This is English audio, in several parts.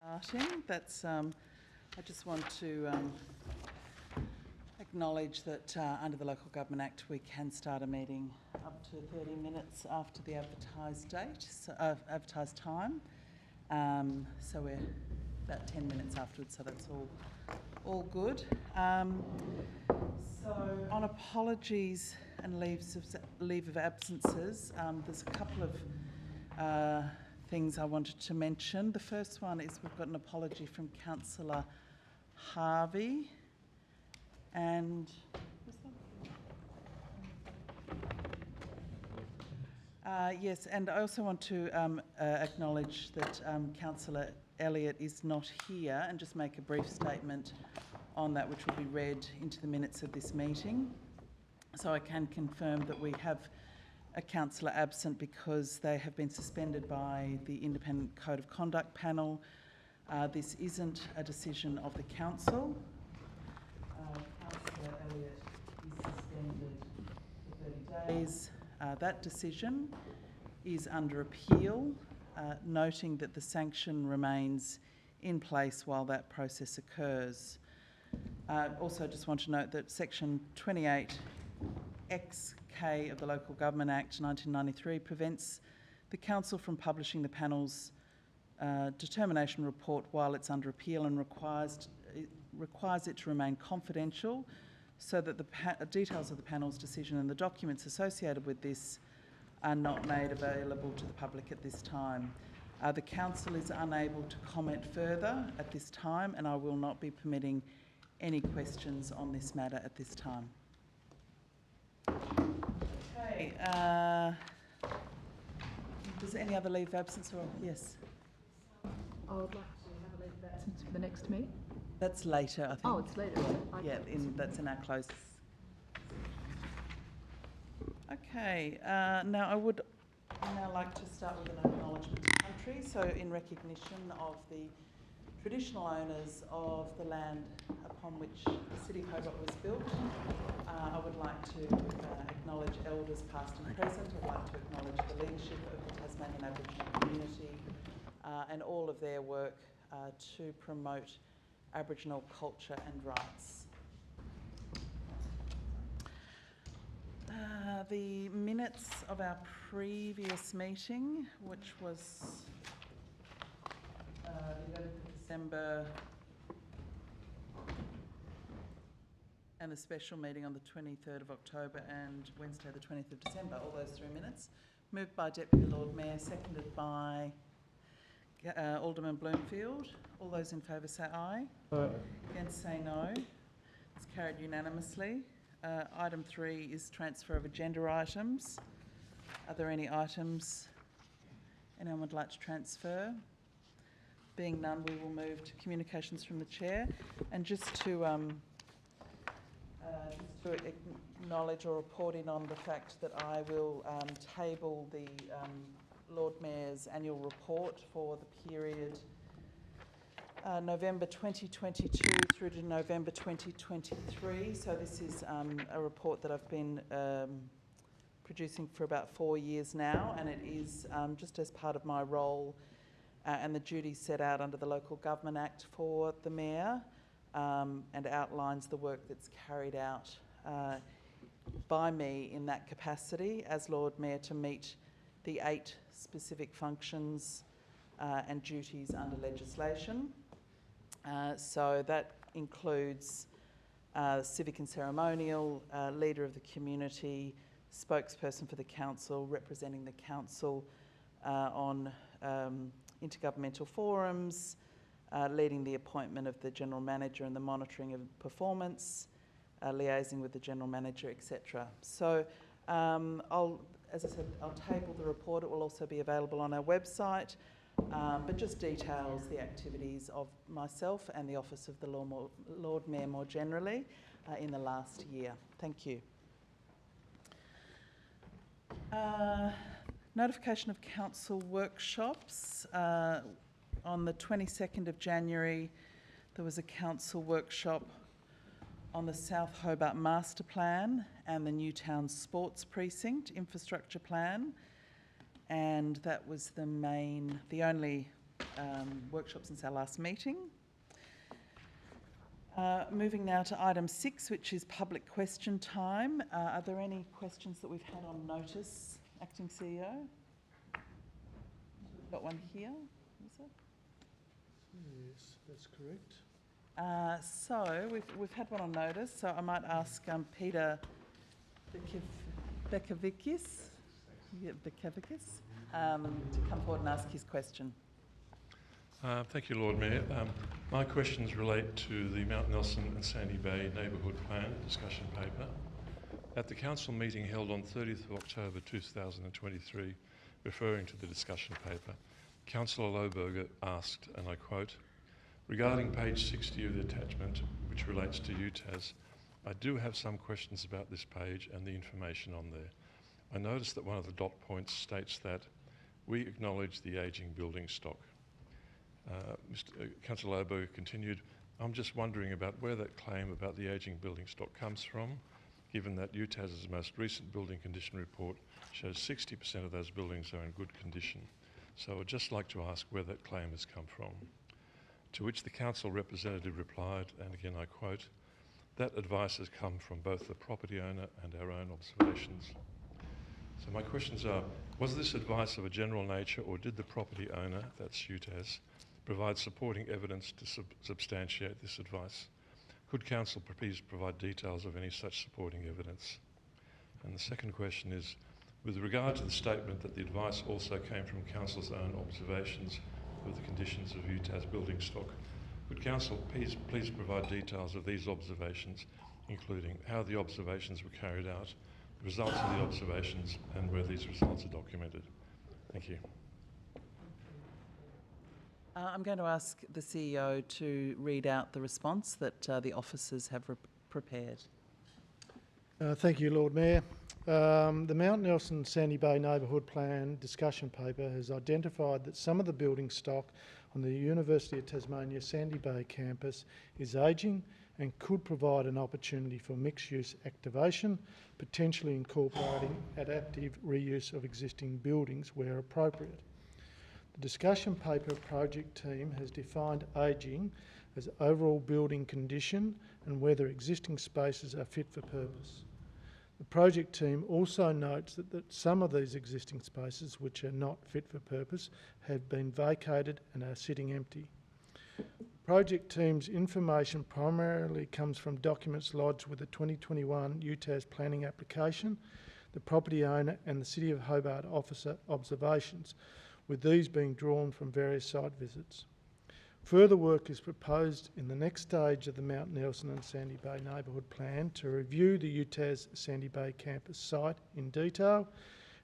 Starting. I just want to acknowledge that under the Local Government Act we can start a meeting up to 30 minutes after the advertised date, advertised time. So we're about 10 minutes afterwards, so that's all good. So on apologies and leave of absences, there's a couple of things I wanted to mention. The first one is we've got an apology from Councillor Harvey, and yes, and I also want to acknowledge that Councillor Elliott is not here, and just make a brief statement on that, which will be read into the minutes of this meeting. So I can confirm that we have a councillor absent because they have been suspended by the Independent Code of Conduct panel. This isn't a decision of the council. Councillor Elliott is suspended for 30 days. That decision is under appeal, noting that the sanction remains in place while that process occurs. Also just want to note that Section 28 XK of the Local Government Act 1993 prevents the Council from publishing the panel's determination report while it's under appeal, and requires it to remain confidential, so that the details of the panel's decision and the documents associated with this are not made available to the public at this time. The Council is unable to comment further at this time, and I will not be permitting any questions on this matter at this time. Okay, does any other leave of absence, or yes? I would like to have a leave of absence for the next meeting. That's later, I think. Oh, it's later. Yeah, that's in our close. Okay, now I would now like to start with an acknowledgement of country. So in recognition of the traditional owners of the land upon which the City of Hobart was built, I would like to acknowledge elders past and present. I'd like to acknowledge the leadership of the Tasmanian Aboriginal community and all of their work to promote Aboriginal culture and rights. The minutes of our previous meeting, which was the 11th of December, and the special meeting on the 23rd of October and Wednesday the 20th of December, all those 3 minutes. Moved by Deputy Lord Mayor, seconded by Alderman Bloomfield. All those in favour say aye. Aye. Against say no. It's carried unanimously. Item 3 is transfer of agenda items. Are there any items anyone would like to transfer? Being none, we will move to communications from the Chair. And just to acknowledge or report in on the fact that I will table the Lord Mayor's annual report for the period November 2022 through to November 2023. So this is a report that I've been producing for about 4 years now, and it is just as part of my role and the duties set out under the Local Government Act for the Mayor, and outlines the work that's carried out by me in that capacity as Lord Mayor to meet the 8 specific functions and duties under legislation. So that includes civic and ceremonial, leader of the community, spokesperson for the council, representing the council on intergovernmental forums, leading the appointment of the general manager and the monitoring of performance, liaising with the general manager, etc. So as I said, I'll table the report. It will also be available on our website, but just details the activities of myself and the Office of the Lord Mayor more generally in the last year. Thank you. Notification of council workshops. On the 22nd of January, there was a council workshop on the South Hobart Master Plan and the Newtown Sports Precinct Infrastructure Plan, and that was the only workshop since our last meeting. Moving now to item 6, which is public question time. Are there any questions that we've had on notice, Acting CEO? Got one here, is it? Yes, that's correct. So we've had one on notice, so I might ask Peter Bekovicis to come forward and ask his question. Thank you, Lord Mayor. My questions relate to the Mount Nelson and Sandy Bay Neighbourhood Plan discussion paper. At the council meeting held on 30th of October 2023, referring to the discussion paper, Councillor Lohberger asked, and I quote, "Regarding page 60 of the attachment, which relates to UTAS, I do have some questions about this page and the information on there. I noticed that one of the dot points states that we acknowledge the ageing building stock." Councillor Lohberger continued, "I'm just wondering about where that claim about the ageing building stock comes from, given that UTAS's most recent building condition report shows 60% of those buildings are in good condition. So I'd just like to ask where that claim has come from." To which the council representative replied, and again I quote, "That advice has come from both the property owner and our own observations." So my questions are, was this advice of a general nature, or did the property owner, that's UTAS, provide supporting evidence to substantiate this advice? Could council please provide details of any such supporting evidence? And the second question is, with regard to the statement that the advice also came from council's own observations of the conditions of UTAS building stock, could council please provide details of these observations, including how the observations were carried out, the results of the observations, and where these results are documented? Thank you. I'm going to ask the CEO to read out the response that the officers have prepared. Thank you, Lord Mayor. The Mount Nelson Sandy Bay Neighbourhood Plan discussion paper has identified that some of the building stock on the University of Tasmania Sandy Bay campus is ageing and could provide an opportunity for mixed-use activation, potentially incorporating adaptive reuse of existing buildings where appropriate. The discussion paper project team has defined ageing as overall building condition and whether existing spaces are fit for purpose. The project team also notes that some of these existing spaces, which are not fit for purpose, have been vacated and are sitting empty. Project team's information primarily comes from documents lodged with the 2021 UTAS planning application, the property owner and the City of Hobart officer observations, with these being drawn from various site visits. Further work is proposed in the next stage of the Mount Nelson and Sandy Bay Neighbourhood Plan to review the UTAS Sandy Bay campus site in detail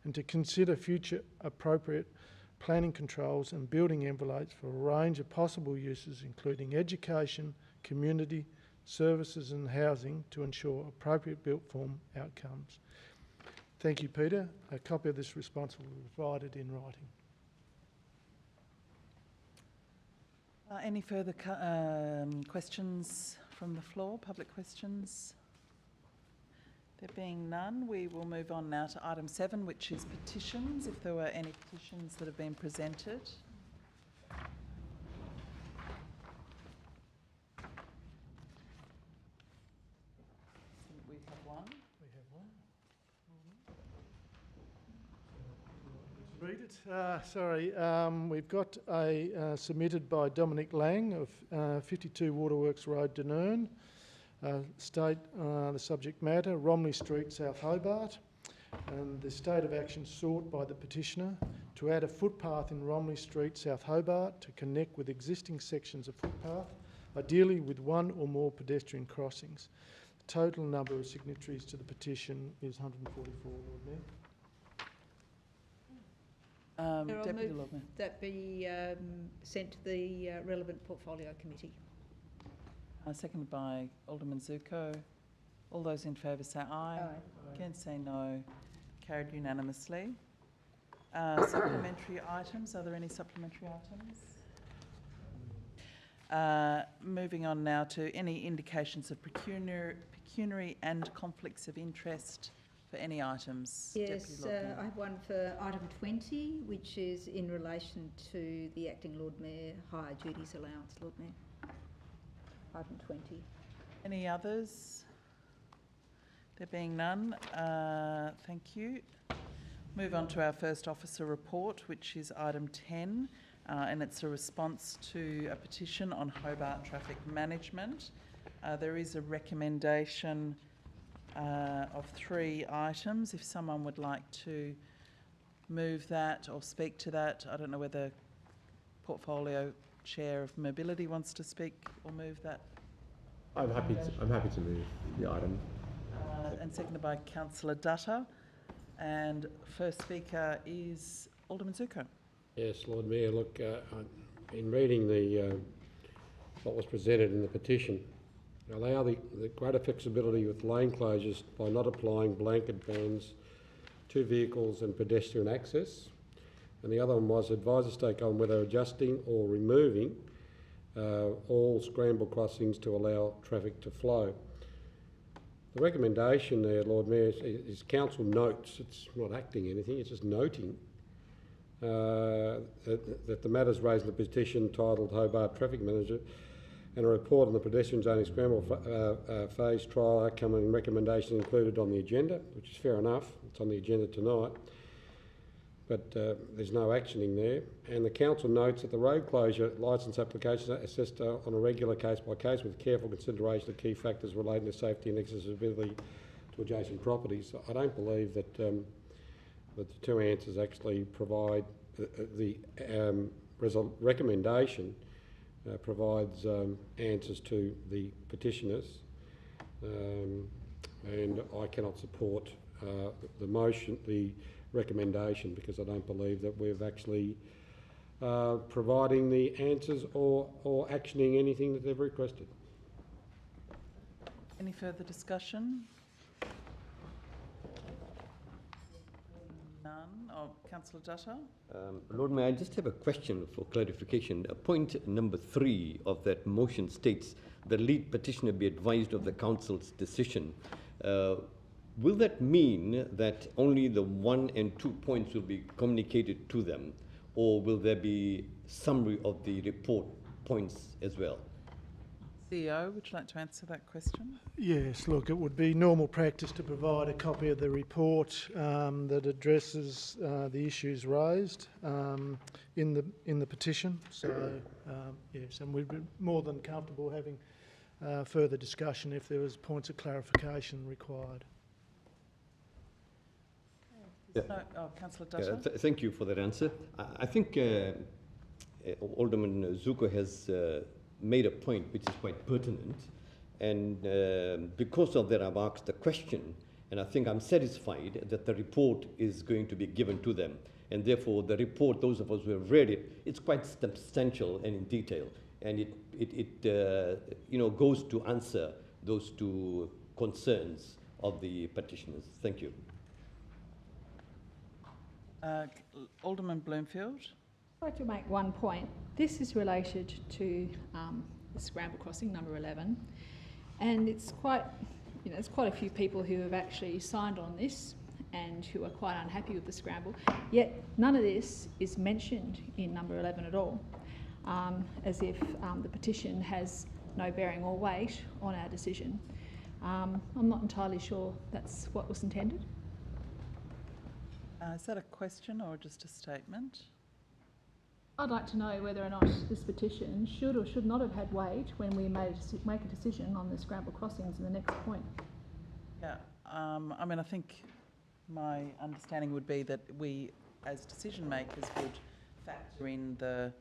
and to consider future appropriate planning controls and building envelopes for a range of possible uses, including education, community, services and housing, to ensure appropriate built form outcomes. Thank you, Peter. A copy of this response will be provided in writing. Any further questions from the floor, public questions? There being none, we will move on now to item 7, which is petitions, if there were any petitions that have been presented. We have one. We have one. Read it. We've got a submitted by Dominic Lang of 52 Waterworks Road, Dunerne. State the subject matter, Romley Street, South Hobart. And the state of action sought by the petitioner to add a footpath in Romley Street, South Hobart to connect with existing sections of footpath, ideally with one or more pedestrian crossings. The total number of signatories to the petition is 144, Lord Mayor. Deputy Lord Mayor. That be sent to the relevant portfolio committee. Seconded by Alderman Zuko. All those in favour say aye. Aye. Against say no. Carried unanimously. Supplementary items. Are there any supplementary items? Moving on now to any indications of pecuniary and conflicts of interest for any items? Yes, Deputy Lord Mayor? I have one for item 20, which is in relation to the Acting Lord Mayor higher duties allowance, Lord Mayor. Item 20. Any others? There being none, thank you. Move on to our first officer report, which is item 10, and it's a response to a petition on Hobart traffic management. There is a recommendation of 3 items. If someone would like to move that or speak to that, I don't know whether Portfolio Chair of Mobility wants to speak or move that. I'm happy to move the item. And seconded by Councillor Dutta. And first speaker is Alderman Zuko. Yes, Lord Mayor, look, in reading what was presented in the petition, allow the greater flexibility with lane closures by not applying blanket bans to vehicles and pedestrian access. And the other one was advise the stakeholder on whether adjusting or removing all scramble crossings to allow traffic to flow. The recommendation there, Lord Mayor, is council notes. It's not acting anything, it's just noting that the matters raised in the petition titled Hobart Traffic Manager and a report on the pedestrian zoning scramble phase trial outcome and recommendation included on the agenda, which is fair enough. It's on the agenda tonight. But there's no actioning there. And the council notes that the road closure licence applications are assessed on a regular case by case with careful consideration of key factors relating to safety and accessibility to adjacent properties. I don't believe that that the 2 answers actually provide the recommendation provides answers to the petitioners, and I cannot support the motion, the recommendation, because I don't believe that we've actually providing the answers or actioning anything that they've requested. Any further discussion? None. Oh, Councillor Dutta. Lord Mayor, I just have a question for clarification. Point number 3 of that motion states the lead petitioner be advised of the council's decision. Will that mean that only the 1 and 2 points will be communicated to them, or will there be summary of the report points as well? CEO, would you like to answer that question? Yes, look, it would be normal practice to provide a copy of the report that addresses the issues raised in the petition. So yes, and we'd be more than comfortable having further discussion if there was points of clarification required. Yeah. No, oh, Councillor Dutta. Thank you for that answer. I think Alderman Zuko has made a point which is quite pertinent, and because of that I've asked the question, and I think I'm satisfied that the report is going to be given to them, and therefore the report, those of us who have read it, it's quite substantial and in detail, and it goes to answer those 2 concerns of the petitioners. Thank you. Alderman Bloomfield. I'd like to make one point. This is related to the scramble crossing number 11, and it's quite, there's quite a few people who have actually signed on this and who are quite unhappy with the scramble. Yet none of this is mentioned in number 11 at all, as if the petition has no bearing or weight on our decision. I'm not entirely sure that's what was intended. Is that a question or just a statement? I'd like to know whether or not this petition should or should not have had weight when we make a decision on the scramble crossings in the next point. Yeah, I mean, I think my understanding would be that we, as decision makers, would factor in the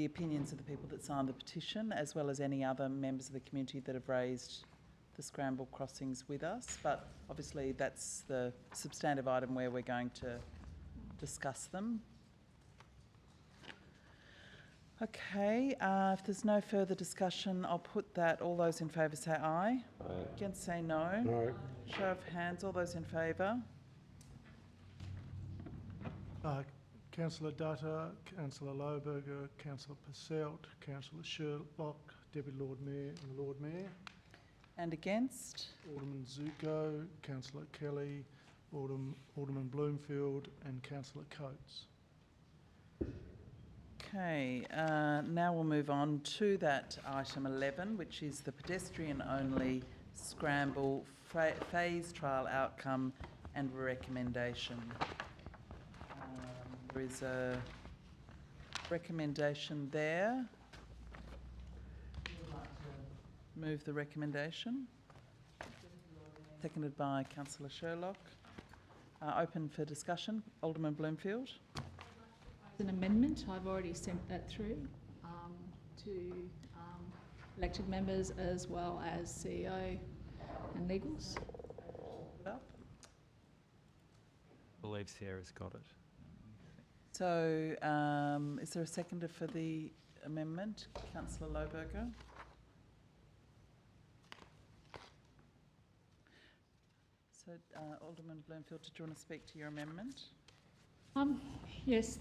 opinions of the people that signed the petition, as well as any other members of the community that have raised the scramble crossings with us. But obviously that's the substantive item where we're going to discuss them. Okay, if there's no further discussion, I'll put that. All those in favour say aye. Aye. Against say no. No. Show of hands, all those in favour. Councillor Dutta, Councillor Lohberger, Councillor Passelt, Councillor Sherlock, Deputy Lord Mayor and the Lord Mayor. And against? Alderman Zuko, Councillor Kelly, Alderman Bloomfield and Councillor Coates. Okay, now we'll move on to that item 11, which is the pedestrian-only scramble phase trial outcome and recommendation. There is a recommendation there. Would you like to move the recommendation? Seconded by Councillor Sherlock. Open for discussion. Alderman Bloomfield. An amendment. I've already sent that through to elected members as well as CEO and legals. I believe Sarah's got it. So, is there a seconder for the amendment? Councillor Lohberger. So, Alderman Bloomfield, did you want to speak to your amendment? Yes,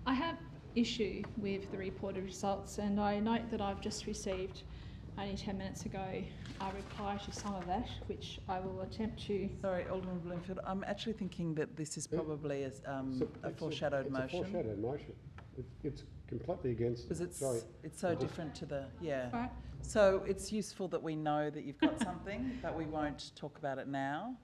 I have issue with the reported results, and I note that I've just received only 10 minutes ago a reply to some of that, which I will attempt to. Sorry, Alderman Bloomfield, I'm actually thinking that this is probably a foreshadowed motion. It's a foreshadowed motion. It's completely against. Because Sorry. it's so different to the, yeah. Right. So it's useful that we know that you've got something, but we won't talk about it now.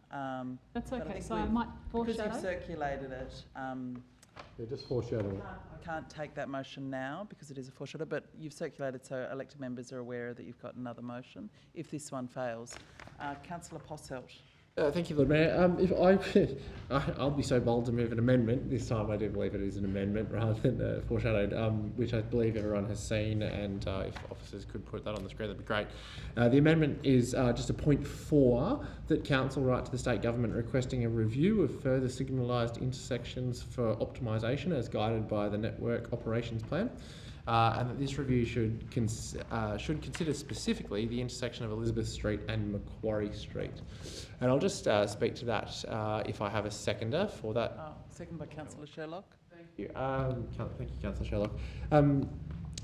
That's but I okay, think so I might because foreshadow. you've circulated it, Yeah, just foreshadowing. I can't take that motion now because it is a foreshadow, but you've circulated so elected members are aware that you've got another motion if this one fails. Councillor Posselt. Thank you, Lord Mayor. I'll be so bold to move an amendment. This time I do believe it is an amendment rather than foreshadowed, which I believe everyone has seen, and if officers could put that on the screen, that'd be great. The amendment is just a point 4, that Council write to the State Government requesting a review of further signalised intersections for optimisation as guided by the Network Operations Plan. And that this review should consider specifically the intersection of Elizabeth Street and Macquarie Street. And I'll just speak to that if I have a seconder for that. Second by Councillor Sherlock. Thank you. Thank you, Councillor Sherlock.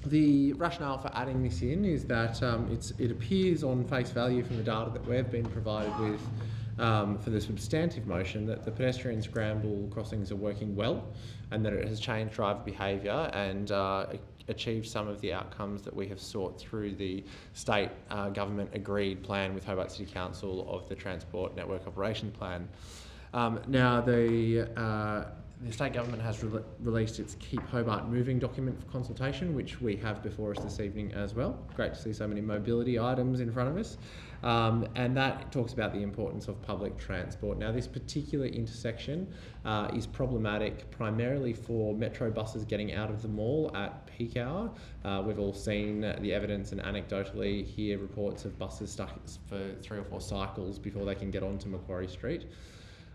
The rationale for adding this in is that it appears on face value from the data that we've been provided with for the substantive motion that the pedestrian scramble crossings are working well, and that it has changed driver behaviour and achieved some of the outcomes that we have sought through the state government agreed plan with Hobart City Council of the Transport Network Operations Plan. Now the state government has released its Keep Hobart Moving document for consultation, which we have before us this evening as well. Great to see so many mobility items in front of us. And that talks about the importance of public transport. Now, this particular intersection is problematic primarily for metro buses getting out of the mall at peak hour. We've all seen the evidence and anecdotally hear reports of buses stuck for 3 or 4 cycles before they can get onto Macquarie Street.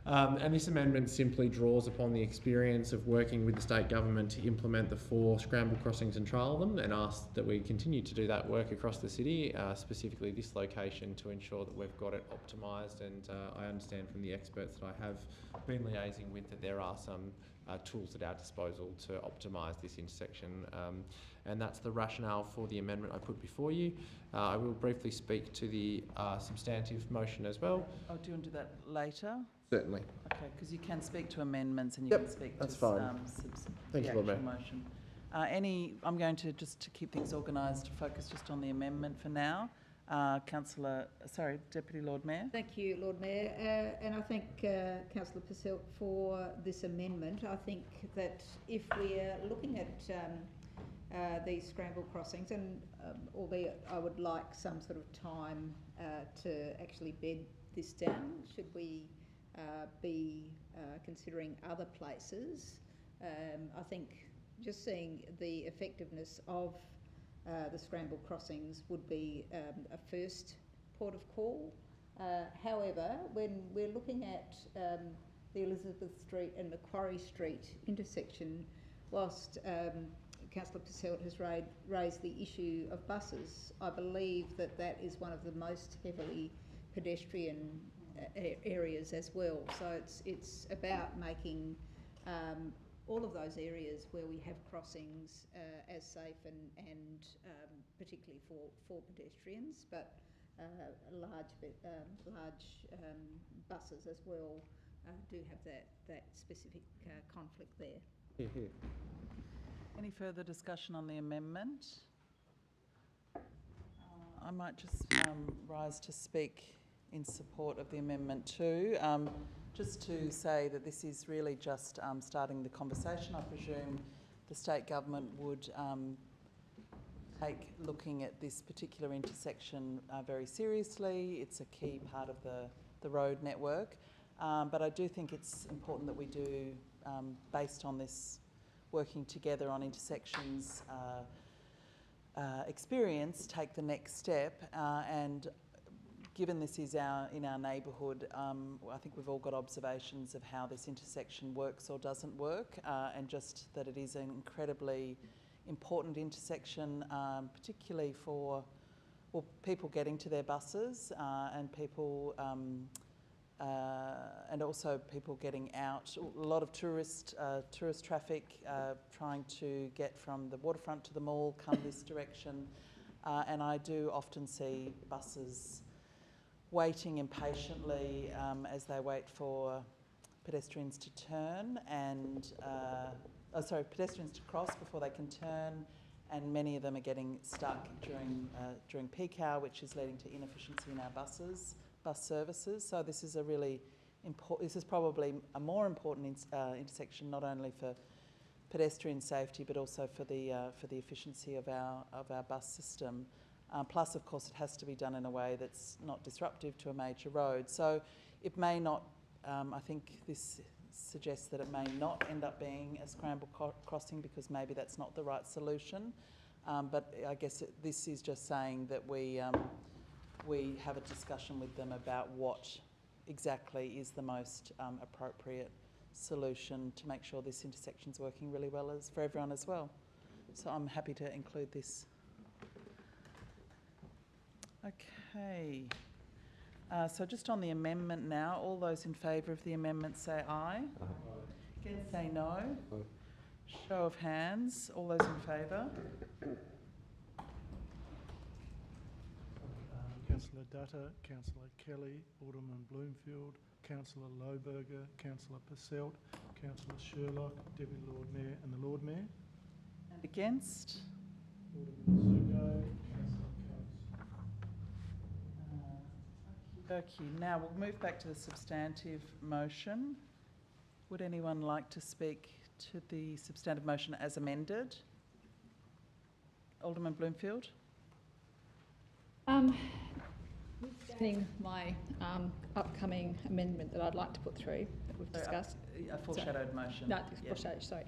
And this amendment simply draws upon the experience of working with the state government to implement the 4 scramble crossings and trial them, and asks that we continue to do that work across the city, specifically this location, to ensure that we've got it optimised. And I understand from the experts that I have been liaising with that there are some tools at our disposal to optimise this intersection. And that's the rationale for the amendment I put before you. I will briefly speak to the substantive motion as well. Oh, do you want to do that later? Certainly. Okay, because you can speak to amendments and you Yep, can speak that's to fine. the Thank you, Lord actual Mayor. motion. I'm going to, just to keep things organised, focus just on the amendment for now. Deputy Lord Mayor. Thank you, Lord Mayor. And I thank Councillor Purcell for this amendment. I think that if we are looking at these scramble crossings, and albeit I would like some sort of time to actually bed this down, should we be considering other places, I think just seeing the effectiveness of the scramble crossings would be a first port of call. However, when we're looking at the Elizabeth Street and Macquarie Street intersection, whilst Councillor Purcell has raised the issue of buses, I believe that is one of the most heavily pedestrian areas as well. So it's about making all of those areas where we have crossings as safe and particularly for pedestrians. But large buses as well do have that specific conflict there. Any further discussion on the amendment? I might just rise to speak in support of the amendment too. Just to say that this is really just starting the conversation. I presume the state government would take looking at this particular intersection very seriously. It's a key part of the road network. But I do think it's important that we do, based on this working together on intersections experience, take the next step. And given this is in our neighbourhood, I think we've all got observations of how this intersection works or doesn't work, and just that it is an incredibly important intersection, particularly for people getting to their buses and people and also people getting out. A lot of tourist traffic trying to get from the waterfront to the mall come this direction, and I do often see buses waiting impatiently as they wait for pedestrians to turn and pedestrians to cross before they can turn, and many of them are getting stuck during peak hour, which is leading to inefficiency in our bus services. So this is a really important. This is probably a more important intersection, not only for pedestrian safety but also for the efficiency of our bus system. Plus, of course, it has to be done in a way that's not disruptive to a major road. So it may not. I think this suggests that it may not end up being a scramble crossing because maybe that's not the right solution. But I guess this is just saying that we have a discussion with them about what exactly is the most appropriate solution to make sure this intersection's working really well for everyone as well. So I'm happy to include this. Okay. So just on the amendment now, all those in favour of the amendment say aye. Against say no. Show of hands. All those in favour. Councillor Dutta, Councillor Kelly, Alderman Bloomfield, Councillor Lohberger, Councillor Passelt, Councillor Sherlock, Deputy Lord Mayor and the Lord Mayor. And against? Alderman Zugo, Councillor Coates. Okay, now we'll move back to the substantive motion. Would anyone like to speak to the substantive motion as amended? Alderman Bloomfield. Notwithstanding my upcoming amendment that I'd like to put through that we've discussed. A foreshadowed motion. No, foreshadowed, sorry.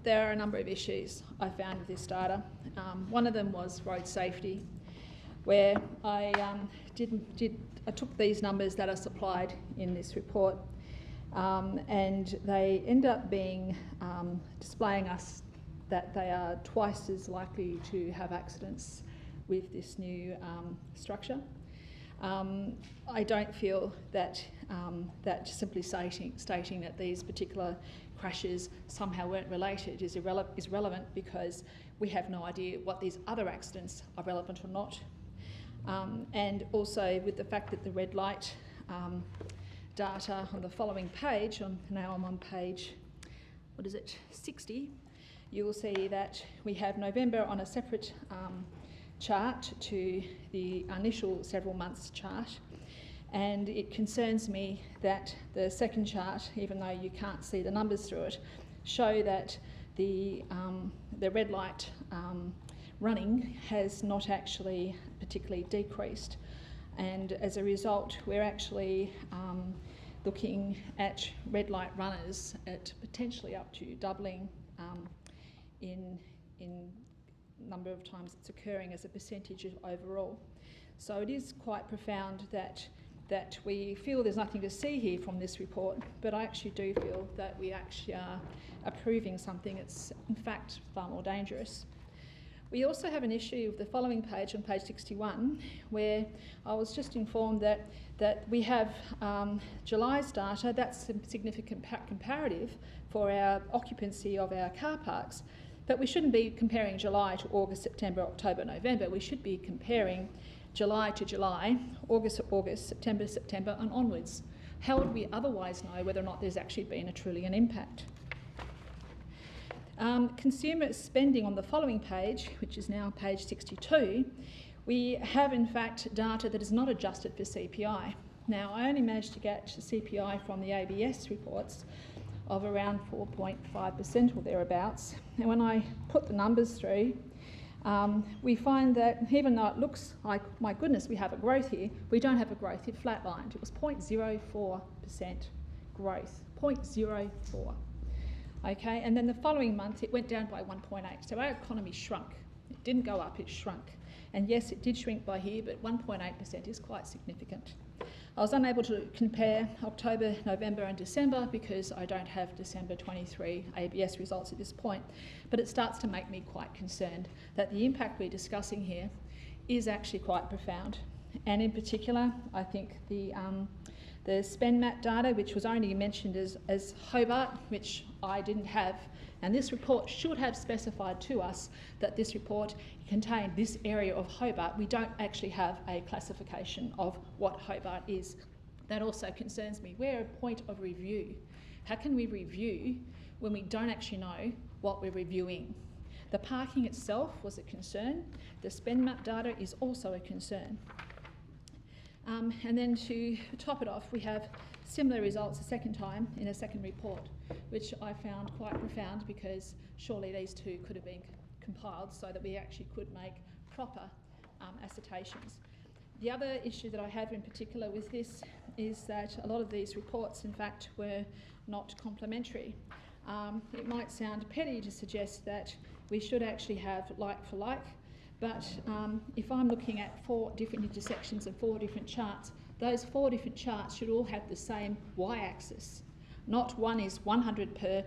There are a number of issues I found with this data. One of them was road safety, where I took these numbers that are supplied in this report, and they end up being displaying us that they are twice as likely to have accidents with this new structure. I don't feel that that simply stating that these particular crashes somehow weren't related is relevant, because we have no idea what these other accidents are relevant or not. And also with the fact that the red light data on the following page, now I'm on page, 60, you will see that we have November on a separate chart to the initial several months chart, and it concerns me that the second chart, even though you can't see the numbers through it, show that the red light running has not actually particularly decreased, and as a result we're actually looking at red light runners at potentially up to doubling in number of times it's occurring as a percentage of overall. So it is quite profound that we feel there's nothing to see here from this report, but I actually do feel that we actually are approving something that's in fact far more dangerous. We also have an issue with the following page, on page 61, where I was just informed that we have July's data. That's a significant comparative for our occupancy of our car parks. But we shouldn't be comparing July to August, September, October, November. We should be comparing July to July, August to August, September to September and onwards. How would we otherwise know whether or not there's actually been truly an impact? Consumer spending on the following page, which is now page 62, we have in fact data that is not adjusted for CPI. Now, I only managed to get CPI from the ABS reports of around 4.5% or thereabouts. And when I put the numbers through, we find that even though it looks like, my goodness, we have a growth here, we don't have a growth. It flatlined. It was 0.04% growth, 0.04. Okay, and then the following month it went down by 1.8. So our economy shrunk. It didn't go up, it shrunk. And yes, it did shrink by here, but 1.8% is quite significant. I was unable to compare October, November and December because I don't have December 23 ABS results at this point, but it starts to make me quite concerned that the impact we're discussing here is actually quite profound. And in particular, I think the spend map data, which was only mentioned as Hobart, which I didn't have, and this report should have specified to us that this report contained this area of Hobart. We don't actually have a classification of what Hobart is. That also concerns me. We're a point of review. How can we review when we don't actually know what we're reviewing? The parking itself was a concern. The spend map data is also a concern. And then to top it off, we have similar results a second time in a second report, which I found quite profound because surely these two could have been compiled so that we actually could make proper assertions. The other issue that I have in particular with this is that a lot of these reports, in fact, were not complementary. It might sound petty to suggest that we should actually have like for like, but if I'm looking at 4 different intersections and 4 different charts, those 4 different charts should all have the same y-axis. Not one is 100 per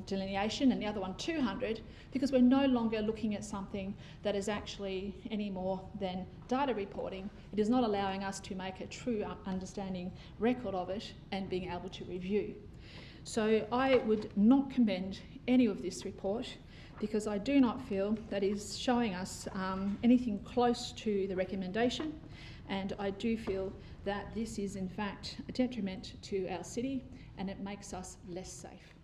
delineation and the other one 200, because we're no longer looking at something that is actually any more than data reporting. It is not allowing us to make a true understanding record of it and being able to review. So I would not commend any of this report because I do not feel that is showing us anything close to the recommendation, and I do feel that this is in fact a detriment to our city and it makes us less safe.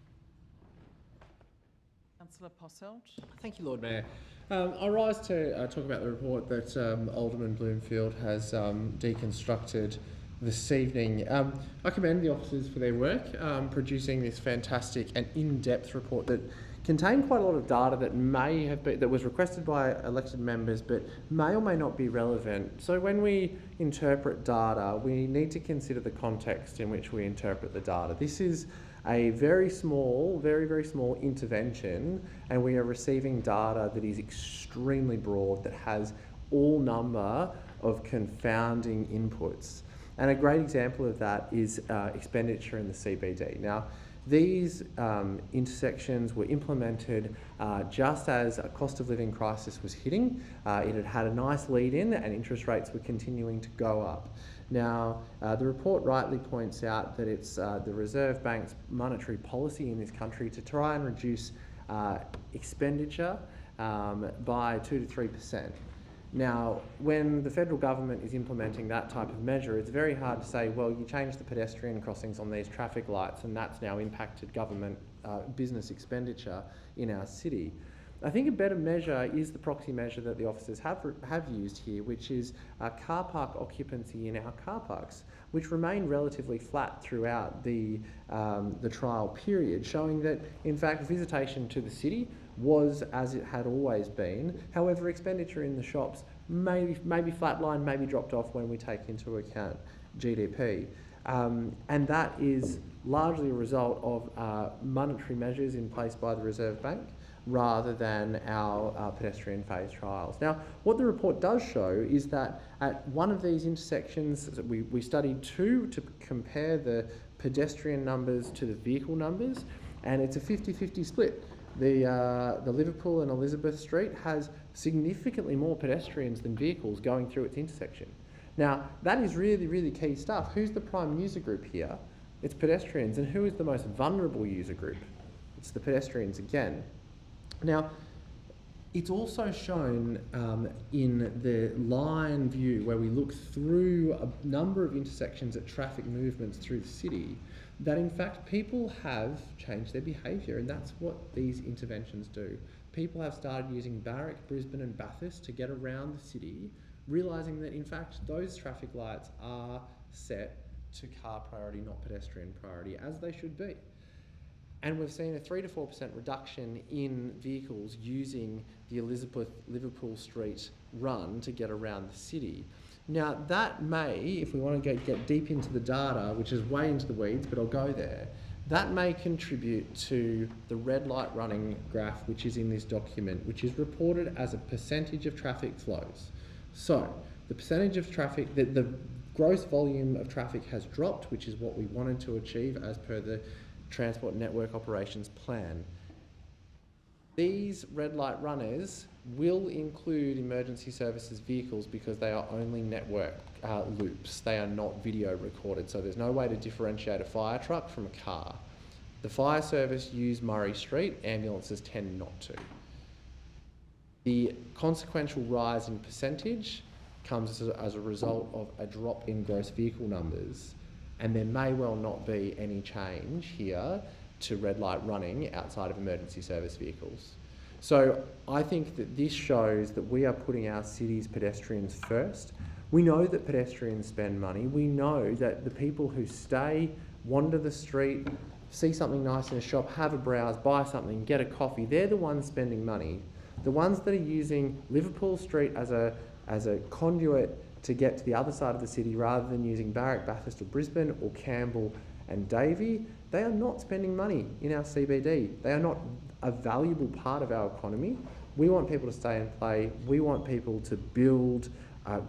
Councillor Posselt. Thank you, Lord Mayor. I rise to talk about the report that Alderman Bloomfield has deconstructed this evening. I commend the officers for their work producing this fantastic and in-depth report that contained quite a lot of data that may have been, that was requested by elected members but may or may not be relevant. So when we interpret data, we need to consider the context in which we interpret the data. This is a very small, very small intervention, and we are receiving data that is extremely broad, that has all number of confounding inputs. And a great example of that is expenditure in the CBD. Now, these intersections were implemented just as a cost of living crisis was hitting. It had had a nice lead in and interest rates were continuing to go up. Now, the report rightly points out that it's the Reserve Bank's monetary policy in this country to try and reduce expenditure by 2 to 3%. Now, when the federal government is implementing that type of measure, it's very hard to say, well, you changed the pedestrian crossings on these traffic lights and that's now impacted government business expenditure in our city. I think a better measure is the proxy measure that the officers have used here, which is car park occupancy in our car parks, which remained relatively flat throughout the trial period, showing that, in fact, visitation to the city was as it had always been. However, expenditure in the shops maybe flatlined, maybe dropped off when we take into account GDP. And that is largely a result of monetary measures in place by the Reserve Bank rather than our pedestrian phase trials. Now, what the report does show is that at one of these intersections, we studied 2 to compare the pedestrian numbers to the vehicle numbers, and it's a 50-50 split. The Liverpool and Elizabeth Street has significantly more pedestrians than vehicles going through its intersection. Now, that is really key stuff. Who's the prime user group here? It's pedestrians. And who is the most vulnerable user group? It's the pedestrians again. Now, It's also shown in the line view where we look through a number of intersections at traffic movements through the city that in fact people have changed their behaviour, and that's what these interventions do. People have started using Barrack, Brisbane and Bathurst to get around the city, realising that in fact those traffic lights are set to car priority, not pedestrian priority, as they should be. And we've seen a 3 to 4% reduction in vehicles using the Elizabeth Liverpool Street run to get around the city. Now that may, if we want to get deep into the data, which is way into the weeds, but I'll go there, that may contribute to the red light running graph which is in this document, which is reported as a percentage of traffic flows. So the percentage of traffic, the gross volume of traffic has dropped, which is what we wanted to achieve as per the Transport Network Operations Plan. These red light runners will include emergency services vehicles because they are only network loops. They are not video recorded, so there's no way to differentiate a fire truck from a car. The fire service use Murray Street, ambulances tend not to. The consequential rise in percentage comes as a result of a drop in gross vehicle numbers, and there may well not be any change here to red light running outside of emergency service vehicles. So I think that this shows that we are putting our city's pedestrians first. We know that pedestrians spend money. We know that the people who stay, wander the street, see something nice in a shop, have a browse, buy something, get a coffee, they're the ones spending money. The ones that are using Liverpool Street as a conduit to get to the other side of the city rather than using Barrack, Bathurst or Brisbane or Campbell and Davey, they are not spending money in our CBD. They are not a valuable part of our economy. We want people to stay and play. We want people to build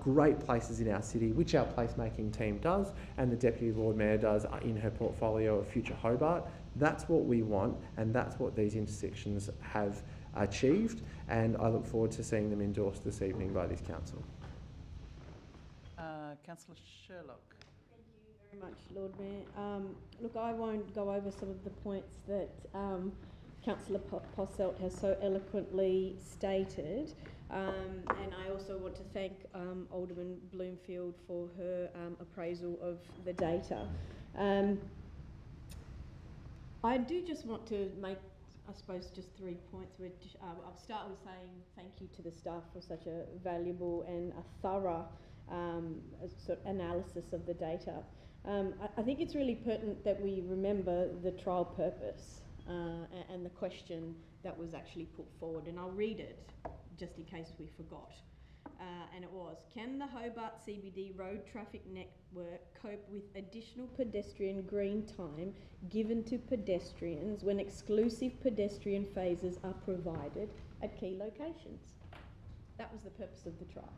great places in our city, which our placemaking team does and the Deputy Lord Mayor does in her portfolio of Future Hobart. That's what we want, and that's what these intersections have achieved, and I look forward to seeing them endorsed this evening by this council. Councillor Sherlock. Thank you very much, Lord Mayor. Look, I won't go over some of the points that Councillor Posselt has so eloquently stated, and I also want to thank Alderman Bloomfield for her appraisal of the data. I do just want to make, I suppose, just 3 points. I'll start with saying thank you to the staff for such a valuable and a thorough sort of analysis of the data. I think it's really pertinent that we remember the trial purpose and the question that was actually put forward, and I'll read it just in case we forgot. And it was, can the Hobart CBD road traffic network cope with additional pedestrian green time given to pedestrians when exclusive pedestrian phases are provided at key locations? That was the purpose of the trial.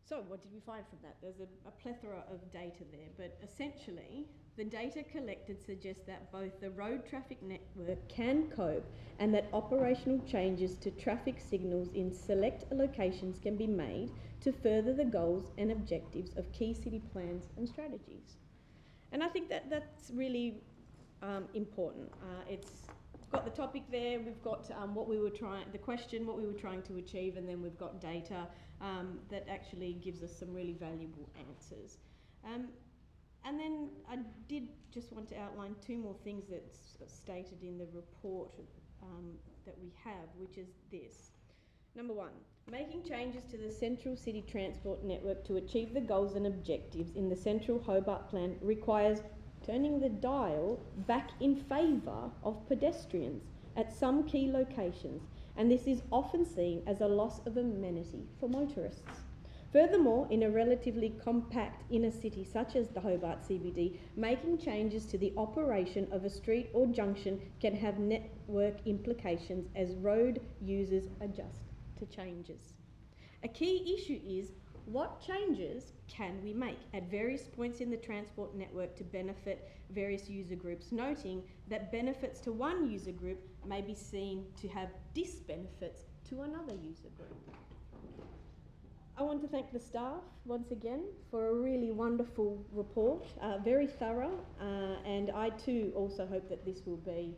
So what did we find from that? There's a plethora of data there, but essentially the data collected suggests that both the road traffic network can cope and that operational changes to traffic signals in select locations can be made to further the goals and objectives of key city plans and strategies. And I think that that's really important. It's got the topic there, we've got what we were trying to achieve, and then we've got data that actually gives us some really valuable answers. And then I did just want to outline 2 more things that's stated in the report that we have, which is this. Number 1, making changes to the Central City Transport Network to achieve the goals and objectives in the Central Hobart Plan requires turning the dial back in favour of pedestrians at some key locations, and this is often seen as a loss of amenity for motorists. Furthermore, in a relatively compact inner city such as the Hobart CBD, making changes to the operation of a street or junction can have network implications as road users adjust to changes. A key issue is what changes can we make at various points in the transport network to benefit various user groups, noting that benefits to one user group may be seen to have disbenefits to another user group. I want to thank the staff once again for a really wonderful report, very thorough, and I too also hope that this will be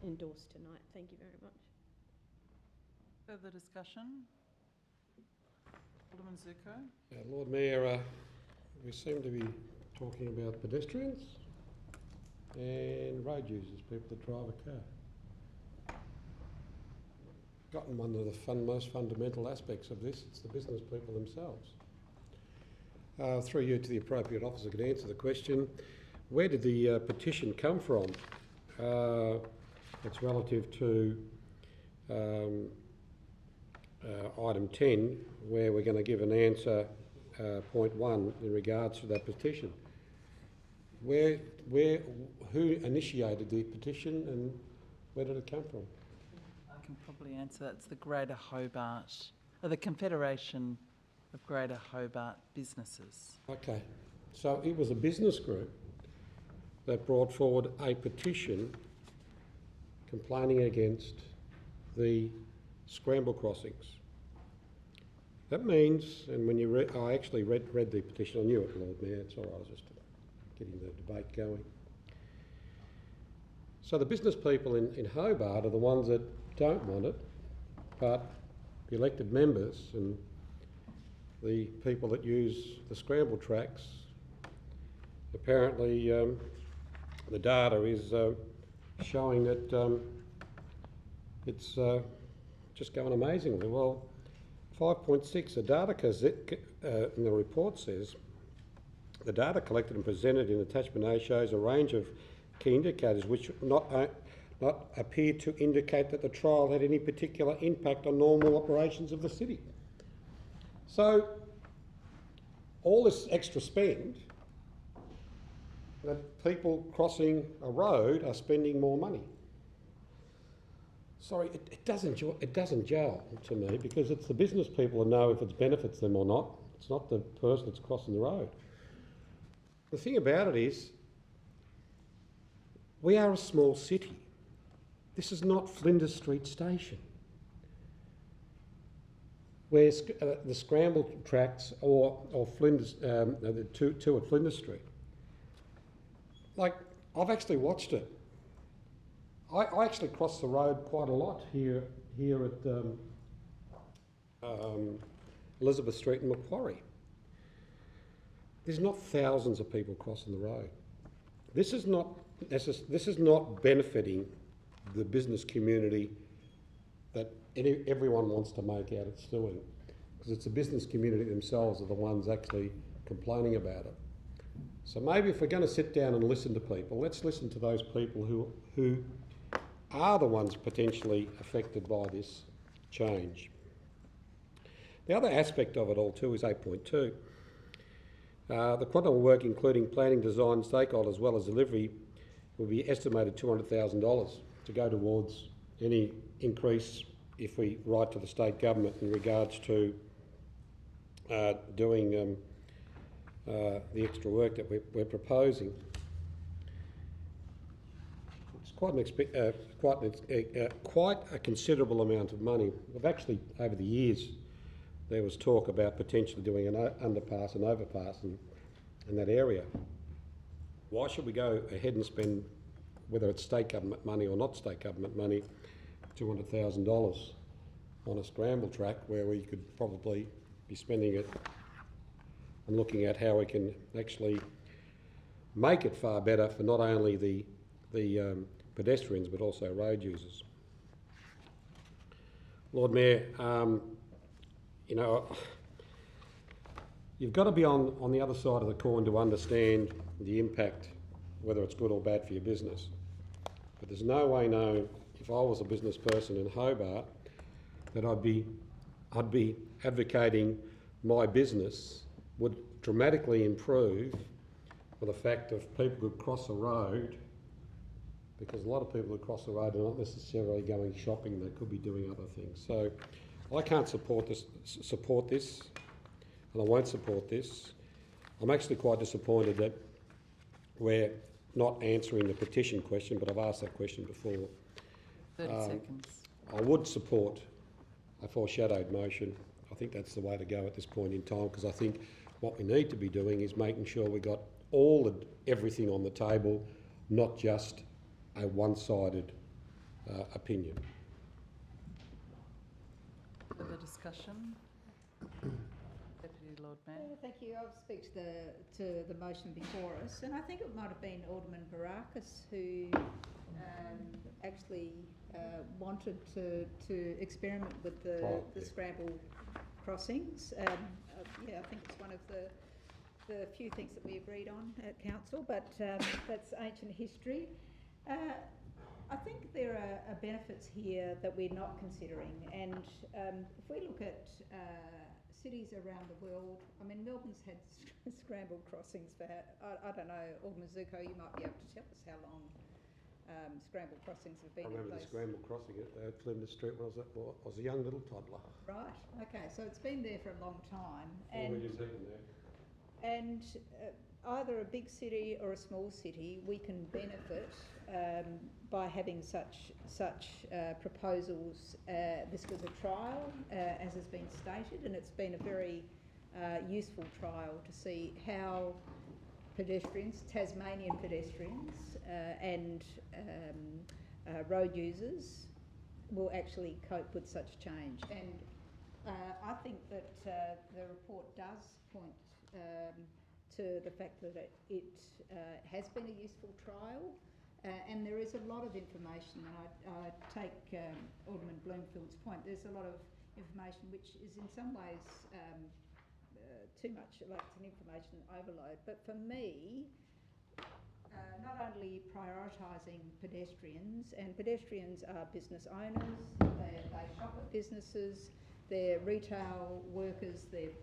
endorsed tonight. Thank you very much. Further discussion? Alderman Zuko? Lord Mayor, we seem to be talking about pedestrians and road users, people that drive a car. Gotten one of the most fundamental aspects of this, it's the business people themselves. Through you to the appropriate officer could answer the question, where did the petition come from? It's relative to item 10, where we're going to give an answer, point 1, in regards to that petition. Who initiated the petition and where did it come from? I can probably answer that. It's the Greater Hobart, or the Confederation of Greater Hobart Businesses. Okay, so it was a business group that brought forward a petition complaining against the scramble crossings. That means, and when you I actually read the petition, I knew it, Lord Mayor, it's all right, I was just getting the debate going. So the business people in Hobart are the ones that don't want it, but the elected members and the people that use the scramble tracks, apparently the data is showing that it's just going amazingly well. 5.6, the data in the report says, the data collected and presented in attachment A shows a range of key indicators which not appear to indicate that the trial had any particular impact on normal operations of the city. So all this extra spend, that people crossing a road are spending more money. Sorry, it doesn't gel to me, because it's the business people who know if it benefits them or not. It's not the person that's crossing the road. The thing about it is, we are a small city. This is not Flinders Street Station, where the scramble tracks or Flinders, the two at Flinders Street. Like, I've actually watched it. I actually cross the road quite a lot here at Elizabeth Street and Macquarie. There's not thousands of people crossing the road. This is not benefiting the business community that everyone wants to make out it's doing, because it's the business community themselves are the ones actually complaining about it. So maybe if we're going to sit down and listen to people, let's listen to those people who are the ones potentially affected by this change. The other aspect of it all too is 8.2. The quantum of work, including planning, design, stakeholder as well as delivery, will be estimated $200,000 to go towards any increase if we write to the state government in regards to doing the extra work that we're proposing. It's quite a considerable amount of money. We've actually, over the years, there was talk about potentially doing an underpass and overpass in that area. Why should we go ahead and spend, whether it's state government money or not state government money, $200,000 on a scramble track where we could probably be spending it and looking at how we can actually make it far better for not only the pedestrians but also road users. Lord Mayor, you know, you've got to be on the other side of the coin to understand the impact, whether it's good or bad for your business. But there's no way known, if I was a business person in Hobart, that I'd be advocating my business would dramatically improve for the fact of people who cross a road, because a lot of people who cross the road are not necessarily going shopping, they could be doing other things. So I can't support this, and I won't support this. I'm actually quite disappointed that we're not answering the petition question, but I've asked that question before. 30 seconds. I would support a foreshadowed motion. I think that's the way to go at this point in time, because I think what we need to be doing is making sure we got everything on the table, not just a one-sided opinion. Further discussion? Deputy Lord Mayor. Thank you. I'll speak to the motion before us, and I think it might have been Alderman Barakis who actually wanted to experiment with the scramble crossings. Yeah, I think it's one of the few things that we agreed on at council, but that's ancient history. I think there are benefits here that we're not considering, and if we look at cities around the world, I mean, Melbourne's had scrambled crossings for, I don't know, Alderman Zuko, you might be able to tell us how long scrambled crossings have been in place. I remember the scrambled crossing at Flinders Street when I was a young little toddler. Right, okay, so it's been there for a long time. And New Zealand there. And either a big city or a small city, we can benefit by having such proposals. This was a trial, as has been stated, and it's been a very useful trial to see how pedestrians, Tasmanian pedestrians and road users will actually cope with such change. And I think that the report does point to the fact that it has been a useful trial, and there is a lot of information, and I take Alderman Bloomfield's point. There's a lot of information which is in some ways too much, like it's an information overload. But for me, not only prioritising pedestrians, and pedestrians are business owners, they shop at businesses, they're retail workers, they're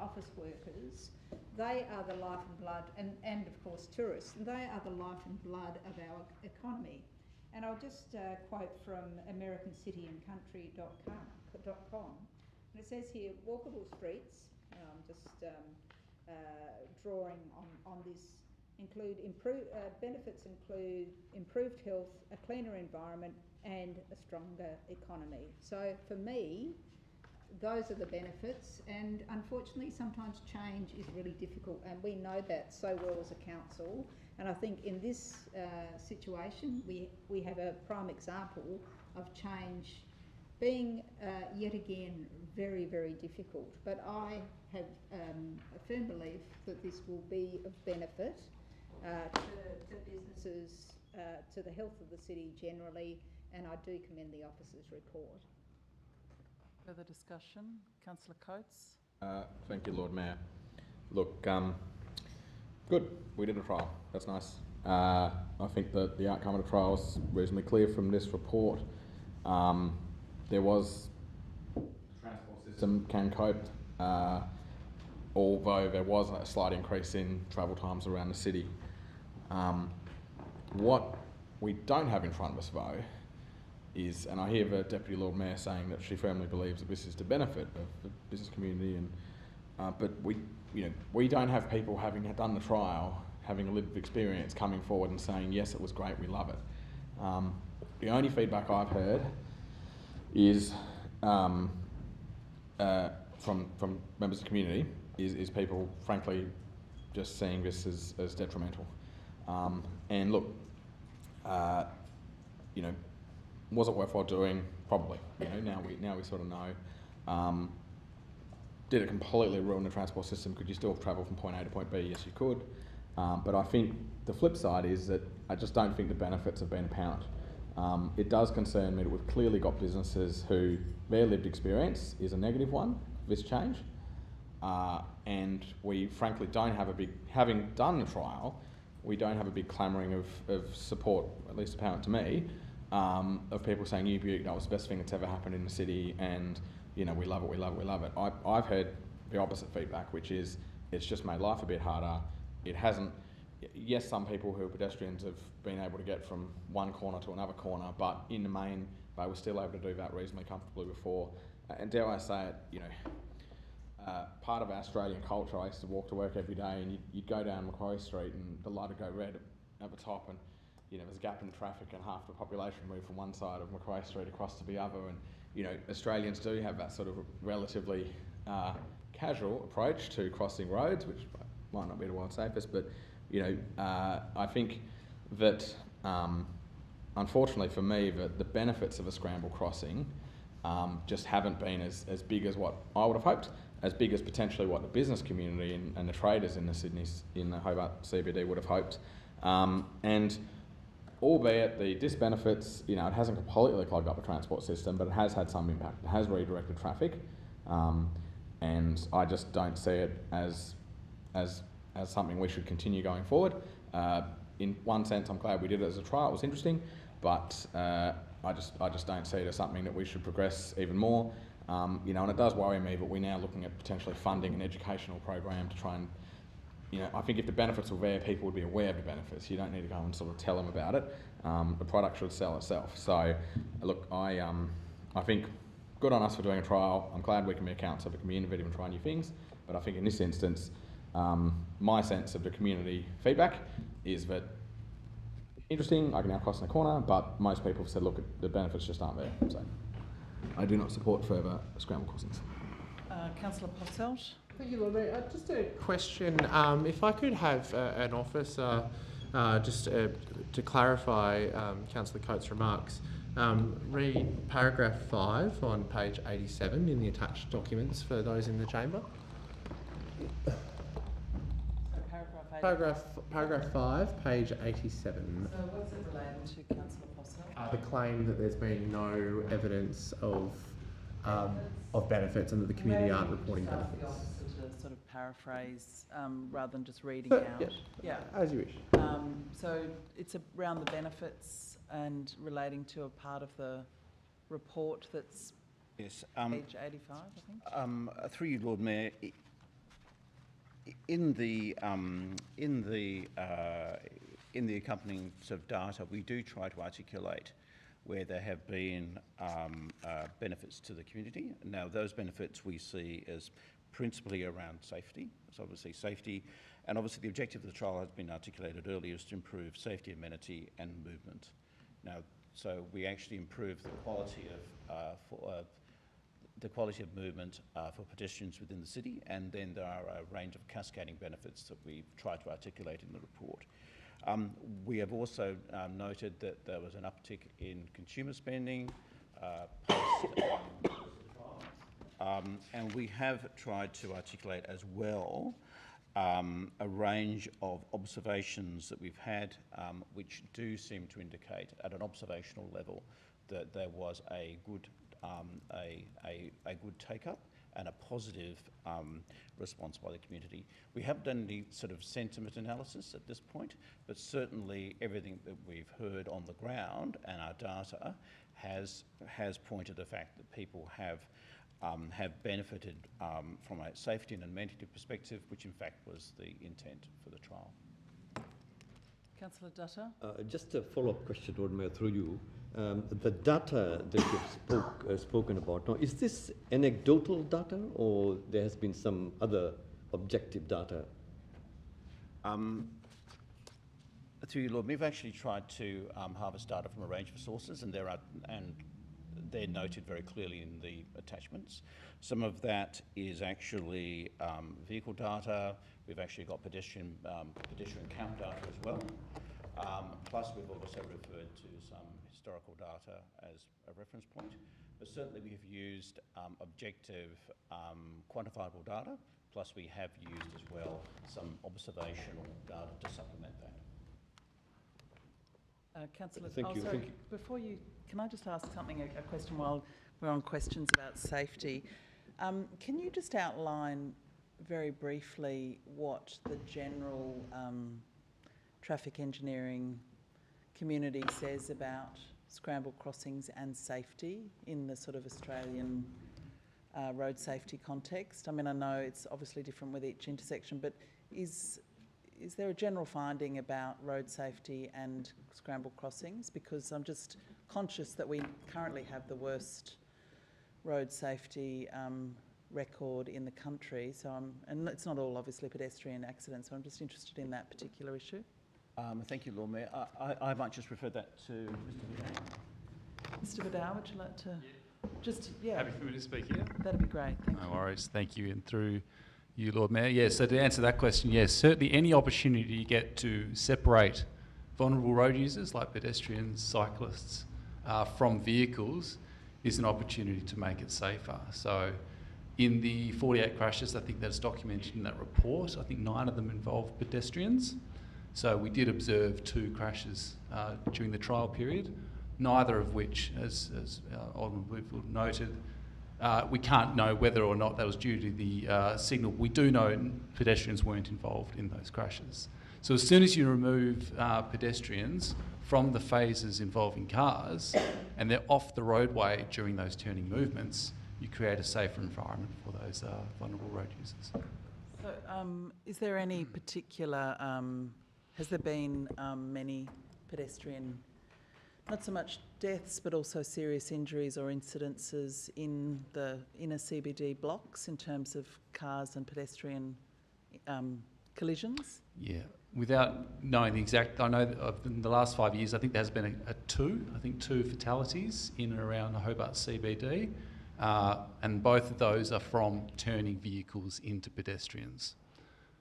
office workers. They are the life and blood, and of course tourists, and they are the life and blood of our economy. And I'll just quote from AmericanCityandCountry.com, and it says here, walkable streets, just drawing on this, benefits include improved health, a cleaner environment, and a stronger economy. So for me, those are the benefits, and unfortunately sometimes change is really difficult, and we know that so well as a council. And I think in this situation we have a prime example of change being yet again very, very difficult. But I have a firm belief that this will be of benefit to businesses, to the health of the city generally, and I do commend the officer's report. Further discussion? Councillor Coates. Thank you, Lord Mayor. Look, good. We did a trial. That's nice. I think that the outcome of the trial is reasonably clear from this report. There was the transport system can cope, although there was a slight increase in travel times around the city. What we don't have in front of us, though, is, and I hear the Deputy Lord Mayor saying that she firmly believes that this is to benefit of the business community, and but we don't have people having done the trial, having a lived experience, coming forward and saying yes, it was great, we love it. The only feedback I've heard is from members of the community is people frankly just seeing this as detrimental. And look, was it worthwhile doing? Probably. Now we sort of know. Did it completely ruin the transport system? Could you still travel from point A to point B? Yes, you could. But I think the flip side is that I just don't think the benefits have been apparent. It does concern me that we've clearly got businesses who their lived experience is a negative one, this change. And we frankly don't have a big, having done the trial, we don't have a big clamouring of support, at least apparent to me, of people saying, that was the best thing that's ever happened in the city, and we love it, we love it, we love it. I've heard the opposite feedback, which is it's just made life a bit harder. It hasn't, yes, some people who are pedestrians have been able to get from one corner to another corner, but in the main, they were still able to do that reasonably comfortably before. And dare I say it, part of our Australian culture, I used to walk to work every day, and you'd go down Macquarie Street and the light would go red at the top, and there's a gap in traffic and half the population moved from one side of Macquarie Street across to the other. And Australians do have that sort of relatively casual approach to crossing roads, which might not be the world's safest, but I think that unfortunately for me, the benefits of a scramble crossing just haven't been as big as what I would have hoped, as big as potentially what the business community and the traders in the Hobart CBD would have hoped. And albeit the disbenefits, you know, it hasn't completely clogged up the transport system, but it has had some impact. It has redirected traffic, and I just don't see it as something we should continue going forward. In one sense, I'm glad we did it as a trial. It was interesting, but I just don't see it as something that we should progress even more. You know, and it does worry me, but we're now looking at potentially funding an educational program to try and, you know, I think if the benefits were there, people would be aware of the benefits. You don't need to go and sort of tell them about it. The product should sell itself. So, look, I think good on us for doing a trial. I'm glad we can be accountants of a community innovative and try new things. But I think in this instance, my sense of the community feedback is that interesting, I can now cross in the corner, but most people have said, look, the benefits just aren't there. So I do not support further scramble crossings. Councillor Posselt. Thank you, Lord Mayor. Just a question. If I could have an officer just to clarify Councillor Coates' remarks, read paragraph 5 on page 87 in the attached documents for those in the chamber. Paragraph 5, page 87. So what's it related to, Councillor Posselt? The claim that there's been no evidence of benefits and that the community aren't reporting benefits. The officer to sort of paraphrase rather than just reading But, out. yeah, as you wish. So it's around the benefits and relating to a part of the report that's yes, page 85, I think. through you, Lord Mayor, in the accompanying sort of data, we do try to articulate where there have been benefits to the community. Now, those benefits we see as principally around safety. So obviously safety, and obviously the objective of the trial has been articulated earlier, is to improve safety, amenity and movement. Now, so we actually improve the quality of movement for pedestrians within the city, and then there are a range of cascading benefits that we try to articulate in the report. We have also noted that there was an uptick in consumer spending post and we have tried to articulate as well a range of observations that we've had which do seem to indicate at an observational level that there was a good take-up and a positive response by the community. We haven't done any sort of sentiment analysis at this point, but certainly everything that we've heard on the ground and our data has pointed to the fact that people have benefited from a safety and amenity perspective, which in fact was the intent for the trial. Councillor Dutta. Just a follow-up question, Lord Mayor, through you. The data that you've spoken about now, is this anecdotal data or there has been some other objective data? Through you, Lord, we've actually tried to harvest data from a range of sources, and they're noted very clearly in the attachments. Some of that is actually vehicle data. We've actually got pedestrian count data as well. Plus, we've also referred to some historical data as a reference point. But certainly we have used objective, quantifiable data, plus we have used as well some observational data to supplement that. Councillor, Thank you. Before you, can I just ask something, a question while we're on questions about safety? Can you just outline very briefly what the general traffic engineering community says about scramble crossings and safety in the sort of Australian road safety context? I mean, I know it's obviously different with each intersection, but is there a general finding about road safety and scramble crossings? Because I'm just conscious that we currently have the worst road safety record in the country. So and it's not all obviously pedestrian accidents, so I'm just interested in that particular issue. Thank you, Lord Mayor. I might just refer that to Mr. Vidal. Mr. Vidal, would you like to Happy for me to speak here? That'd be great. Thank you. No worries. Thank you. And through you, Lord Mayor. Yes, so to answer that question, yes, certainly any opportunity you get to separate vulnerable road users like pedestrians, cyclists, from vehicles is an opportunity to make it safer. So in the 48 crashes, I think that's documented in that report, I think 9 of them involved pedestrians. So we did observe 2 crashes during the trial period, neither of which, as Alderman Bluefield noted, we can't know whether or not that was due to the signal. We do know pedestrians weren't involved in those crashes. So as soon as you remove pedestrians from the phases involving cars and they're off the roadway during those turning movements, you create a safer environment for those vulnerable road users. So is there any particular, has there been many pedestrian, not so much deaths, but also serious injuries or incidences in the inner CBD blocks in terms of cars and pedestrian collisions? Yeah, without knowing the exact, I know that in the last 5 years, I think there has been two fatalities in and around Hobart CBD, and both of those are from turning vehicles into pedestrians.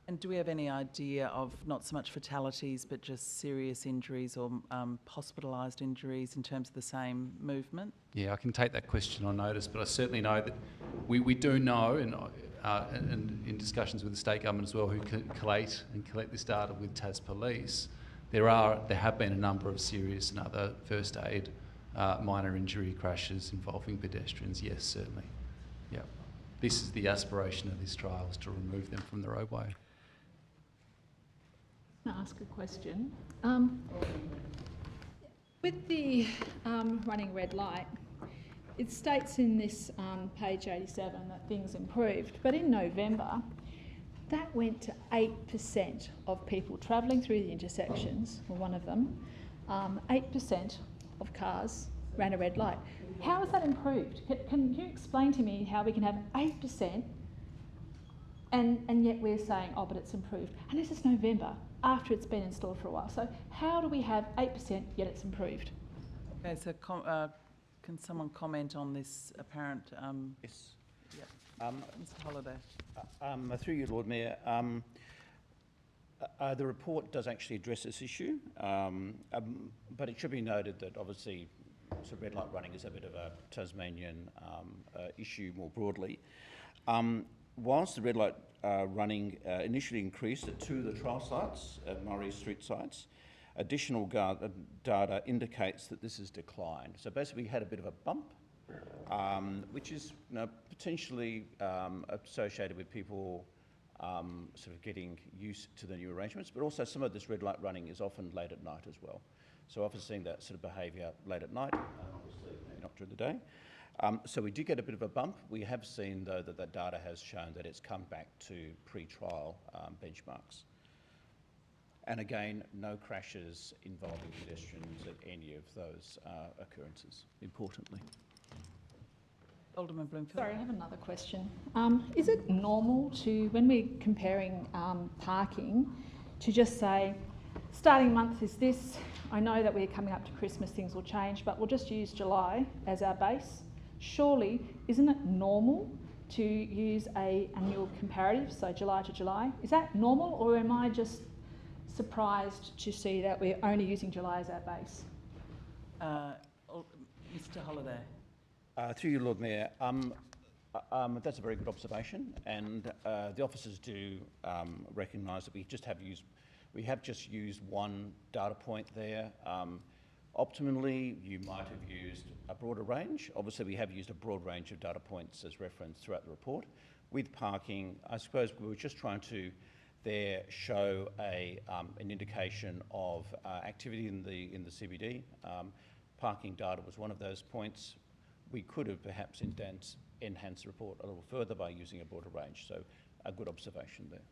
And do we have any idea of not so much fatalities, but just serious injuries or hospitalised injuries in terms of the same movement? Yeah, I can take that question on notice, but I certainly know that we do know, and in discussions with the state government as well, who collate this data with Tas Police, there have been a number of serious and other first aid minor injury crashes involving pedestrians. Yes, certainly. Yeah, this is the aspiration of this trial, is to remove them from the roadway. Can I ask a question? With the running red light, it states in this page 87 that things improved, but in November, that went to 8% of people travelling through the intersections, or one of them, 8% of cars ran a red light. How has that improved? Can you explain to me how we can have 8% and yet we're saying, oh, but it's improved? And this is November, after it's been installed for a while. So how do we have 8% yet it's improved? Okay, so can someone comment on this apparent... Yes. Yeah. Mr Holliday. Through you, Lord Mayor, the report does actually address this issue, but it should be noted that obviously so red light running is a bit of a Tasmanian issue more broadly. Whilst the red light running initially increased at 2 of the trial sites, at Murray Street sites, additional data indicates that this has declined. So basically we had a bit of a bump, which is potentially associated with people sort of getting used to the new arrangements, but also some of this red light running is often late at night as well. So often seeing that sort of behaviour late at night, obviously maybe not during the day. So we did get a bit of a bump. We have seen, though, that data has shown that it's come back to pre-trial benchmarks. And again, no crashes involving pedestrians at any of those occurrences, importantly. Alderman Bloomfield. Sorry, I have another question. Is it normal to, when we're comparing parking, to just say, starting month is this, I know that we're coming up to Christmas, things will change, but we'll just use July as our base? Surely, isn't it normal to use an annual comparative, so July to July? Is that normal, or am I just surprised to see that we're only using July as our base? Mr Holliday. Through you, Lord Mayor, that's a very good observation, and the officers do recognise that we have just used one data point there. Optimally, you might have used a broader range. Obviously, we have used a broad range of data points as referenced throughout the report. With parking, I suppose we were just trying to there show an indication of activity in the CBD. Parking data was one of those points. We could have perhaps enhanced the report a little further by using a broader range. So a good observation there.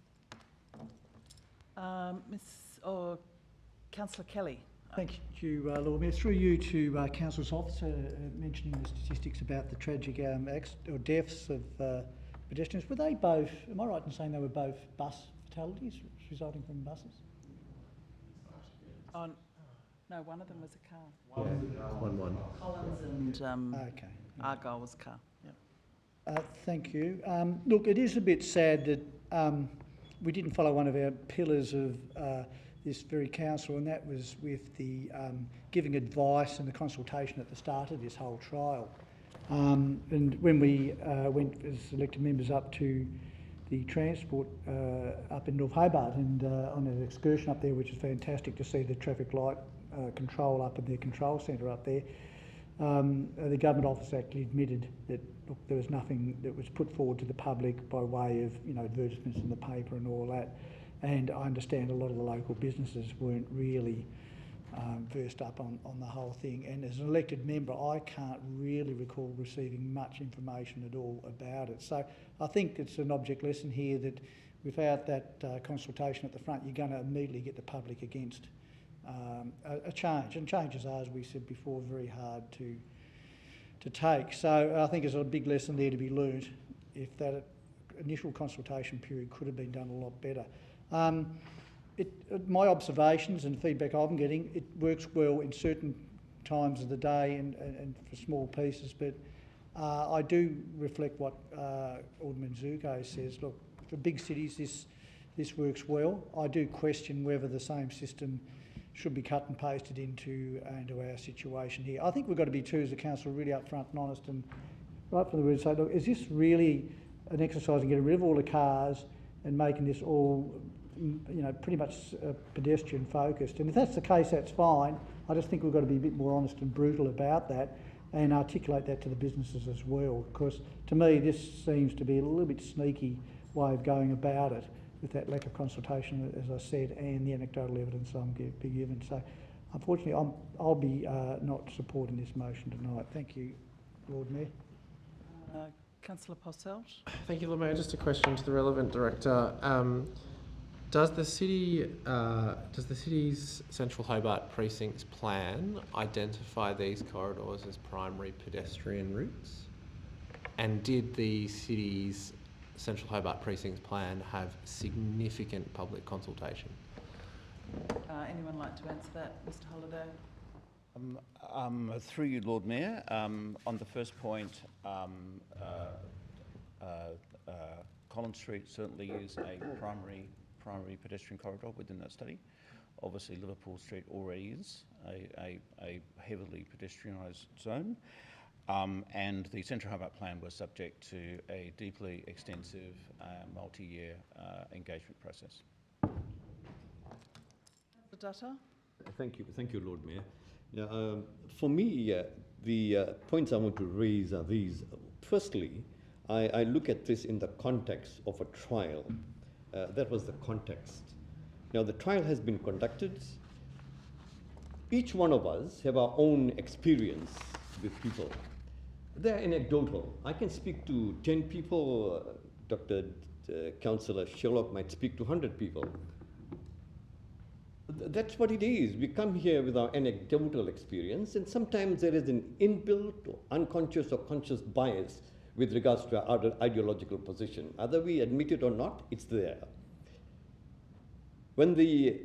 Councillor Kelly. Thank you, Lord Mayor. Through you to Council's officer mentioning the statistics about the tragic deaths of pedestrians. Were they both, am I right in saying they were both bus fatalities resulting from buses? No, one of them was a car. One. Collins and okay. Argyle was a car. Yep. Thank you. Look, it is a bit sad that we didn't follow one of our pillars of this very council, and that was with the giving advice and the consultation at the start of this whole trial. And when we went as elected members up to the transport up in North Hobart and on an excursion up there, which is fantastic to see the traffic light control up in their control centre up there, the government office actually admitted that, look, there was nothing that was put forward to the public by way of, you know, advertisements in the paper and all that. And I understand a lot of the local businesses weren't really versed up on the whole thing. And as an elected member, I can't really recall receiving much information at all about it. So I think it's an object lesson here that without that consultation at the front, you're going to immediately get the public against a change. And changes are, as we said before, very hard to take. So I think there's a big lesson there to be learnt if that initial consultation period could have been done a lot better. My observations and feedback I'm getting, it works well in certain times of the day and for small pieces, but I do reflect what Alderman Zuko says. Look, for big cities this works well. I do question whether the same system should be cut and pasted into our situation here. I think we've got to be too, as a council, really upfront and honest and right from the word say, look, is this really an exercise in getting rid of all the cars and making this all, you know, pretty much pedestrian focused? And if that's the case, that's fine. I just think we've got to be a bit more honest and brutal about that and articulate that to the businesses as well, because to me this seems to be a little bit sneaky way of going about it with that lack of consultation, as I said, and the anecdotal evidence I'm being given. So unfortunately I'll be not supporting this motion tonight. Thank you, Lord Mayor. Councillor Posselt. Thank you, Lord Mayor. Just a question to the relevant director. Does the city's Central Hobart Precincts plan identify these corridors as primary pedestrian routes? And did the city's Central Hobart Precincts plan have significant public consultation? Anyone like to answer that, Mr. Holliday? Through you, Lord Mayor, on the first point, Collins Street certainly is a primary pedestrian corridor within that study. Obviously, Liverpool Street already is a heavily pedestrianised zone. And the Central Hobart plan was subject to a deeply extensive multi-year engagement process. Mr. Dutta? Thank you, Lord Mayor. Now, for me, the points I want to raise are these. Firstly, I look at this in the context of a trial. That was the context. Now, the trial has been conducted. Each one of us have our own experience with people. They're anecdotal. I can speak to 10 people. Councillor Sherlock might speak to 100 people. That's what it is. We come here with our anecdotal experience, and sometimes there is an inbuilt or unconscious or conscious bias with regards to our ideological position. Either we admit it or not, it's there. When the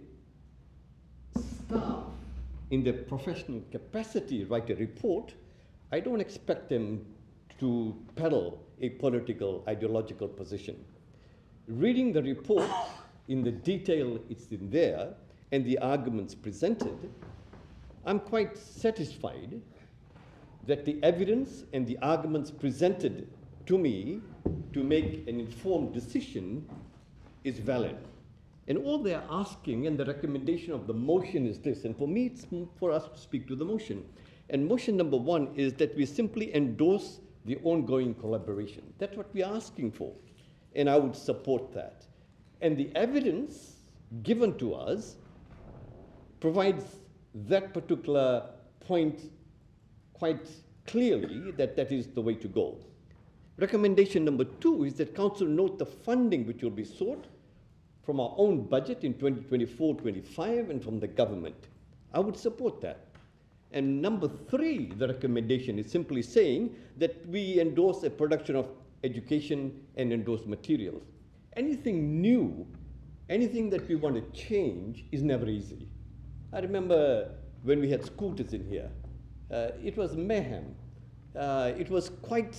staff in their professional capacity write a report, I don't expect them to peddle a political, ideological position. Reading the report in the detail it's in there and the arguments presented, I'm quite satisfied that the evidence and the arguments presented to me to make an informed decision is valid. And all they're asking, and the recommendation of the motion is this, and for me it's for us to speak to the motion. And motion number 1 is that we simply endorse the ongoing collaboration. That's what we're asking for, and I would support that. And the evidence given to us provides that particular point quite clearly that that is the way to go. Recommendation number 2 is that Council note the funding which will be sought from our own budget in 2024-25 and from the government. I would support that. And number 3, the recommendation is simply saying that we endorse a production of education and endorse materials. Anything new, anything that we want to change is never easy. I remember when we had scooters in here, it was mayhem. It was quite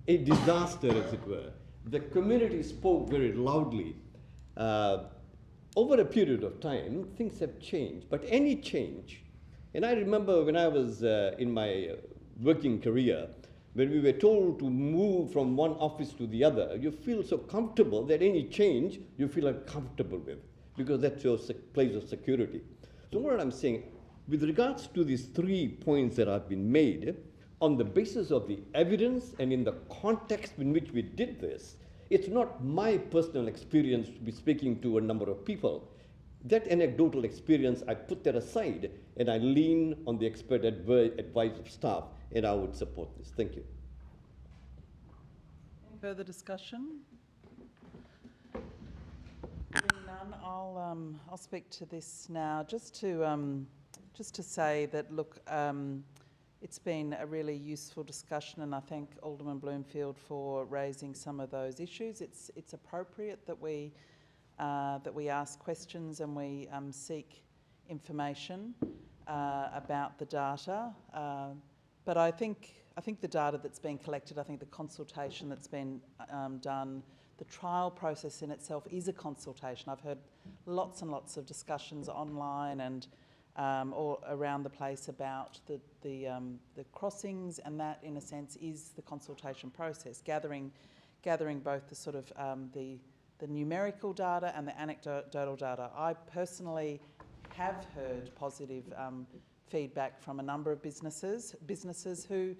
a disaster, as it were. The community spoke very loudly. Over a period of time, things have changed, but any change, and I remember when I was in my working career, When we were told to move from one office to the other, you feel so comfortable that any change you feel uncomfortable with, because that's your place of security. So what I'm saying, with regards to these 3 points that have been made, on the basis of the evidence and in the context in which we did this, it's not my personal experience to be speaking to a number of people. That anecdotal experience, I put that aside and I lean on the expert advice of staff, and I would support this. Thank you. Any further discussion? Being none, I'll speak to this now. Just to say that, look, it's been a really useful discussion, and I thank Alderman Bloomfield for raising some of those issues. It's appropriate that we ask questions and we seek information about the data. But I think the data that's been collected, I think the consultation that's been done, the trial process in itself is a consultation. I've heard lots and lots of discussions online and all around the place about the crossings, and that, in a sense, is the consultation process, gathering both the sort of the numerical data and the anecdotal data. I personally have heard positive feedback from a number of businesses who,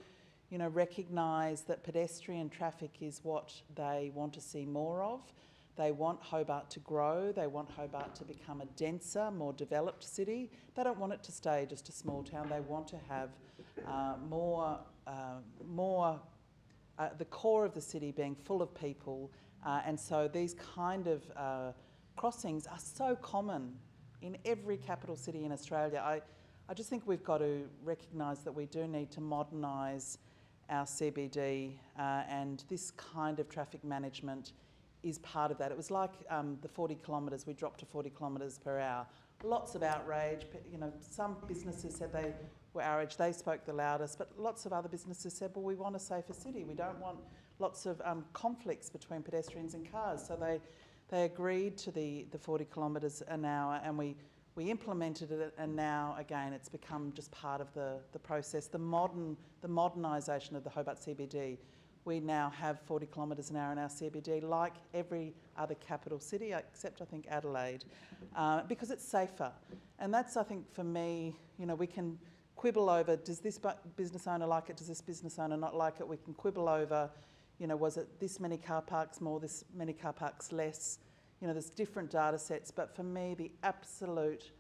you know, recognise that pedestrian traffic is what they want to see more of. They want Hobart to grow. They want Hobart to become a denser, more developed city. They don't want it to stay just a small town. They want to have the core of the city being full of people. And so these kind of crossings are so common in every capital city in Australia. I just think we've got to recognise that we do need to modernise our CBD, and this kind of traffic management is part of that. It was like the 40 kilometres, we dropped to 40 kilometres per hour. Lots of outrage. You know, some businesses said they were outraged, they spoke the loudest, but lots of other businesses said, well, we want a safer city. We don't want lots of conflicts between pedestrians and cars. So they agreed to the 40 kilometres an hour, and we implemented it, and now, again, it's become just part of the process. The modernisation of the Hobart CBD, we now have 40 kilometres an hour in our CBD, like every other capital city, except I think Adelaide, because it's safer. And that's, I think, for me, you know, we can quibble over, does this business owner like it, does this business owner not like it? We can quibble over, you know, was it this many car parks more, this many car parks less? You know, there's different data sets, but for me, the absolute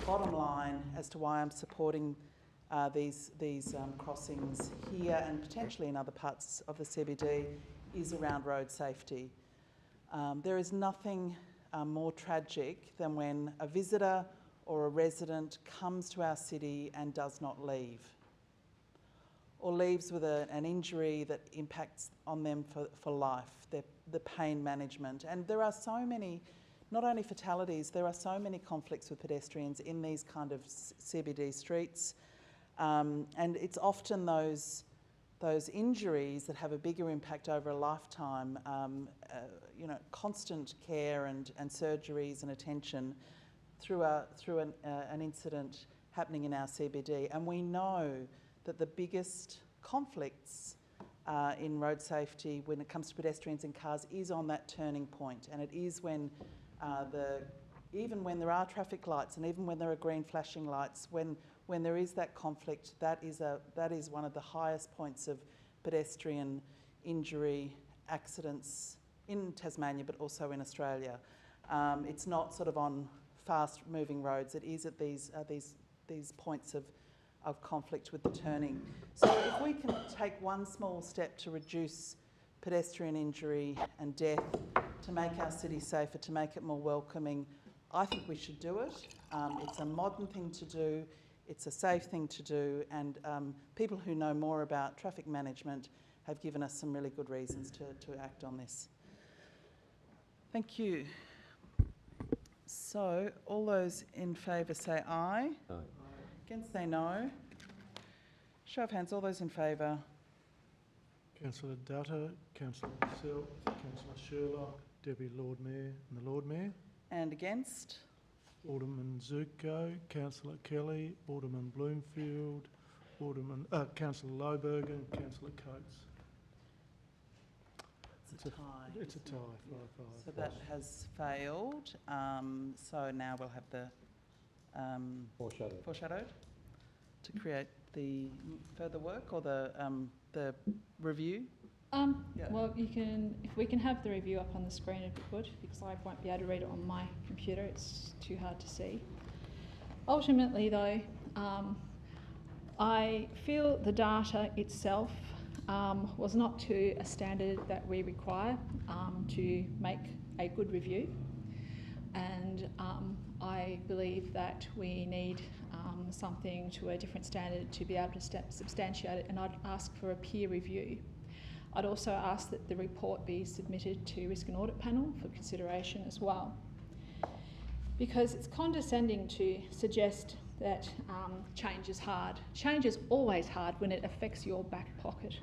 bottom line as to why I'm supporting these crossings here and potentially in other parts of the CBD is around road safety. There is nothing more tragic than when a visitor or a resident comes to our city and does not leave, or leaves with an injury that impacts on them for life, the pain management. And there are so many, not only fatalities, there are so many conflicts with pedestrians in these kind of CBD streets. And it's often those injuries that have a bigger impact over a lifetime, you know, constant care and surgeries and attention through an incident happening in our CBD. And we know that the biggest conflicts in road safety when it comes to pedestrians and cars is on that turning point, and it is when even when there are traffic lights and even when there are green flashing lights, when there is that conflict, that is one of the highest points of pedestrian injury accidents in Tasmania, but also in Australia. It's not sort of on fast moving roads, it is at these points of conflict with the turning. So if we can take one small step to reduce pedestrian injury and death, to make our city safer, to make it more welcoming, I think we should do it. It's a modern thing to do, it's a safe thing to do, and people who know more about traffic management have given us some really good reasons to act on this. Thank you. So, all those in favour say aye. Aye. Against say no. Show of hands, all those in favour. Councillor Dutton, Councillor Silk, Councillor Sherlock, Deputy Lord Mayor and the Lord Mayor. And against? Alderman Zuko, Councillor Kelly, Alderman Bloomfield, Councillor Loberg and Councillor Coates. It's a tie. It's a tie, 5-5. So that has failed. So now we'll have the foreshadowed to create the further work or the review. Yeah. Well, if we can have the review up on the screen, it'd be good, because I won't be able to read it on my computer. It's too hard to see. Ultimately, though, I feel the data itself was not to a standard that we require to make a good review, and I believe that we need something to a different standard to be able to substantiate it, and I'd ask for a peer review. I'd also ask that the report be submitted to Risk and Audit Panel for consideration as well, because it's condescending to suggest that change is hard. Change is always hard when it affects your back pocket.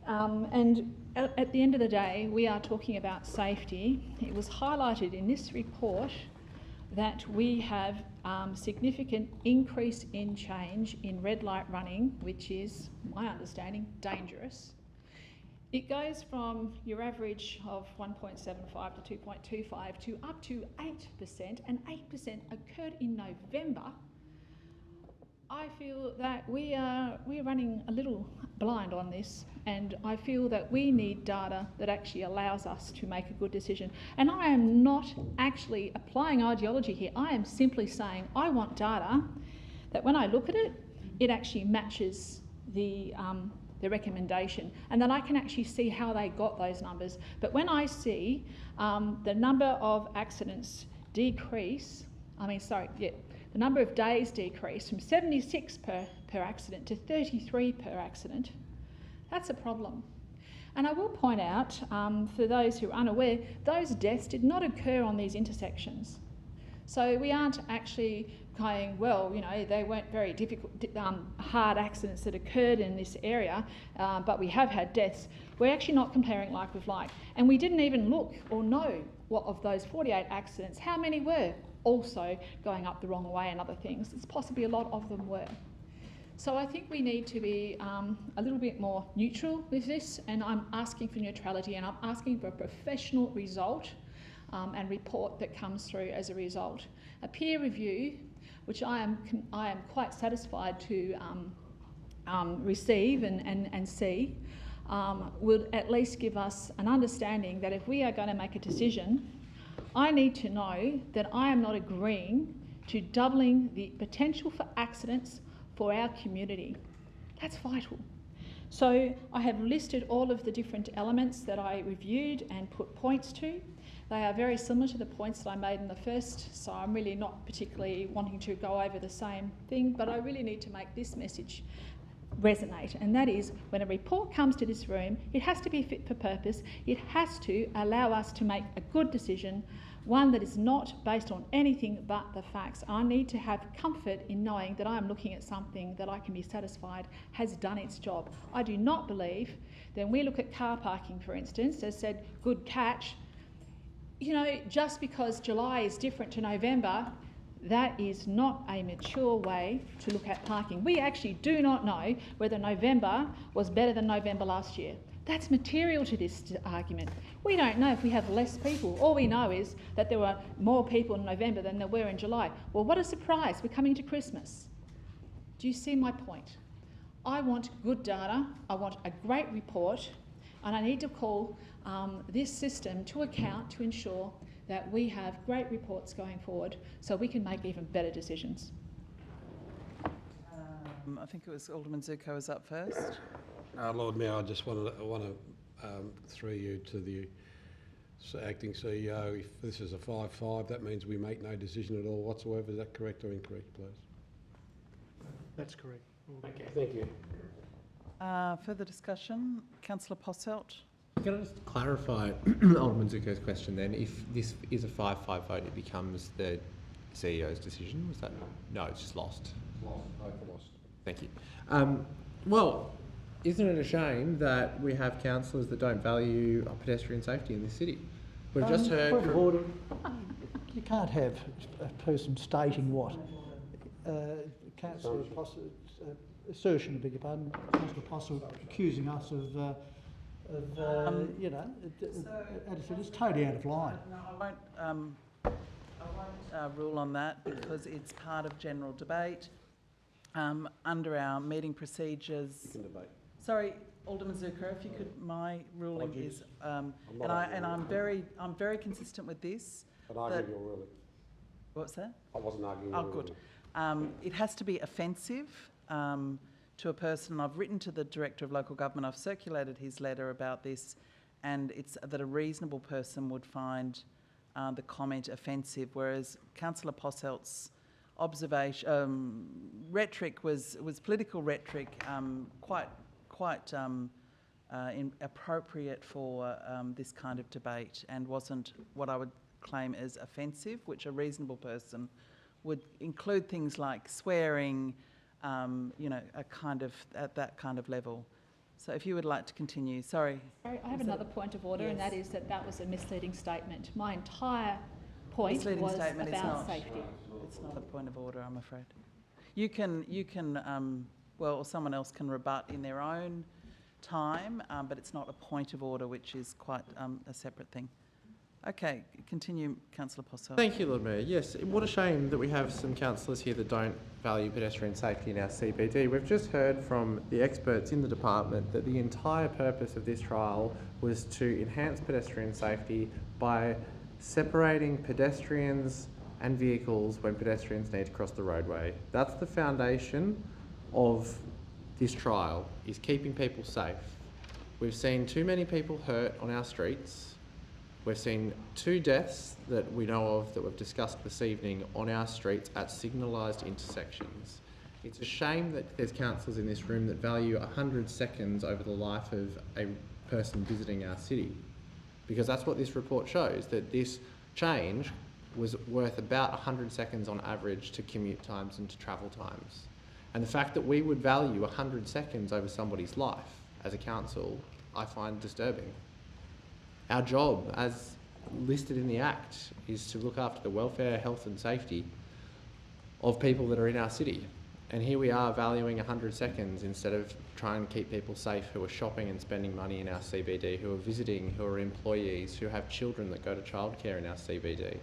And at the end of the day, we are talking about safety. It was highlighted in this report that we have significant increase in change in red light running, which is, my understanding, dangerous. It goes from your average of 1.75 to 2.25 to up to 8%, and 8% occurred in November. I feel that we're running a little blind on this, and I feel that we need data that actually allows us to make a good decision. And I am not actually applying ideology here. I am simply saying I want data that when I look at it, it actually matches the recommendation, and then I can actually see how they got those numbers. But when I see the number of accidents decrease, the number of days decrease from 76 per accident to 33 per accident, that's a problem. And I will point out, for those who are unaware, those deaths did not occur on these intersections. So we aren't actually going, well, you know, they weren't very difficult, hard accidents that occurred in this area, but we have had deaths. We're actually not comparing like with like. And we didn't even look or know what of those 48 accidents, how many were also going up the wrong way and other things. It's possibly a lot of them were. So I think we need to be a little bit more neutral with this, and I'm asking for neutrality, and I'm asking for a professional result and report that comes through as a result. A peer review, which I am quite satisfied to receive and see, would at least give us an understanding that if we are going to make a decision, I need to know that I am not agreeing to doubling the potential for accidents for our community. That's vital. So I have listed all of the different elements that I reviewed and put points to. They are very similar to the points that I made in the first, so I'm really not particularly wanting to go over the same thing, but I really need to make this message resonate, and that is, when a report comes to this room, it has to be fit for purpose. It has to allow us to make a good decision, one that is not based on anything but the facts. I need to have comfort in knowing that I am looking at something that I can be satisfied has done its job. I do not believe that when we look at car parking, for instance, as said, good catch, you know, just because July is different to November, that is not a mature way to look at parking. We actually do not know whether November was better than November last year. That's material to this argument. We don't know if we have less people. All we know is that there were more people in November than there were in July. Well, what a surprise. We're coming to Christmas. Do you see my point? I want good data. I want a great report. And I need to call this system to account to ensure that we have great reports going forward so we can make even better decisions. I think it was Alderman Zuko was up first. Lord Mayor, I just want to through you to the acting CEO. If this is a 5-5, that means we make no decision at all whatsoever. Is that correct or incorrect, please? That's correct. Okay, thank you. Further discussion? Councillor Posselt. Can I just clarify Alderman Zuko's question then? If this is a 5-5 vote, it becomes the CEO's decision? Was that? No, it's just lost. Lost. Thank you. Well, isn't it a shame that we have councillors that don't value pedestrian safety in this city? We've just heard Point of from... order. You can't have a person stating what. Councillor Postle, assertion, I beg your pardon, Councillor Postle accusing us of you know, attitude is totally out of line. No, I won't rule on that because it's part of general debate. Under our meeting procedures. You can debate. Sorry, Alderman Zucker, if you could, my ruling Apologies. is, I'm very consistent with this. I'm arguing your ruling. What's that? I wasn't arguing Oh, your good. ruling. It has to be offensive to a person. I've written to the Director of Local Government. I've circulated his letter about this, and it's that a reasonable person would find the comment offensive, whereas Councillor Posselt's observation, rhetoric was political rhetoric, quite appropriate for this kind of debate, and wasn't what I would claim as offensive, which a reasonable person would include things like swearing, you know, at that kind of level. So if you would like to continue, sorry. I have another point of order, and that is that was a misleading statement. My entire point Misleading was statement is about not. safety. It's not a point of order, I'm afraid. You can, well, someone else can rebut in their own time, but it's not a point of order, which is quite a separate thing. Okay, continue, Councillor Posselt. Thank you, Lord Mayor. Yes, what a shame that we have some councillors here that don't value pedestrian safety in our CBD. We've just heard from the experts in the department that the entire purpose of this trial was to enhance pedestrian safety by separating pedestrians and vehicles when pedestrians need to cross the roadway. That's the foundation of this trial, is keeping people safe. We've seen too many people hurt on our streets. We've seen 2 deaths that we know of that we've discussed this evening on our streets at signalised intersections. It's a shame that there's councillors in this room that value 100 seconds over the life of a person visiting our city, because that's what this report shows, that this change was worth about 100 seconds on average to commute times and to travel times. And the fact that we would value 100 seconds over somebody's life as a council, I find disturbing. Our job, as listed in the Act, is to look after the welfare, health and safety of people that are in our city. And here we are valuing 100 seconds instead of trying to keep people safe who are shopping and spending money in our CBD, who are visiting, who are employees, who have children that go to childcare in our CBD.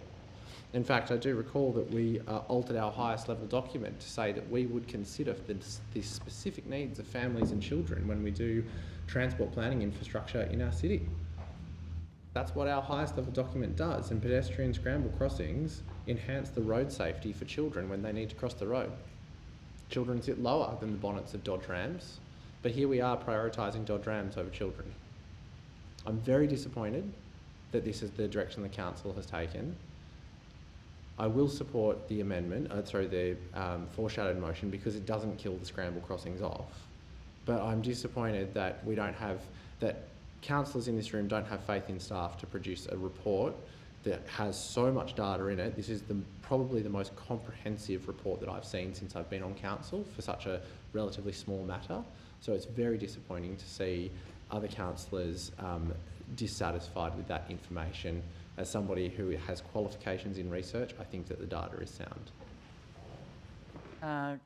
In fact, I do recall that we altered our highest level document to say that we would consider the specific needs of families and children when we do transport planning infrastructure in our city. That's what our highest level document does, and pedestrian scramble crossings enhance the road safety for children when they need to cross the road. Children sit lower than the bonnets of Dodge Rams, but here we are prioritising Dodge Rams over children. I'm very disappointed that this is the direction the council has taken. I will support the amendment, the foreshadowed motion, because it doesn't kill the scramble crossings off. But I'm disappointed that we don't have, that councillors in this room don't have faith in staff to produce a report that has so much data in it. This is probably the most comprehensive report that I've seen since I've been on council for such a relatively small matter. So it's very disappointing to see other councillors dissatisfied with that information. As somebody who has qualifications in research, I think that the data is sound. A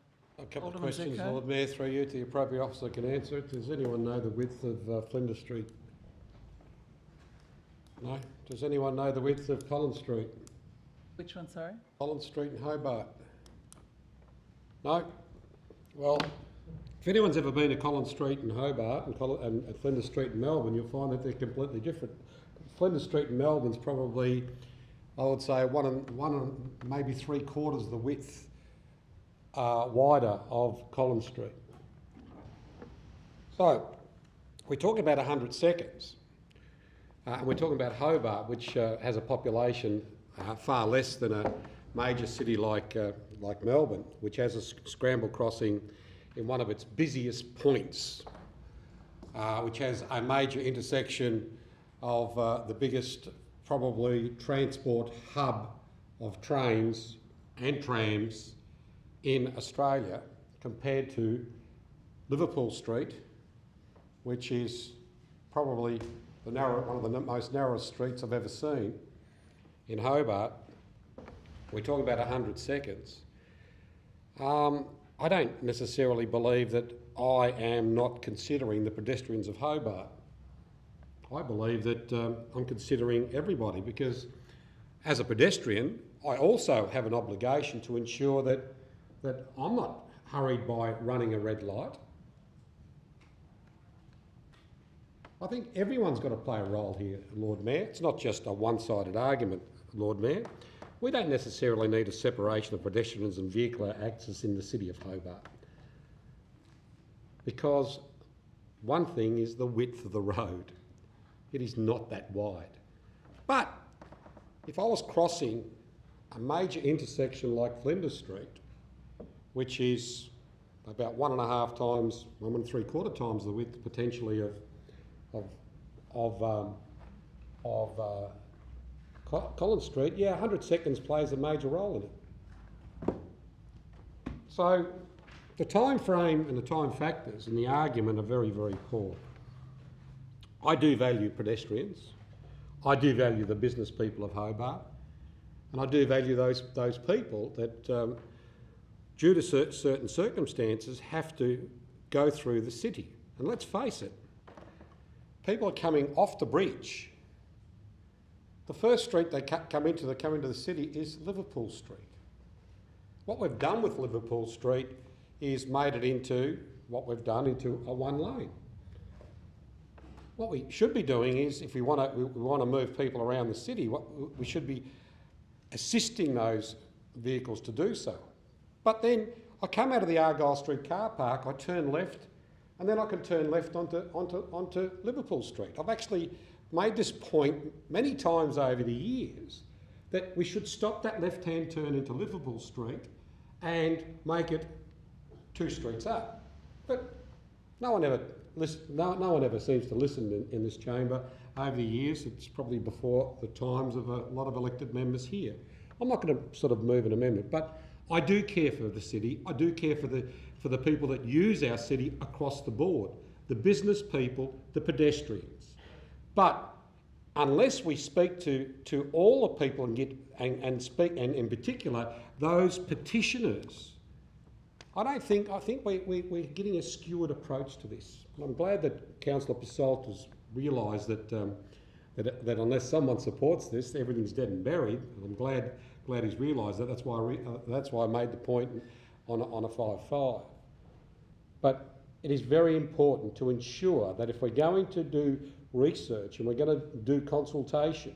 couple Alderman of questions, Zucker. Lord Mayor, through you to the appropriate officer can answer it. Does anyone know the width of Flinders Street? No? Does anyone know the width of Collins Street? Which one, sorry? Collins Street in Hobart? No? Well, if anyone's ever been to Collins Street in Hobart and Flinders Street in Melbourne, you'll find that they're completely different. Flinders Street in Melbourne's probably, I would say, one and maybe 3/4 of the width wider of Collins Street. So, we're talking about 100 seconds. And we're talking about Hobart, which has a population far less than a major city like Melbourne, which has a scramble crossing in one of its busiest points, which has a major intersection of the biggest, probably, transport hub of trains and trams in Australia, compared to Liverpool Street, which is probably one of the most narrowest streets I've ever seen in Hobart. We're talking about 100 seconds. I don't necessarily believe that I am not considering the pedestrians of Hobart. I believe that I'm considering everybody, because as a pedestrian, I also have an obligation to ensure that I'm not hurried by running a red light. I think everyone's got to play a role here, Lord Mayor. It's not just a one-sided argument, Lord Mayor. We don't necessarily need a separation of pedestrians and vehicular access in the city of Hobart, because one thing is the width of the road. It is not that wide. But if I was crossing a major intersection like Flinders Street, which is about 1.5 times, 1.75 times the width potentially of Collins Street, yeah, 100 seconds plays a major role in it. So the time frame and the time factors in the argument are very, very poor. I do value pedestrians. I do value the business people of Hobart, and I do value those people that, due to certain circumstances, have to go through the city. And let's face it, people are coming off the bridge. The first street they come into the city is Liverpool Street. What we've done with Liverpool Street is made it into what we've done into a one lane. What we should be doing is, if we want to move people around the city, we should be assisting those vehicles to do so. But then I come out of the Argyle Street car park, I turn left, and then I can turn left onto Liverpool Street. I've actually made this point many times over the years that we should stop that left-hand turn into Liverpool Street and make it 2 streets up. But no one ever seems to listen in this chamber over the years. It's probably before the times of a lot of elected members here. I'm not going to sort of move an amendment, but I do care for the city. I do care for the people that use our city across the board, the business people, the pedestrians. But unless we speak to all the people and speak, and in particular those petitioners, I think we're getting a skewed approach to this. And I'm glad that Councillor Pasalt has realised that unless someone supports this, everything's dead and buried. And I'm glad he's realised that. That's why I made the point on a 5-5. But it is very important to ensure that if we're going to do research and we're going to do consultation,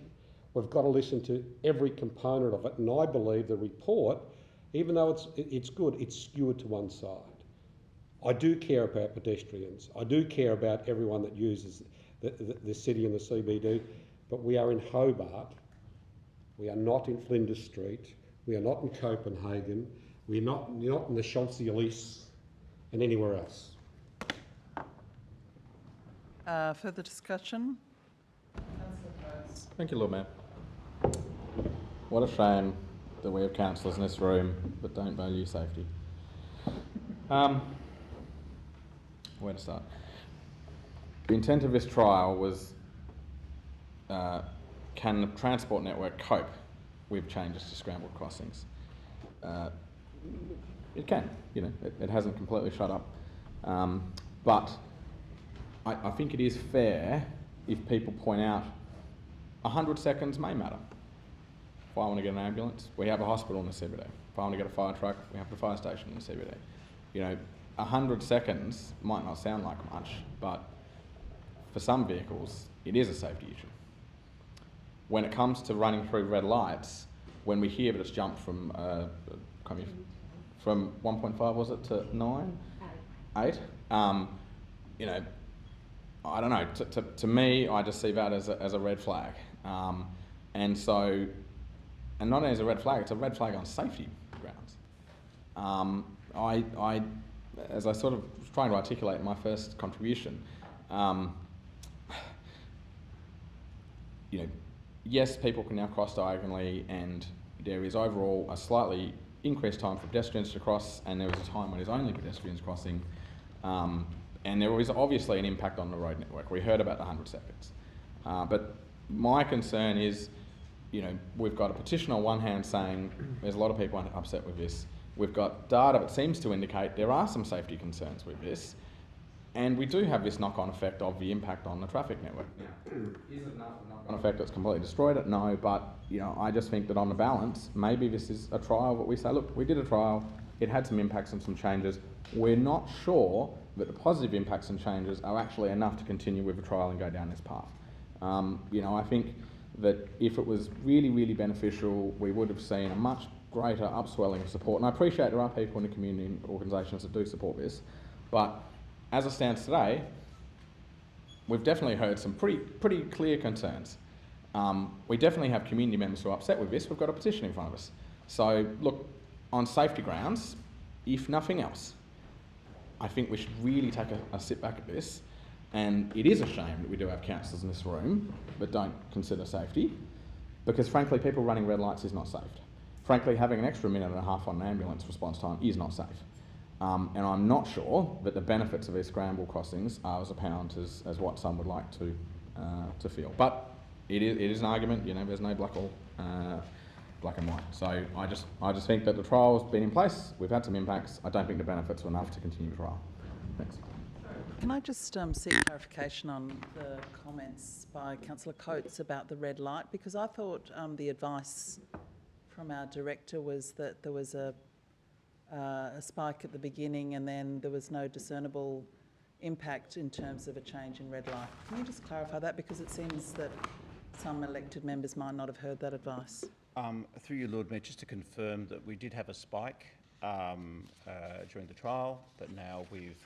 we've got to listen to every component of it. And I believe the report, even though it's good, it's skewed to one side. I do care about pedestrians. I do care about everyone that uses the city and the CBD, but we are in Hobart. We are not in Flinders Street. We are not in Copenhagen. We're not in the Champs-Élysées and anywhere else. Further discussion? Thank you, Lord Mayor. What a shame that we have councillors in this room that don't value safety. Where to start? The intent of this trial was, can the transport network cope with changes to scrambled crossings? It can, it hasn't completely shut up. But I think it is fair if people point out 100 seconds may matter. If I want to get an ambulance, we have a hospital in the CBD. If I want to get a fire truck, we have the fire station in the CBD. 100 seconds might not sound like much, but for some vehicles, it is a safety issue. When it comes to running through red lights, when we hear that it's jumped from 1.5 was it to 9? 8. I don't know. To me, I just see that as a red flag, and not only as a red flag, it's a red flag on safety grounds. As I sort of was trying to articulate in my first contribution, yes, people can now cross diagonally, and there is overall a slightly increased time for pedestrians to cross, and there was a time when there's only pedestrians crossing, and there was obviously an impact on the road network. We heard about the 100 seconds. But my concern is, we've got a petition on one hand saying there's a lot of people upset with this. We've got data that seems to indicate there are some safety concerns with this, and we do have this knock-on effect of the impact on the traffic network. Now, is it enough of a knock-on effect that's completely destroyed it? No, but I just think that on the balance, maybe this is a trial that we say, look, we did a trial, it had some impacts and some changes. We're not sure that the positive impacts and changes are actually enough to continue with the trial and go down this path. I think that if it was really, really beneficial, we would have seen a much greater upswelling of support. And I appreciate there are people in the community and organisations that do support this, but as it stands today, we've definitely heard some pretty clear concerns. We definitely have community members who are upset with this. We've got a petition in front of us. So, look, on safety grounds, if nothing else, I think we should really take a sit back at this. And it is a shame that we do have councillors in this room that don't consider safety, because frankly, people running red lights is not safe. Frankly, having an extra minute and a half on an ambulance response time is not safe. And I'm not sure that the benefits of these scramble crossings are as apparent as what some would like to feel. But it is an argument. There's no black and white. So I just think that the trial's been in place. We've had some impacts. I don't think the benefits are enough to continue the trial. Thanks. Can I just seek clarification on the comments by Councillor Coates about the red light? Because I thought the advice from our director was that there was a spike at the beginning and then there was no discernible impact in terms of a change in red light. Can you just clarify that? Because it seems that some elected members might not have heard that advice. Through you, Lord Mayor, just to confirm that we did have a spike during the trial, but now we've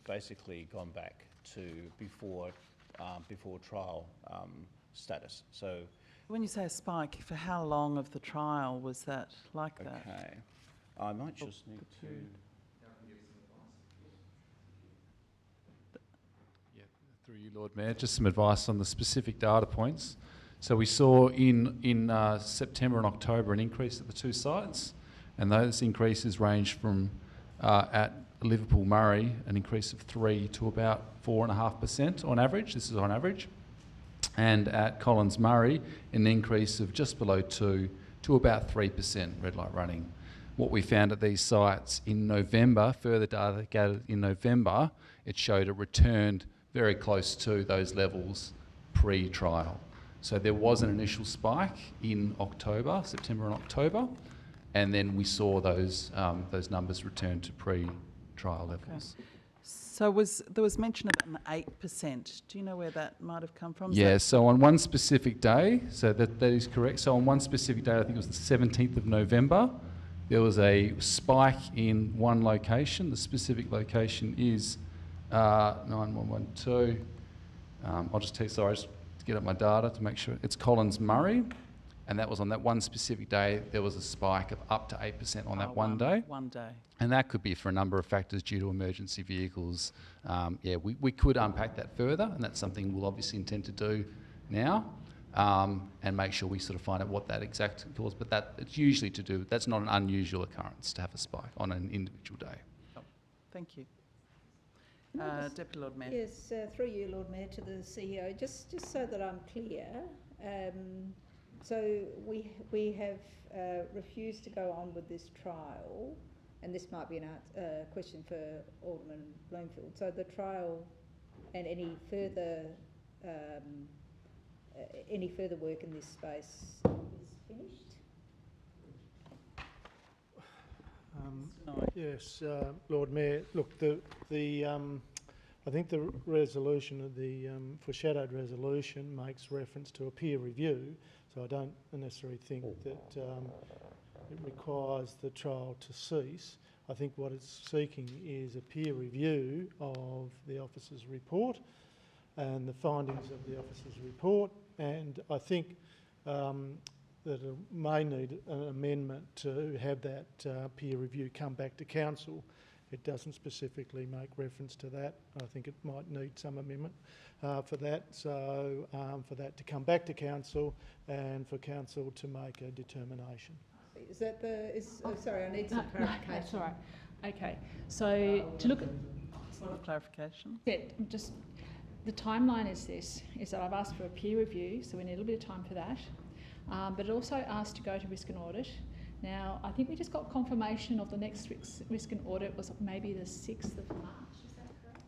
basically gone back to before trial status. So, when you say a spike, for how long of the trial was that like that? Okay, I might just need to. Yeah, through you, Lord Mayor, just some advice on the specific data points. So we saw in September and October an increase at the two sites, and those increases range from at Liverpool Murray an increase of 3 to about 4.5% on average. This is on average. And at Collins Murray, an increase of just below 2 to about 3% red light running. What we found at these sites in November, further data gathered in November, it showed it returned very close to those levels pre-trial. So there was an initial spike in October, September and October, and then we saw those numbers return to pre-trial levels. Okay. So there was mention of an 8%. Do you know where that might have come from? Yeah, so on one specific day, so that is correct. So on one specific day, I think it was the 17th of November, there was a spike in one location. The specific location is 9112. I'll just tell you, sorry, just to get up my data to make sure. It's Collins Murray, and that was on that one specific day. There was a spike of up to 8% on that one day. One day. And that could be for a number of factors due to emergency vehicles. We could unpack that further, and that's something we'll obviously intend to do now, and make sure we sort of find out what that exact cause. But it's usually to do. That's not an unusual occurrence to have a spike on an individual day. Oh, thank you, Deputy Lord Mayor. Yes, through you, Lord Mayor, to the CEO. Just so that I'm clear. So we have refused to go on with this trial, and this might be a question for Alderman Bloomfield. So the trial and any further work in this space is finished? Yes, Lord Mayor. Look, I think the resolution, the foreshadowed resolution, makes reference to a peer review. So I don't necessarily think that it requires the trial to cease. I think what it's seeking is a peer review of the officer's report and the findings of the officer's report, and I think that it may need an amendment to have that peer review come back to council. It doesn't specifically make reference to that. I think it might need some amendment for that. So for that to come back to council and for council to make a determination. Is that sorry, I need some clarification. No, that's all right. Okay, so to look at clarification. Yeah, just the timeline is this: is that I've asked for a peer review, so we need a little bit of time for that. But it also asked to go to risk and audit, Now, I think we just got confirmation of the next risk and audit was maybe the 6th of March, is that correct?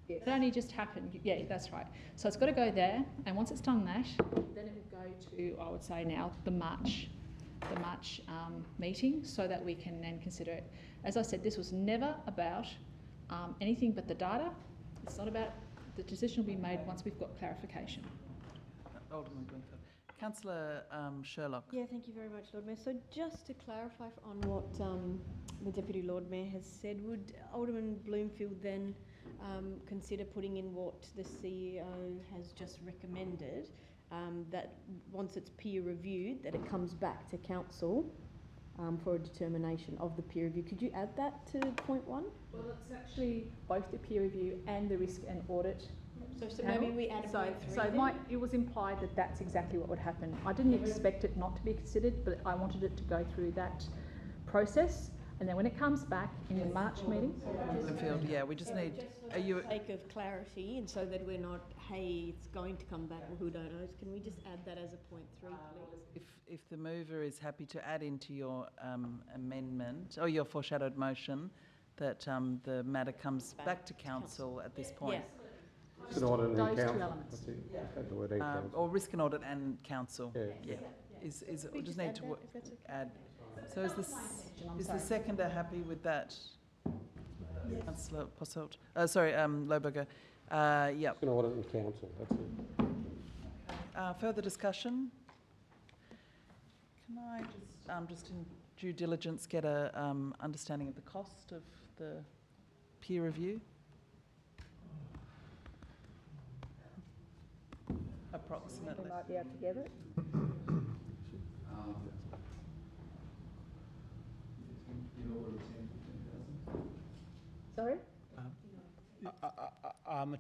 Yes. It only just happened, yeah, that's right. So it's got to go there, and once it's done that, then it will go to, I would say now, the March meeting, so that we can then consider it. As I said, this was never about anything but the data. It's not about, the decision will be made once we've got clarification. Alderman Bloomfield. Councillor Sherlock. Yeah, thank you very much, Lord Mayor. So just to clarify on what the Deputy Lord Mayor has said, would Alderman Bloomfield then consider putting in what the CEO has just recommended, that once it's peer reviewed, that it comes back to council for a determination of the peer review? Could you add that to point 1? Well, it's actually both the peer review and the risk and audit. So maybe we add a point 3 So it was implied that that's exactly what would happen. I didn't expect it not to be considered, but I wanted it to go through that process. And then when it comes back in the March meeting... Bloomfield, yeah, we just need... Are you... For the sake of clarity, and so that we're not, hey, it's going to come back, or who knows, can we just add that as a point 3, please? If the mover is happy to add into your amendment, or your foreshadowed motion, that the matter comes back to council at this point. Yeah. Risk and audit and Those two council. elements. That's it. Add the word and council. Or risk and audit and council. Yeah. We just need to if that's okay. add. So is the seconder happy with that? Yes. Councillor Posselt. Lohberger. Yep. Risk and audit and council. That's it. Further discussion? Can I just in due diligence get a understanding of the cost of the peer review? Approximately. We might be able to get it. Sorry?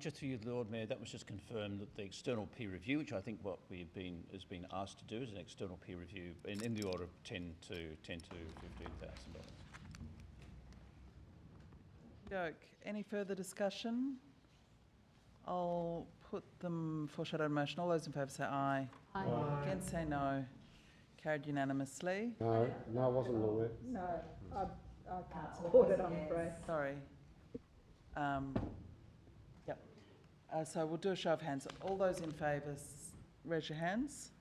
Just for you, Lord Mayor, that was just confirmed that the external peer review, which I think what has been asked to do, is an external peer review in the order of $10,000 to $15,000. Any further discussion? I'll put them foreshadowed motion. All those in favour say aye. Aye. Against say no. Carried unanimously. No, it wasn't, Lord Mayor. No, I can't support it, I'm afraid. Sorry. Yep. So we'll do a show of hands. All those in favour, raise your hands.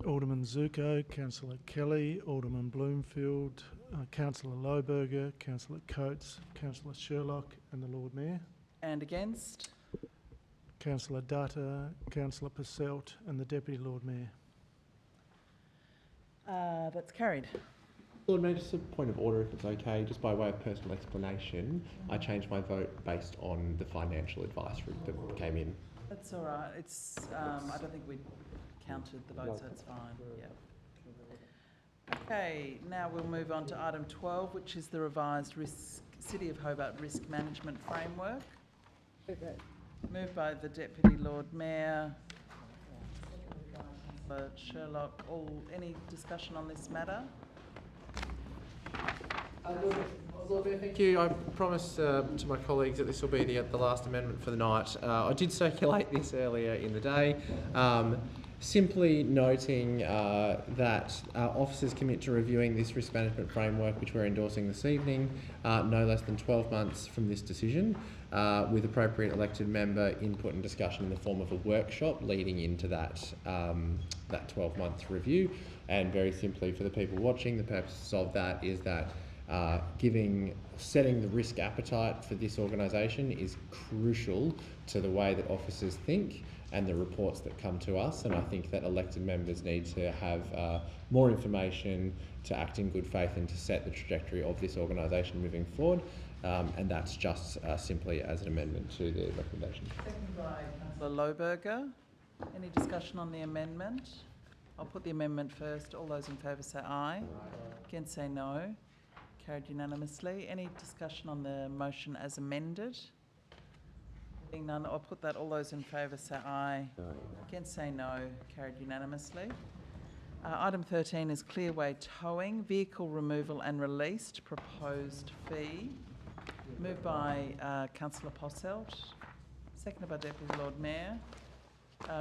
Alderman Zuko, Councillor Kelly, Alderman Bloomfield, Councillor Lohberger, Councillor Coates, Councillor Sherlock and the Lord Mayor. And against? Councillor Dutta, Councillor Posselt and the Deputy Lord Mayor. That's carried. Lord Mayor, just a point of order, if it's okay, just by way of personal explanation, I changed my vote based on the financial advice that came in. That's all right. It's I don't think we counted the vote, so it's fine. Yeah. Okay, now we'll move on to item 12, which is the revised City of Hobart Risk Management Framework. Moved by the Deputy Lord Mayor. Sherlock, any discussion on this matter? Lord Mayor, thank you. I promised to my colleagues that this will be the last amendment for the night. I did circulate this earlier in the day, simply noting that our officers commit to reviewing this risk management framework, which we're endorsing this evening, no less than 12 months from this decision, with appropriate elected member input and discussion in the form of a workshop leading into that 12-month review. And very simply, for the people watching, the purpose of that is that setting the risk appetite for this organisation is crucial to the way that officers think and the reports that come to us. And I think that elected members need to have more information to act in good faith and to set the trajectory of this organisation moving forward. And that's just simply as an amendment to the recommendation. Second by Councillor Lohberger. Any discussion on the amendment? I'll put the amendment first. All those in favour say aye. Against say no. Carried unanimously. Any discussion on the motion as amended? Being none, I'll put that. All those in favour say aye. Against say no. Carried unanimously. Item 13 is Clearway Towing, Vehicle Removal and Released, Proposed Fee. Moved by Councillor Posselt, seconded by Deputy Lord Mayor.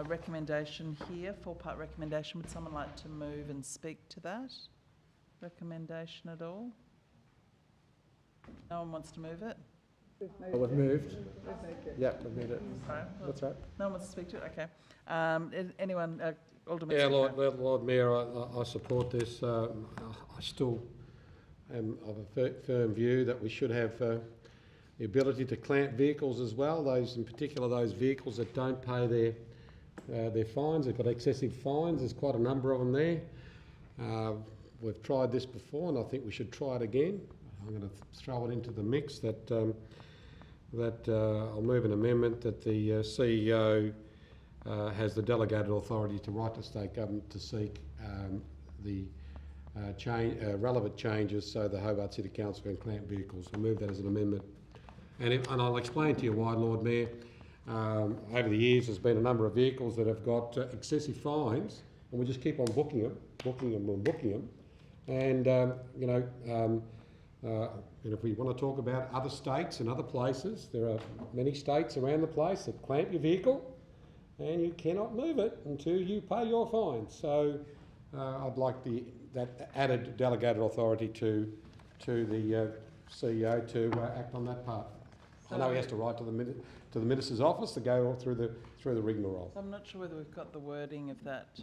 Recommendation here, 4-part recommendation. Would someone like to move and speak to that? recommendation at all? No one wants to move it? Well, we've moved. Yeah, we've moved it. Sorry, That's right. no one wants to speak to it? Okay. Anyone, Alderman Yeah, Zuko? Lord Mayor, I support this. I still am of a firm view that we should have the ability to clamp vehicles as well. Those, in particular, those vehicles that don't pay their fines. They've got excessive fines. There's quite a number of them there. We've tried this before, and I think we should try it again. I'm going to throw it into the mix that I'll move an amendment that the CEO has the delegated authority to write to state government to seek the relevant changes so the Hobart City Council can clamp vehicles. I'll move that as an amendment. And I'll explain to you why, Lord Mayor. Over the years, there's been a number of vehicles that have got excessive fines, and we just keep on booking them. And and if we want to talk about other states and other places, there are many states around the place that clamp your vehicle, and you cannot move it until you pay your fine. So I'd like that added delegated authority to the CEO to act on that part. I know he has to write to the Minister's office to go through the rigmarole. So I'm not sure whether we've got the wording of that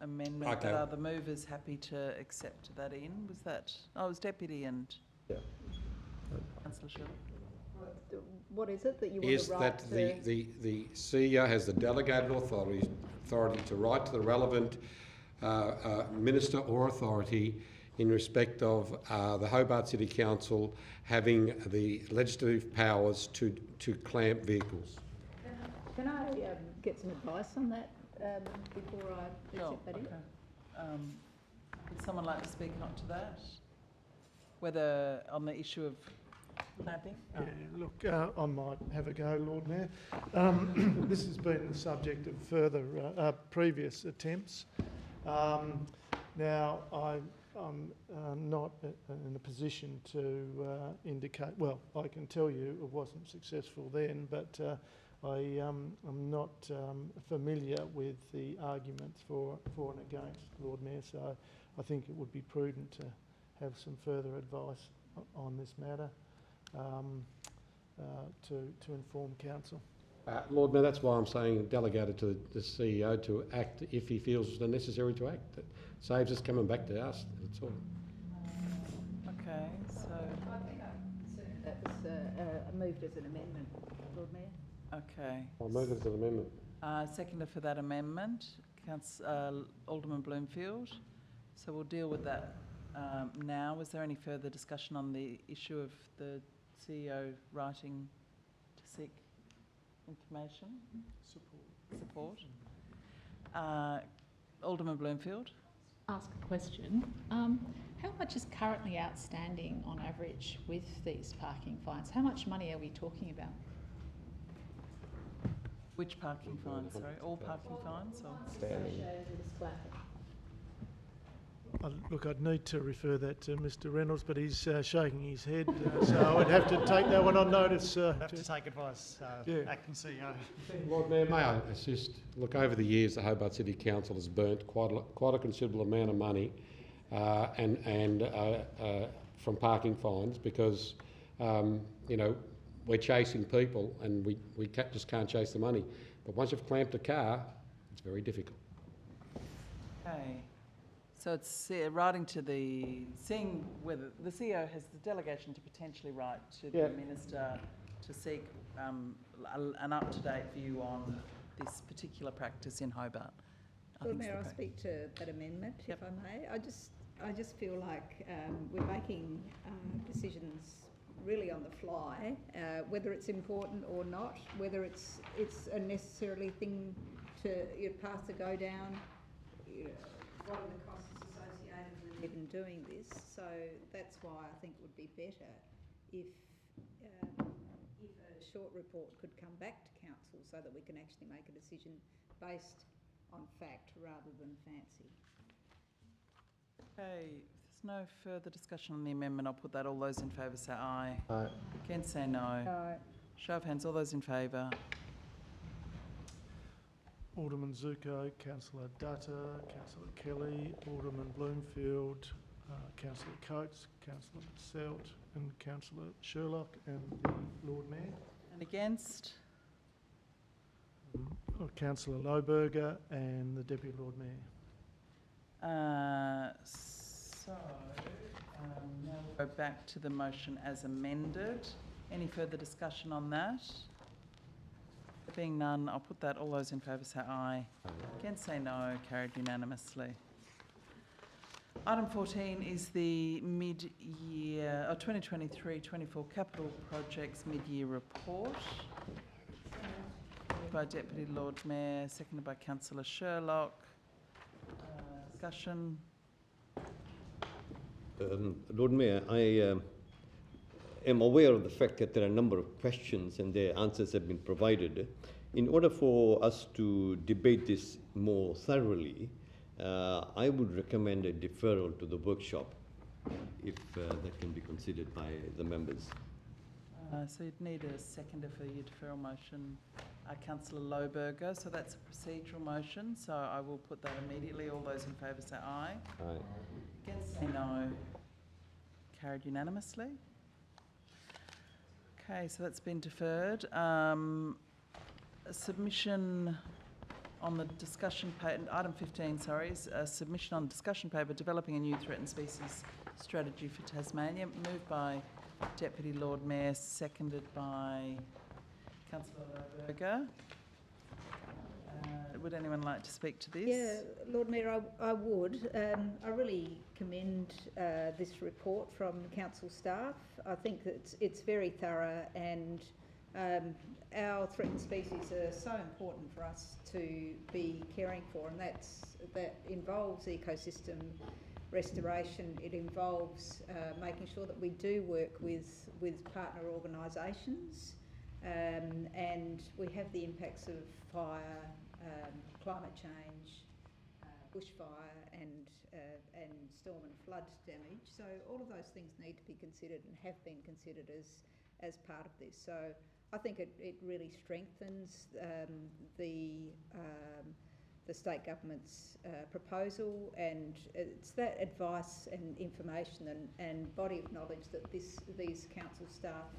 amendment, Okay. but are the movers happy to accept that in? Was that, I was Deputy and Councillor Shirley. What is it that you Is want to write? that the CEO has the delegated authority to write to the relevant minister or authority in respect of the Hobart City Council having the legislative powers to clamp vehicles. Can I get some advice on that before I accept that in? Would someone like to speak on to that? Whether on the issue of clamping? Yeah, look, I might have a go, Lord Mayor. This has been the subject of further previous attempts. Now, I'm not in a position to indicate, well, I can tell you it wasn't successful then, but I'm not familiar with the arguments for and against, Lord Mayor, so I think it would be prudent to have some further advice on this matter to inform Council. Lord Mayor, that's why I'm saying delegated to the CEO to act if he feels the necessary to act. It saves us coming back to us, that's all. Okay, so... I think that was moved as an amendment, Lord Mayor. Okay. I'll move it as an amendment. Seconder for that amendment, Alderman Bloomfield. So we'll deal with that now. Was there any further discussion on the issue of the CEO writing to seek information? Support. Alderman Bloomfield. Ask a question. How much is currently outstanding on average with these parking fines? How much money are we talking about? Which parking fines, sorry? All parking fines? Or? Look, I'd need to refer that to Mr Reynolds, but he's shaking his head, so I'd have to take that one on notice. Have to take advice, Acting CEO. Lord Mayor, may I assist? Look, over the years, the Hobart City Council has burnt quite a considerable amount of money from parking fines because, we're chasing people and we just can't chase the money. But once you've clamped a car, it's very difficult. Okay. So it's writing to seeing whether the CEO has the delegation to potentially write to the Minister to seek an up-to-date view on this particular practice in Hobart. Lord Mayor, I'll speak to that amendment, if I may. I just feel like we're making decisions really on the fly, whether it's important or not, whether it's a necessarily thing path to go down. What are the costs associated with even doing this? So that's why I think it would be better if a short report could come back to Council so that we can actually make a decision based on fact rather than fancy. Okay, if there's no further discussion on the amendment, I'll put that. All those in favour say aye. Aye. Against say no. Aye. Show of hands, all those in favour. Alderman Zuko, Councillor Dutta, Councillor Kelly, Alderman Bloomfield, Councillor Coates, Councillor Selt and Councillor Sherlock and the Lord Mayor. And against? Councillor Lohberger and the Deputy Lord Mayor. Now we'll go back to the motion as amended. Any further discussion on that? There being none, I'll put that. All those in favour say aye. Against say no. Carried unanimously. Item 14 is the mid-year, 2023-24 capital projects mid-year report. Moved by Deputy Lord Mayor, seconded by Councillor Sherlock. Discussion. Lord Mayor, I am aware of the fact that there are a number of questions and their answers have been provided. In order for us to debate this more thoroughly, I would recommend a deferral to the workshop, if that can be considered by the members. So you'd need a seconder for your deferral motion, Councillor Lohberger. So that's a procedural motion, so I will put that immediately. All those in favour say aye. Aye. Against say no. Carried unanimously. Okay, so that's been deferred. A submission on the discussion paper, item 15, sorry, is a submission on discussion paper developing a new threatened species strategy for Tasmania, moved by Deputy Lord Mayor, seconded by Councillor Lohberger. Would anyone like to speak to this? Yeah, Lord Mayor, I would. I really commend this report from council staff. I think that it's very thorough, and our threatened species are so important for us to be caring for, and that involves ecosystem restoration. It involves making sure that we do work with partner organisations, and we have the impacts of fire, climate change, bushfire and storm and flood damage. So all of those things need to be considered and have been considered as part of this. So I think it really strengthens the state government's proposal, and it's that advice and information and body of knowledge that these council staff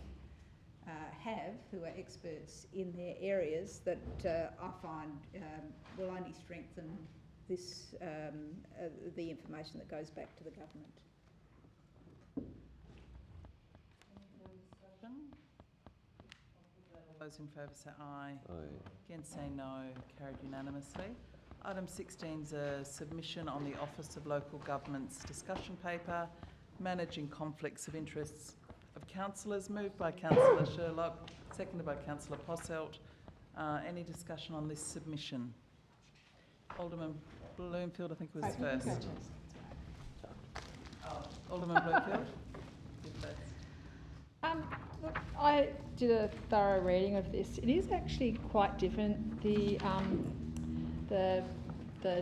have, who are experts in their areas, that I find will only strengthen this the information that goes back to the government. All those in favour say aye. Aye. Against say no. Carried unanimously. Item 16 is a submission on the Office of Local Government's discussion paper, Managing Conflicts of Interests of Councillors, moved by Councillor Sherlock, seconded by Councillor Posselt. Any discussion on this submission? Alderman Bloomfield, I think, was first. Alderman Bloomfield? Look, I did a thorough reading of this. It is actually quite different. The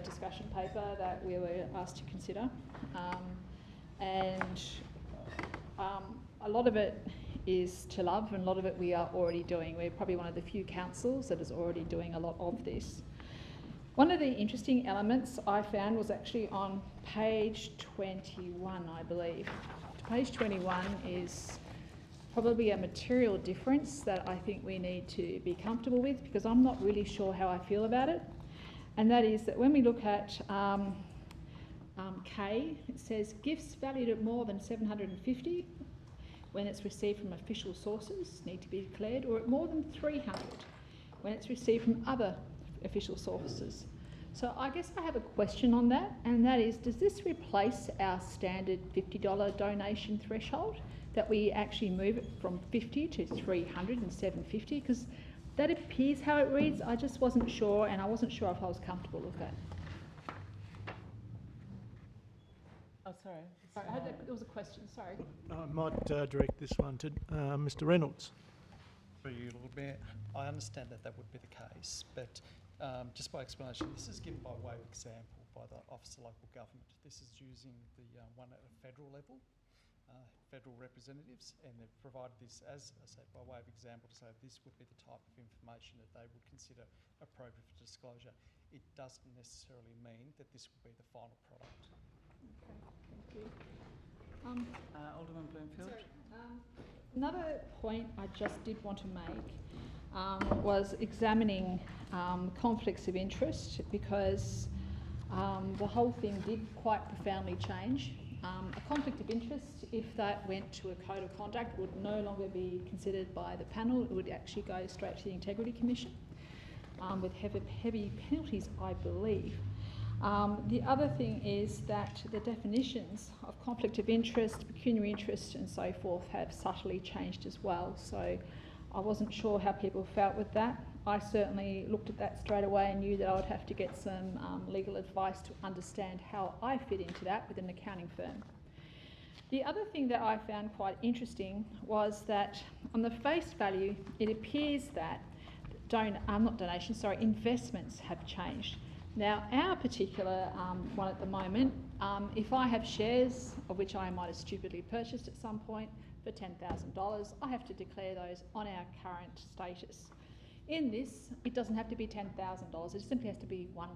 discussion paper that we were asked to consider, and a lot of it is to love, and a lot of it we are already doing. We're probably one of the few councils that is already doing a lot of this. One of the interesting elements I found was actually on page 21, I believe. Page 21 is probably a material difference that I think we need to be comfortable with, because I'm not really sure how I feel about it. And that is that when we look at K, it says gifts valued at more than $750 when it's received from official sources need to be declared, or at more than $300 when it's received from other official sources. So I guess I have a question on that, and that is, does this replace our standard $50 donation threshold, that we actually move it from 50 to 300 and 750? Because that appears how it reads. I just wasn't sure, and I wasn't sure if I was comfortable with that. Oh, sorry. Sorry, there was a question, sorry. I might direct this one to Mr Reynolds. For you, Lord Mayor, I understand that would be the case, but just by explanation, this is given by way of example by the Office of Local Government. This is using the one at a federal level, federal representatives, and they've provided this as I said by way of example to say this would be the type of information that they would consider appropriate for disclosure. It doesn't necessarily mean that this will be the final product. Okay, thank Alderman Bloomfield. Another point I just did want to make was examining conflicts of interest, because the whole thing did quite profoundly change. A conflict of interest, if that went to a code of conduct, would no longer be considered by the panel. It would actually go straight to the Integrity Commission with heavy penalties, I believe. The other thing is that the definitions of conflict of interest, pecuniary interest and so forth have subtly changed as well. So I wasn't sure how people felt with that. I certainly looked at that straight away and knew that I would have to get some legal advice to understand how I fit into that with an accounting firm. The other thing that I found quite interesting was that on the face value, it appears that investments have changed. Now, our particular one at the moment, if I have shares, of which I might have stupidly purchased at some point for $10,000, I have to declare those on our current status. In this, it doesn't have to be $10,000, it simply has to be $1.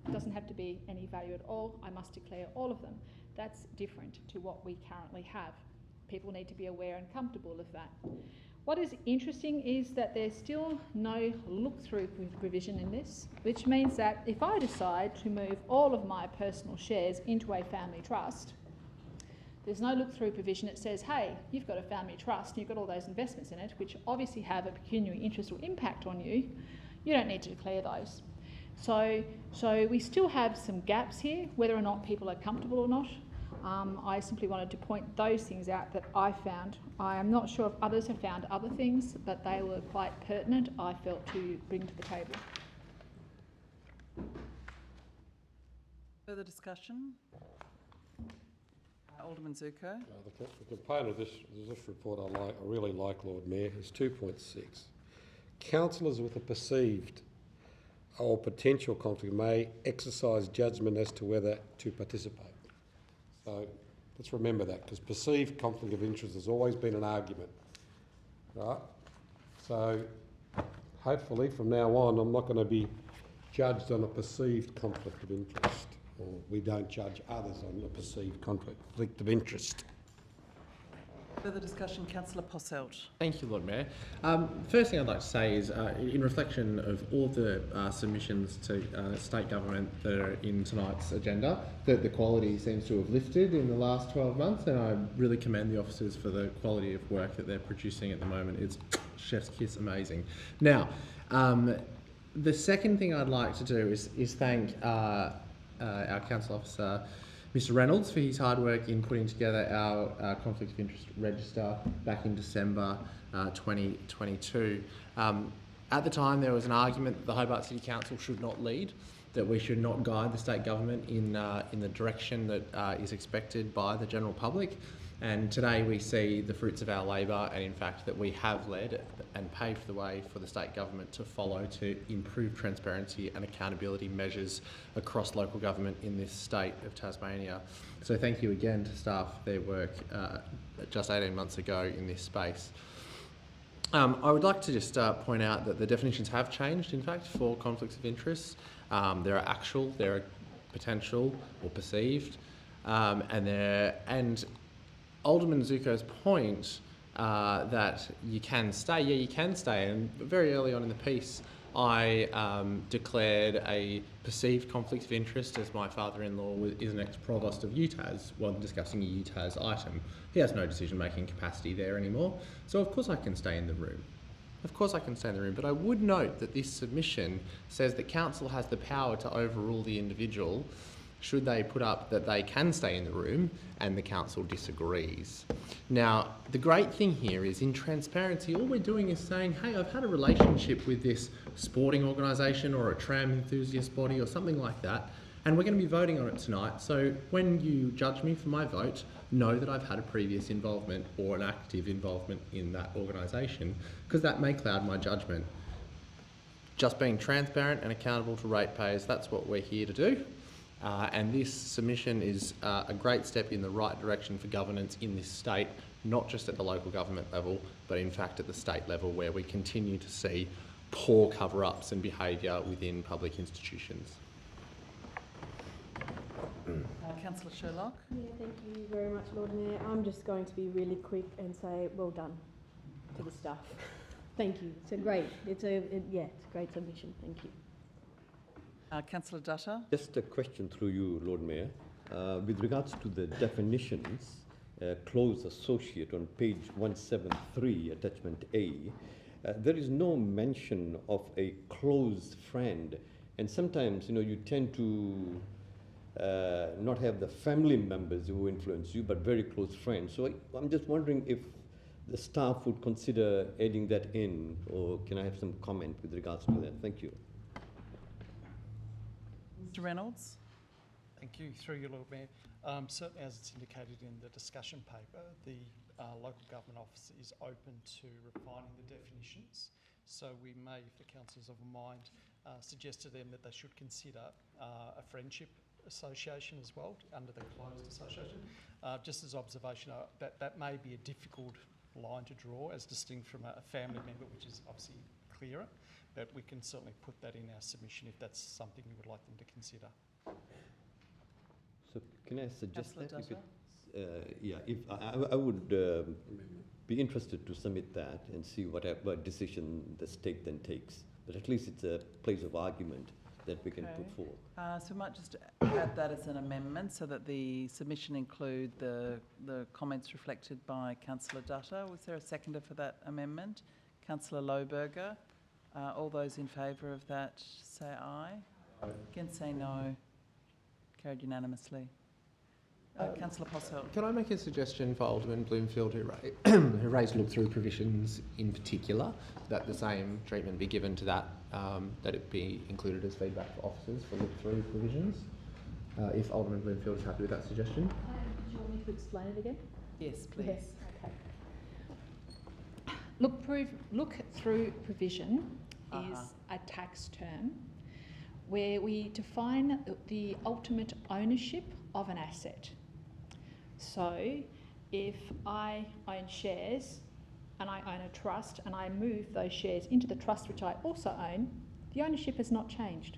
It doesn't have to be any value at all. I must declare all of them. That's different to what we currently have. People need to be aware and comfortable of that. What is interesting is that there's still no look-through provision in this, which means that if I decide to move all of my personal shares into a family trust, there's no look-through provision that says, hey, you've got a family trust and you've got all those investments in it, which obviously have a pecuniary interest or impact on you. You don't need to declare those. So we still have some gaps here, whether or not people are comfortable or not. I simply wanted to point those things out that I found. I am not sure if others have found other things, but they were quite pertinent, I felt, to bring to the table. Further discussion? Alderman Zuko. The component of this report I really like, Lord Mayor, is 2.6. Councillors with a perceived or potential conflict may exercise judgment as to whether to participate. So let's remember that, because perceived conflict of interest has always been an argument, right? So hopefully from now on I'm not going to be judged on a perceived conflict of interest, or we don't judge others on a perceived conflict of interest. Further discussion, Councillor Posselt. Thank you, Lord Mayor. First thing I'd like to say is, in reflection of all the submissions to state government that are in tonight's agenda, that the quality seems to have lifted in the last 12 months, and I really commend the officers for the quality of work that they're producing at the moment. It's chef's kiss amazing. Now, the second thing I'd like to do is thank our council officer, Mr Reynolds, for his hard work in putting together our conflict of interest register back in December 2022. At the time, there was an argument that the Hobart City Council should not lead, that we should not guide the state government in the direction that is expected by the general public. And today we see the fruits of our labour, and in fact that we have led and paved the way for the state government to follow to improve transparency and accountability measures across local government in this state of Tasmania. So thank you again to staff for their work just 18 months ago in this space. I would like to just point out that the definitions have changed, in fact, for conflicts of interest. There are actual, there are potential or perceived, and Alderman Zuko's point that you can stay, yeah, you can stay. And very early on in the piece, I declared a perceived conflict of interest, as my father-in-law is an ex-provost of UTAS while discussing a UTAS item. He has no decision-making capacity there anymore, so of course I can stay in the room. Of course I can stay in the room, but I would note that this submission says that council has the power to overrule the individual should they put up that they can stay in the room and the council disagrees. Now, the great thing here is, in transparency, all we're doing is saying, hey, I've had a relationship with this sporting organisation or a tram enthusiast body or something like that, and we're going to be voting on it tonight. So when you judge me for my vote, know that I've had a previous involvement or an active involvement in that organisation, because that may cloud my judgment. Just being transparent and accountable to ratepayers, that's what we're here to do. And this submission is a great step in the right direction for governance in this state, not just at the local government level, but in fact at the state level, where we continue to see poor cover-ups and behaviour within public institutions. Councillor Sherlock. Yeah, thank you very much, Lord Mayor. I'm just going to be really quick and say well done to the staff. Thank you. It's a great submission. Thank you. Councillor Dutta. Just a question through you, Lord Mayor. With regards to the definitions, close associate on page 173, attachment A, there is no mention of a close friend. And sometimes, you tend to not have the family members who influence you, but very close friends. So I'm just wondering if the staff would consider adding that in, or can I have some comment with regards to that? Thank you. Mr Reynolds. Thank you. Through you, Lord Mayor. Certainly, as it's indicated in the discussion paper, the local government office is open to refining the definitions. So we may, if the councillors of a mind, suggest to them that they should consider a friendship association as well under the closed association. Just as observation, that may be a difficult line to draw as distinct from a family member, which is obviously clearer, but we can certainly put that in our submission if that's something you would like them to consider. So can I suggest Councillor that? Dutta? If I would be interested to submit that and see what decision the state then takes. But at least it's a place of argument that we can put forward. So we might just add that as an amendment so that the submission include the comments reflected by Councillor Dutta. Was there a seconder for that amendment? Councillor Lohberger. All those in favour of that say aye. Against say no. Carried unanimously. Councillor Posselt. Can I make a suggestion for Alderman Bloomfield, who raised look-through provisions in particular, that the same treatment be given to that, that it be included as feedback for officers for look-through provisions, if Alderman Bloomfield is happy with that suggestion? Do you want me to explain it again? Yes, please. Yes, okay. Look-through provision is a tax term where we define the ultimate ownership of an asset. So if I own shares and I own a trust and I move those shares into the trust which I also own, the ownership has not changed.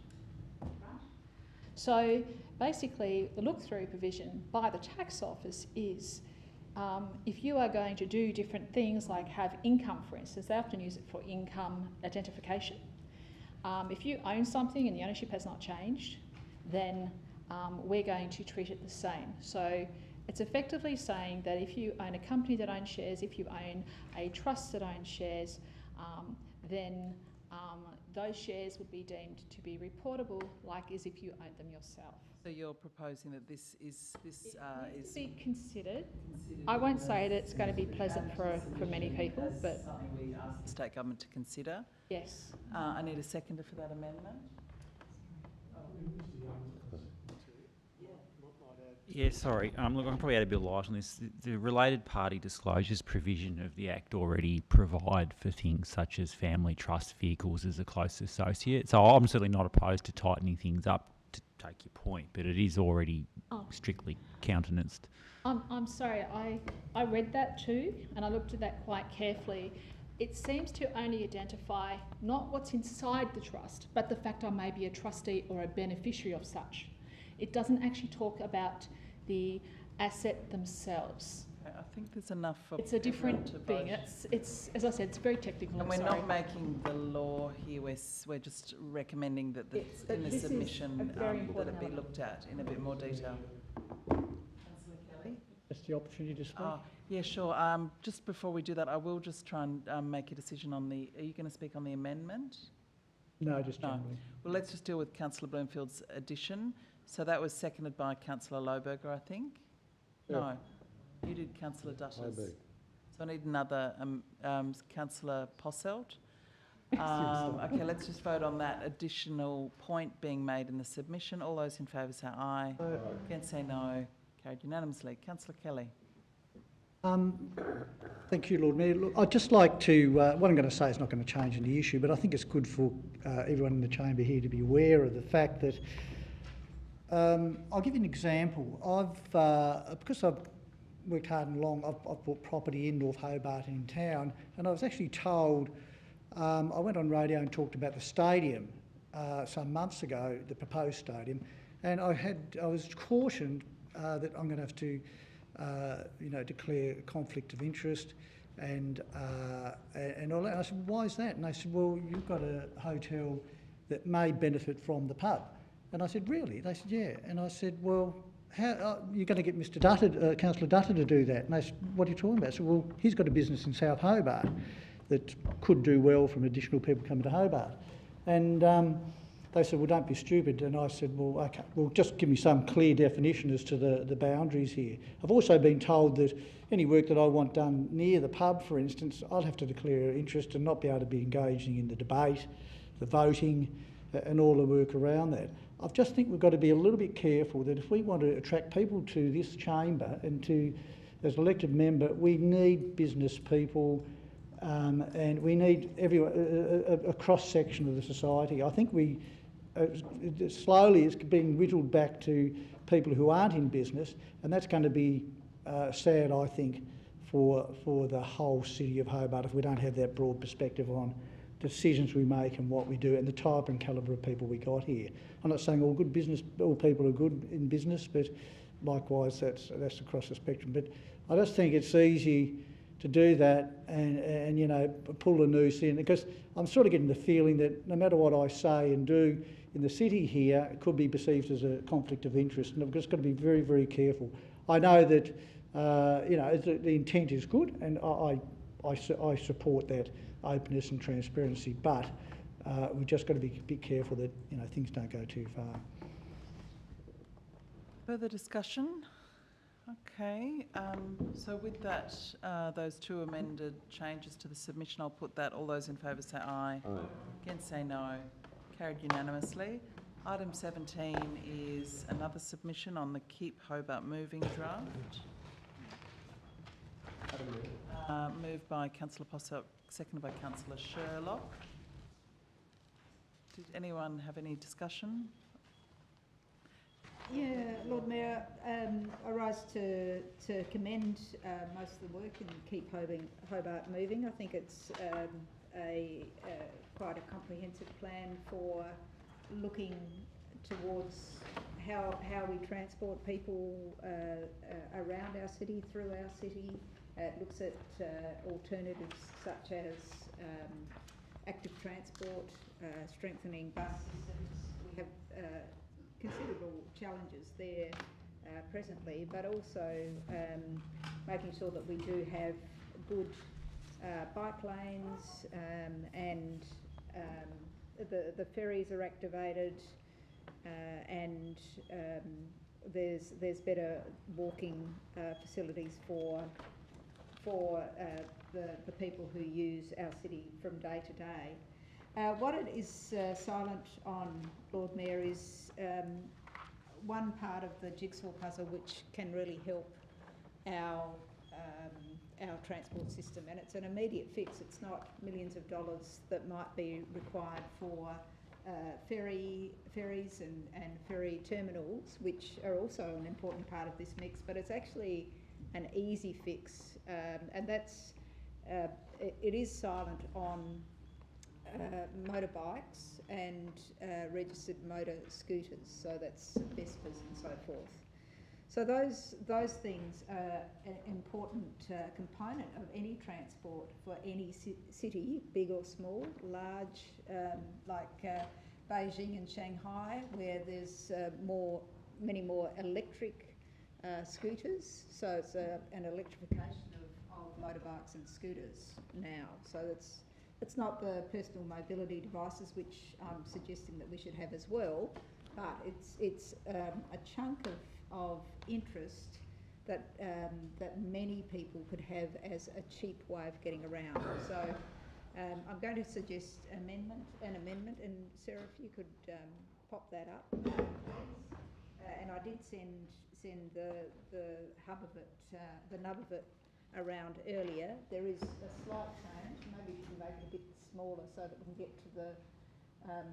So basically the look-through provision by the tax office is if you are going to do different things like have income, for instance, they often use it for income identification. If you own something and the ownership has not changed, then we're going to treat it the same. So it's effectively saying that if you own a company that owns shares, if you own a trust that owns shares, then those shares would be deemed to be reportable, like as if you owned them yourself. So you're proposing that this is be considered. I won't say that it's going to be pleasant for many people, but something we ask the state government to consider. Yes. I need a seconder for that amendment. Yeah, sorry. Look, I can probably add a bit of light on this. The related party disclosures provision of the Act already provide for things such as family trust vehicles as a close associate. So I'm certainly not opposed to tightening things up, to take your point, but it is already strictly countenanced. I'm sorry, I read that too, and I looked at that quite carefully. It seems to only identify not what's inside the trust, but the fact I may be a trustee or a beneficiary of such. It doesn't actually talk about the asset themselves. I think there's enough for it's a different thing. It's as I said, it's very technical. And we're not making the law here. We're just recommending that in the submission that it be looked at in a bit more detail. Councillor Kelly. That's the opportunity to speak. Yeah, sure. Just before we do that, I will just try and make a decision on the. Are you going to speak on the amendment? No, just generally. Well, let's just deal with Councillor Bloomfield's addition. So that was seconded by Councillor Lohberger, I think. Yeah. No, you did Councillor Dutta's. So I need another Councillor Posselt. Okay, let's just vote on that additional point being made in the submission. All those in favour say aye. Against say no. Carried unanimously. Councillor Kelly. Thank you, Lord Mayor. Look, I'd just like to, what I'm going to say is not going to change any issue, but I think it's good for everyone in the chamber here to be aware of the fact that I'll give you an example. Because I've worked hard and long, I've bought property in North Hobart and in town, and I was actually told, I went on radio and talked about the stadium some months ago, the proposed stadium, And I was cautioned that I'm going to have to, declare a conflict of interest and all that. And I said, why is that? And they said, well, you've got a hotel that may benefit from the pub. And I said, really? They said, yeah. And I said, well, how you're going to get Mr. Dutton, Councillor Dutton to do that? And they said, what are you talking about? I said, well, he's got a business in South Hobart that could do well from additional people coming to Hobart. And they said, well, don't be stupid. And I said, well, okay, well, just give me some clear definition as to the boundaries here. I've also been told that any work that I want done near the pub, for instance, I'll have to declare interest and not be able to be engaging in the debate, the voting, and all the work around that. I just think we've got to be a little bit careful that if we want to attract people to this chamber and to, as an elected member, we need business people and we need everyone, a cross-section of the society. I think we, slowly it's being whittled back to people who aren't in business, and that's going to be sad, I think, for the whole city of Hobart if we don't have that broad perspective on decisions we make and what we do and the type and calibre of people we got here. I'm not saying all people are good in business, but likewise that's across the spectrum. But I just think it's easy to do that and you know, pull a noose in, because I'm sort of getting the feeling that no matter what I say and do in the city here, it could be perceived as a conflict of interest, and I've just got to be very, very careful. I know that the intent is good, and I support that openness and transparency, but we've just got to be a bit careful that things don't go too far. Further discussion? Okay, so with that, those two amended changes to the submission, I'll put that. All those in favour say aye. Aye. Against say no. Carried unanimously. Item 17 is another submission on the Keep Hobart Moving draft. Moved by Councillor Possop, seconded by Councillor Sherlock. Did anyone have any discussion? Yeah, Lord Mayor, I rise to commend most of the work in Keep Hobart Moving. I think it's quite a comprehensive plan for looking towards how we transport people around our city, through our city. It looks at alternatives such as active transport, strengthening bus systems. We have considerable challenges there presently, but also making sure that we do have good bike lanes and the ferries are activated and there's better walking facilities for the people who use our city from day to day. What it is silent on, Lord Mayor, is one part of the jigsaw puzzle which can really help our transport system, and it's an immediate fix. It's not millions of dollars that might be required for ferries and ferry terminals, which are also an important part of this mix, but it's actually an easy fix, and that's it is silent on motorbikes and registered motor scooters, so that's Vespas and so forth. So those things are an important component of any transport for any city, big or small, large, like Beijing and Shanghai, where there's many more electric scooters. So it's an electrification of motorbikes and scooters now. So it's not the personal mobility devices, which I'm suggesting that we should have as well, but it's a chunk of interest that many people could have as a cheap way of getting around. So I'm going to suggest an amendment, and Sarah, if you could pop that up, and I did send the hub of it, the nub of it, around earlier. There is a slight change. Maybe we can make it a bit smaller so that we can get to the.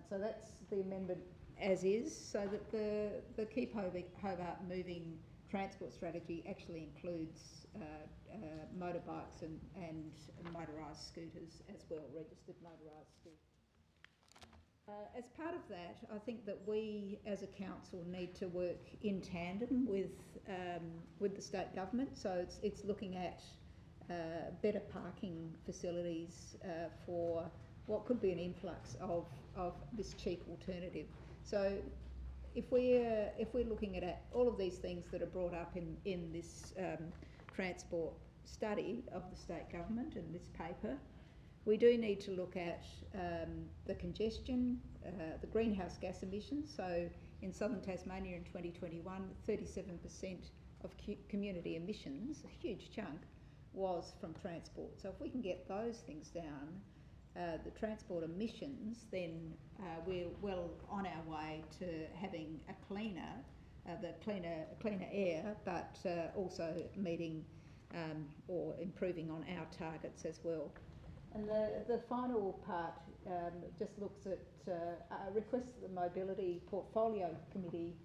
So that's the amendment as is, so that the Keep Hobart Moving transport strategy actually includes motorbikes and motorised scooters as well, registered motorised scooters. As part of that, I think that we as a council need to work in tandem with the state government. So it's looking at better parking facilities for what could be an influx of this cheap alternative. So if we're looking at all of these things that are brought up in this transport study of the state government and this paper, we do need to look at the congestion, the greenhouse gas emissions. So in southern Tasmania in 2021, 37% of community emissions, a huge chunk, was from transport. So if we can get those things down, the transport emissions, then we're well on our way to having a cleaner air, but also meeting or improving on our targets as well. And the final part just looks at a request that the Mobility Portfolio Committee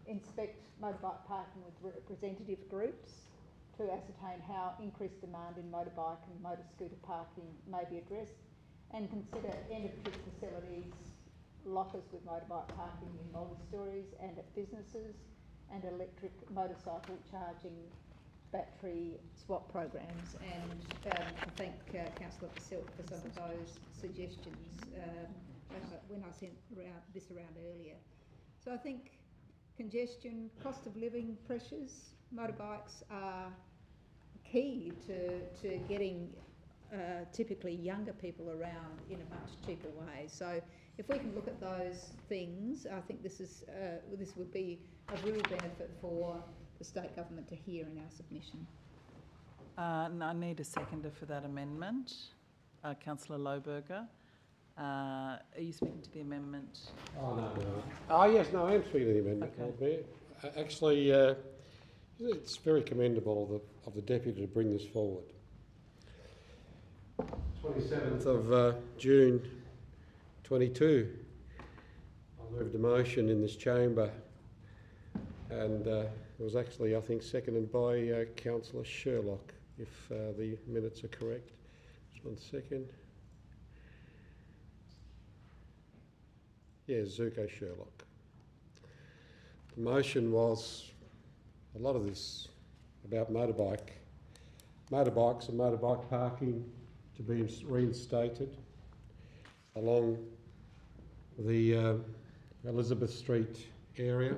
inspect motorbike parking with representative groups to ascertain how increased demand in motorbike and motor scooter parking may be addressed, and consider end-of-trip facilities, lockers with motorbike parking in multi-stories and at businesses, and electric motorcycle charging battery swap programs. And I thank Councillor Pasilk for some of those suggestions when I sent this around earlier. So I think congestion, cost of living pressures, motorbikes are key to getting typically younger people around in a much cheaper way. So if we can look at those things, I think this would be a real benefit for the state government to hear in our submission. And I need a seconder for that amendment. Councillor Lohberger. Are you speaking to the amendment? Oh, no. Oh, yes, no, I am speaking to the amendment, Okay. Lord Mayor. Actually, it's very commendable of the Deputy to bring this forward. 27th of June 22, I moved a motion in this chamber, and it was actually, I think, seconded by Councillor Sherlock, if the minutes are correct. Just 1 second. Yeah, Zuko Sherlock. The motion was a lot of this about motorbikes and motorbike parking to be reinstated along the Elizabeth Street area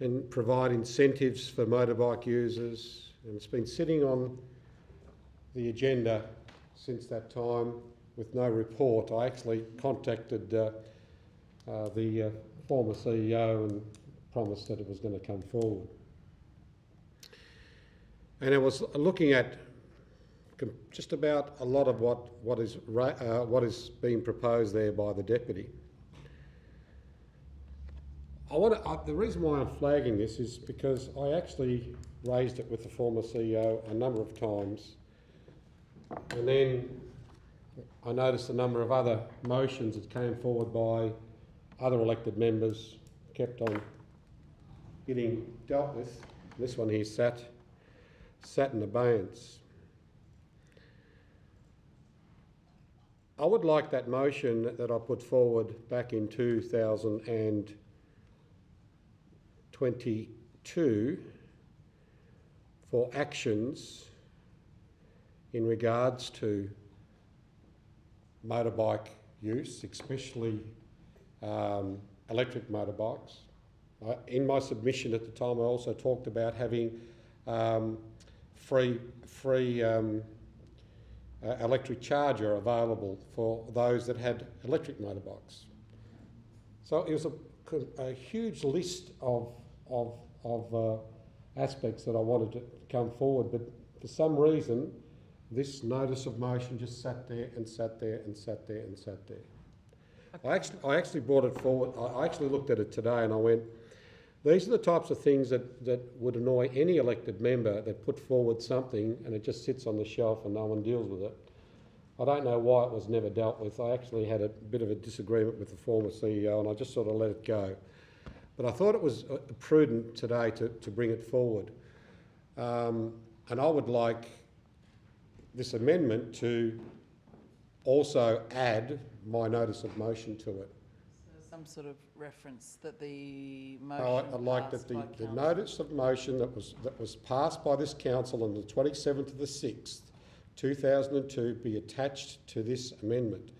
and provide incentives for motorbike users. And it's been sitting on the agenda since that time with no report. I actually contacted the former CEO and promised that it was going to come forward. And I was looking at just about a lot of what is being proposed there by the Deputy. The reason why I'm flagging this is because I actually raised it with the former CEO a number of times, and then I noticed a number of other motions that came forward by other elected members kept on getting dealt with. This one here sat in abeyance. I would like that motion that I put forward back in 2022 for actions in regards to motorbike use, especially electric motorbikes. In my submission at the time, I also talked about having free electric charger available for those that had electric motorbikes. So it was a huge list of aspects that I wanted to come forward, but for some reason, this notice of motion just sat there and sat there and sat there and sat there. Okay. I actually brought it forward. I actually looked at it today and I went, these are the types of things that would annoy any elected member that put forward something and it just sits on the shelf and no one deals with it. I don't know why it was never dealt with. I actually had a bit of a disagreement with the former CEO and I just sort of let it go. But I thought it was prudent today to bring it forward. And I would like this amendment to also add my notice of motion to it. some sort of reference that the Oh, motion I'd like passed that by the council. notice of motion that was passed by this council on the 27th of the 6th, 2002, be attached to this amendment.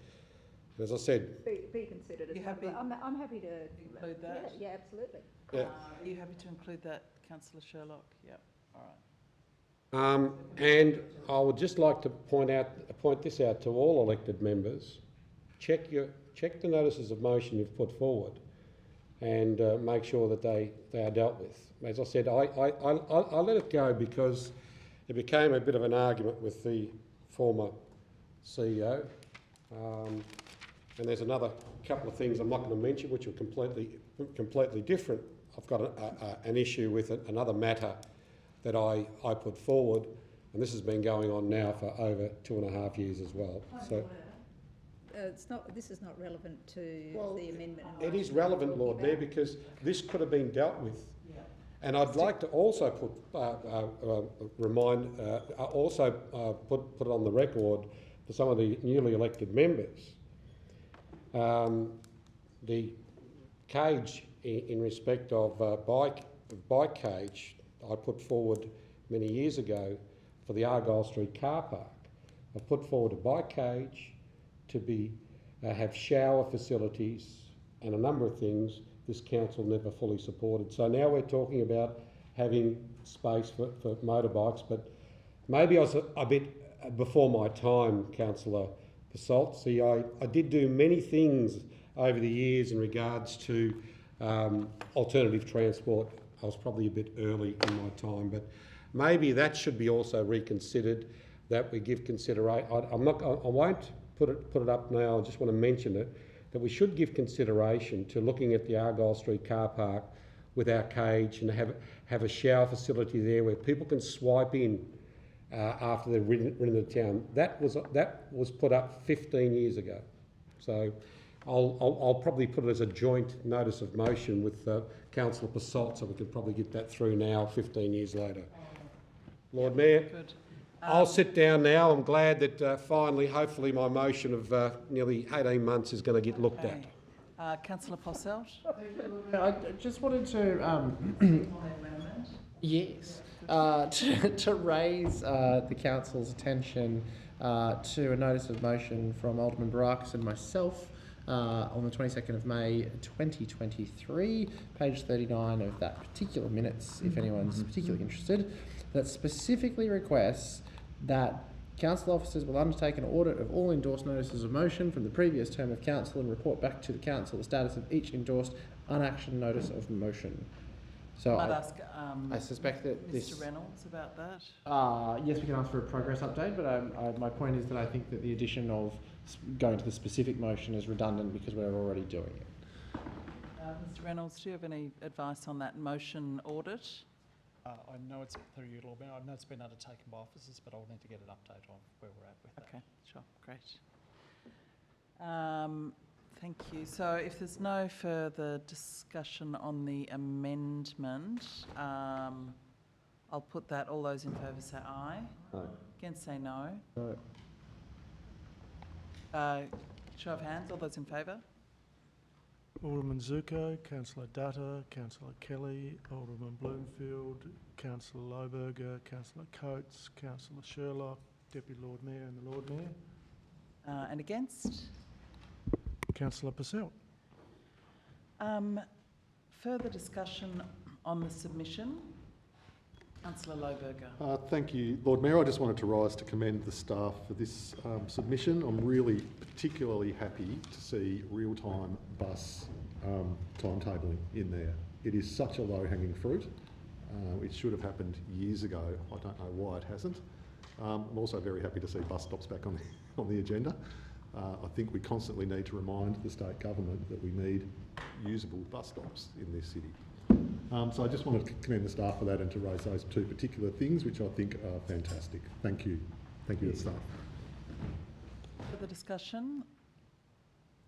As I said, Be considered as You part of happy- it. I'm happy to Include that? Yeah, absolutely. Yeah. Are you happy to include that, councillor Sherlock? Yep, all right. and I would just like to point this out to all elected members. Check the notices of motion you've put forward, and make sure that they are dealt with. As I said, I let it go because it became a bit of an argument with the former CEO. And there's another couple of things I'm not going to mention which are completely different. I've got an issue with another matter that I put forward, and this has been going on now for over 2.5 years as well. So, This is not relevant to the amendment. it is relevant, Lord Mayor, because this could have been dealt with. Yeah. And I'd like to also put it on the record for some of the newly elected members. The cage in respect of bike cage I put forward many years ago for the Argyle Street car park. I put forward a bike cage to be have shower facilities and a number of things this council never fully supported. So now we're talking about having space for motorbikes, but maybe I was a bit before my time, Councillor Basalt. See, I did do many things over the years in regards to alternative transport. I was probably a bit early in my time, but maybe that should be also reconsidered, that we give consideration. I won't put it up now, I just want to mention it, that we should give consideration to looking at the Argyle Street car park with our cage and have a shower facility there where people can swipe in after they've ridden the town. That was put up 15 years ago. So I'll probably put it as a joint notice of motion with Councillor Basalt, so we could probably get that through now, 15 years later. Lord Mayor, Good. I'll sit down now. I'm glad that finally, hopefully, my motion of nearly 18 months is going to get looked at. Councillor Posselt? I just wanted to, yes, to raise the council's attention to a notice of motion from Alderman Barakis and myself on the 22nd of May 2023, page 39 of that particular minutes, if anyone's particularly interested, that specifically requests that council officers will undertake an audit of all endorsed notices of motion from the previous term of council and report back to the council the status of each endorsed unactioned notice of motion. So I'd ask I suspect that Mr. Reynolds about that. Yes, we can ask for a progress update, but my point is that I think that the addition of going to the specific motion is redundant because we're already doing it. Mr. Reynolds, do you have any advice on that motion audit? I know it's through you, Lord Mayor. I know it's been undertaken by officers, but I'll need to get an update on where we're at with that. Okay, sure, great. Thank you. So if there's no further discussion on the amendment, I'll put that. All those in favour say aye. Aye. Against say no. No. Show of hands, all those in favour? Alderman Zuko, Councillor Dutta, Councillor Kelly, Alderman Bloomfield, Councillor Lohberger, Councillor Coates, Councillor Sherlock, Deputy Lord Mayor and the Lord Mayor. And against? Councillor Purcell. Further discussion on the submission? Councillor Lohberger. Thank you, Lord Mayor. I just wanted to rise to commend the staff for this submission. I'm really particularly happy to see real-time bus timetabling in there. It is such a low-hanging fruit. It should have happened years ago. I don't know why it hasn't. I'm also very happy to see bus stops back on the agenda. I think we constantly need to remind the state government that we need usable bus stops in this city. So I just wanted to commend the staff for that and to raise those two particular things, which I think are fantastic. Thank you. Thank you to the staff. Further discussion?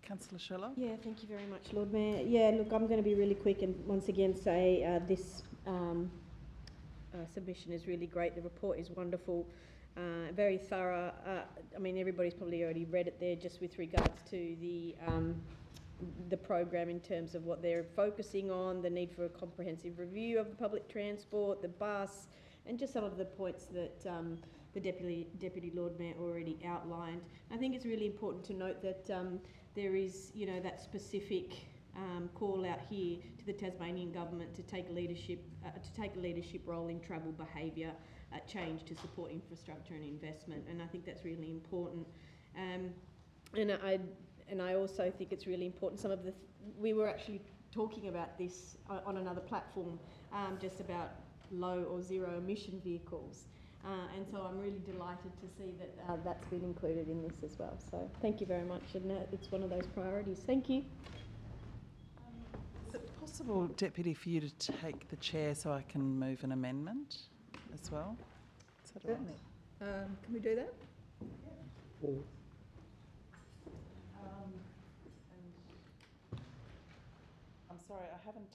Councillor Sherlock? Yeah, thank you very much, Lord Mayor. Yeah, look, I'm going to be really quick and once again say this submission is really great. The report is wonderful, very thorough. I mean, everybody's probably already read it there just with regards to the the program in terms of what they're focusing on, the need for a comprehensive review of the public transport, the bus, and just some of the points that the Deputy Lord Mayor already outlined. I think it's really important to note that there is, you know, that specific call out here to the Tasmanian government to take a leadership role in travel behaviour change to support infrastructure and investment, and I think that's really important. And I also think it's really important. We were actually talking about this on another platform, just about low or zero emission vehicles. And so I'm really delighted to see that that's been included in this as well. So thank you very much, and it's one of those priorities. Thank you. Is it possible, Deputy, for you to take the chair so I can move an amendment as well? Is that all right? Certainly. Can we do that? I'm sorry, I haven't